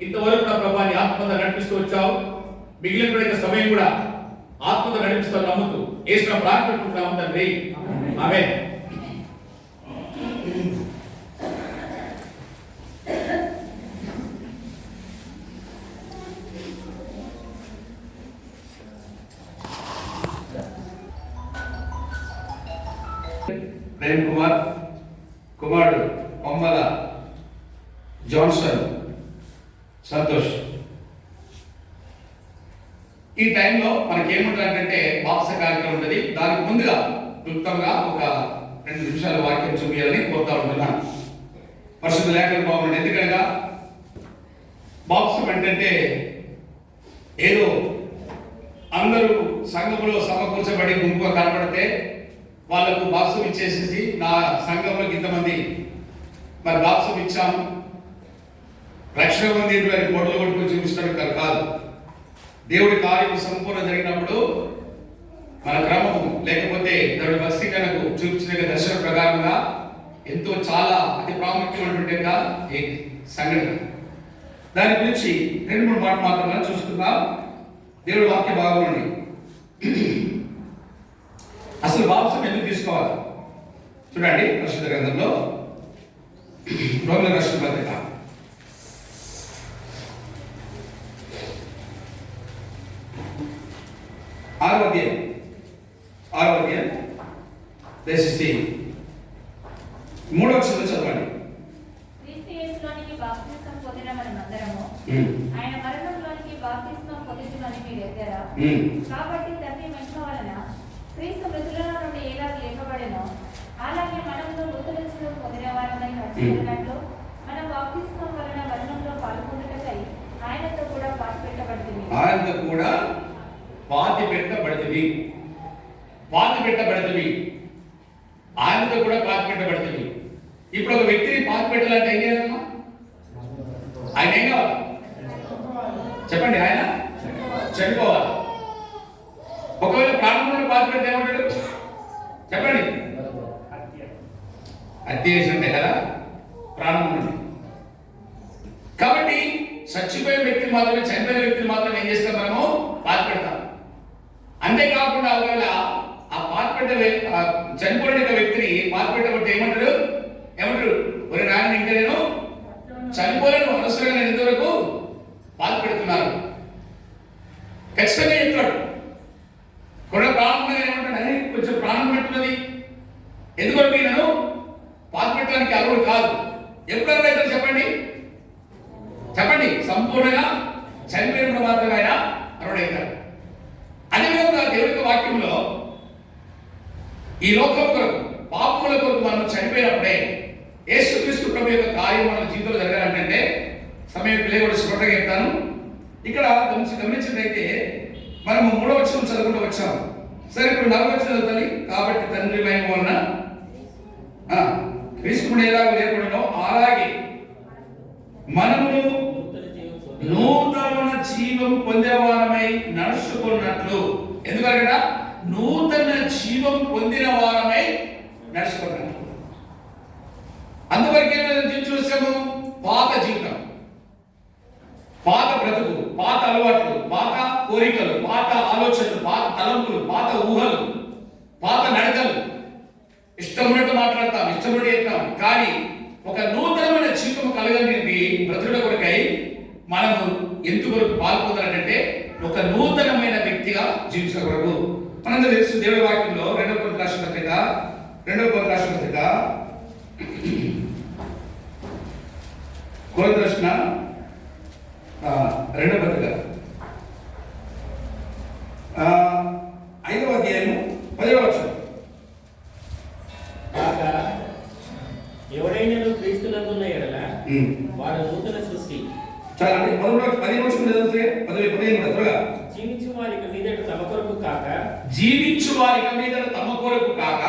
ఇంతవరకు నా ప్రభాని ఆత్మతో నడిపిస్తూ వచ్చావు. మిగిలిన సమయం కూడా ఆత్మతో నడిపిస్తూ నమ్ముతూ యేసును ప్రార్థిస్తున్నాము తండ్రి. ఆమేన్. ప్రేమ్ కుమార్ కుమారుడు కొమ్మల జాన్సన్ సంతోష్. ఈ టైంలో మనకి ఏముంటుందంటే వాపస కార్యక్రమం ఉంటుంది. దానికి ముందుగా క్లుప్తంగా ఒక 2 నిమిషాల వాక్యం చూపించాలని కోరుతా ఉంటున్నాను. పరిశుద్ధ లేఖలు బాగుంటుంది. ఎందుకనగా బాప్సం ఏంటంటే ఏదో అందరూ సంఘంలో సమకూర్చబడి గుంపుగా కనపడితే వాళ్ళకు బాప్సం ఇచ్చేసేసి నా సంఘంలోకి ఇంతమంది మరి బాప్సం ఇచ్చాము, రక్షణ మంది వారి కోటలు కొట్టుకొని చూపించడం కాదు. దేవుడి కార్యం సంపూర్ణ జరిగినప్పుడు మన క్రమము లేకపోతే దేవుడి వస్తీకరణకు చూపించిన దర్శన ప్రకారంగా ఎంతో చాలా అతి ప్రాముఖ్యమైనటువంటి సంఘటన. దాని గురించి 2-3 మాటలు మాత్రమే చూసుకుందాం. దేవుడి వాక్య భాగంలోని అసలు బాప్సం ఎందుకు తీసుకోవాలి చూడండి. పరిశుద్ధ గ్రంథంలో రోగుల రక్షణ పత్రిక 6వ అధ్యాయం దయచేసి 3వ వచనం చదవండి. క్రీస్తు యేసులోనికి బాప్తిస్మం పొందిన మనమందరము ఆయన మరణంలోనికి బాప్తిస్మం పొందుతున్నని మీరు ఎరుగరా? కాబట్టి తండ్రి మహిమ వలన క్రీస్తు మృతుల నుండి ఎలా లేపబడెనో అలాగే మనము నూతన జీవం పొందిన వారమై నడుచుకున్నట్లు మనం బాప్తిస్మం వలన మరణంలో పాల్గొనుటకై ఆయనతో కూడా పాతిపెట్టబడుతుంది. ఆయనతో కూడా పాతిపెట్టబడుతుంది. ఇప్పుడు ఒక వ్యక్తిని పాతిపెట్టాలంటే ఏం చేయాలమ్మా? ఆయన ఏం కావాలి చెప్పండి? ఆయన చనిపోవాలి. ఒకవేళ ప్రాణంలో పాతిపెడితే ఏమంటాడు చెప్పండి? హత్య చేసి ఉంటే కదా ప్రాణం ఉన్నది. కాబట్టి చచ్చిపోయిన వ్యక్తిని మాత్రమే, చనిపోయిన వ్యక్తిని మాత్రమే ఏం చేస్తాం? మనము పాతిపెడతాం. అంతేకాకుండా ఒకవేళ ఆ పాతిపెట్టే చనిపోయిన వ్యక్తిని పాతిపెట్టబట్టి ఏమంటాడు? ఒరే నాయన, ఇంకా నేను చనిపోలేను, అనవసరంగా నేను ఇంతవరకు పాతిపెడుతున్నాను ఖచ్చితంగా చెప్తాడు. కొన్ని ప్రాణం ఏమంటాడు? కొంచెం ప్రాణం పెట్టున్నది, ఎందుకంటే నేను పాతిపెట్టడానికి అర్హుడు కాదు. ఎప్పుడు అర్హుడైతాడు చెప్పండి? సంపూర్ణంగా చనిపోయినప్పుడు మాత్రమే ఆయన అర్హుడైతాడు. అదేవిధంగా దేవుని వాక్యంలో ఈ లోకం కొరకు, పాపముల కొరకు మనం చనిపోయినప్పుడే యేసుక్రీస్తు ప్రభు యొక్క కార్యం మన జీవితంలో జరగాలంటే, సమయం పిల్లలు స్పష్టంగా చెప్తాను. ఇక్కడ గమనించినట్లయితే మనము 3వ వచనం చదువుకుంటూ వచ్చాము. సరే, ఇప్పుడు 4వ వచనం చదువుతాలి. కాబట్టి తండ్రి మహిమ వలన క్రీస్తుడు ఎలాగో లేకుండా అలాగే మనము నూతన జీవం పొందేవారమై నడుచుకున్నట్లు. ఎందుకంటే నూతన జీవం పొందిన వారమై నడుచుకున్నట్లు. అందువరకే చూసాము పాత జీవితం, పాత బ్రతుకు, పాత అలవాట్లు, పాత కోరికలు, పాత ఆలోచనలు, పాత తలంపులు, పాత ఊహలు, పాత నడకలు, ఇష్టం ఉన్నట్టు మాట్లాడతాం, ఇష్టం ఉన్నట్టు చెప్తాం. కానీ ఒక నూతనమైన జీవితం కలగని బ్రతుకుల కొరకై మనము ఎందుకొరకు పాల్పొందాలంటే ఒక నూతనమైన వ్యక్తిగా జీవించే కొరకు. మనందరూ తెలుసు దేవుడి వాక్యంలో 2వ కొరింథీ రాసిన పత్రిక 2వ కొరింథీ రాసిన పత్రిక కొరింథీ రాసిన 2వ పత్రిక 5వ అధ్యాయం 10వ వచనం. కాగా ఎవడైనా క్రీస్తునందున్న ఎడల వాడు నూతన సృష్టి. చాలా అంటే 10 నిమిషాలు చదివితే 15 త్వరగా. జీవించు వారికి మీదట తమ కొరకు కాక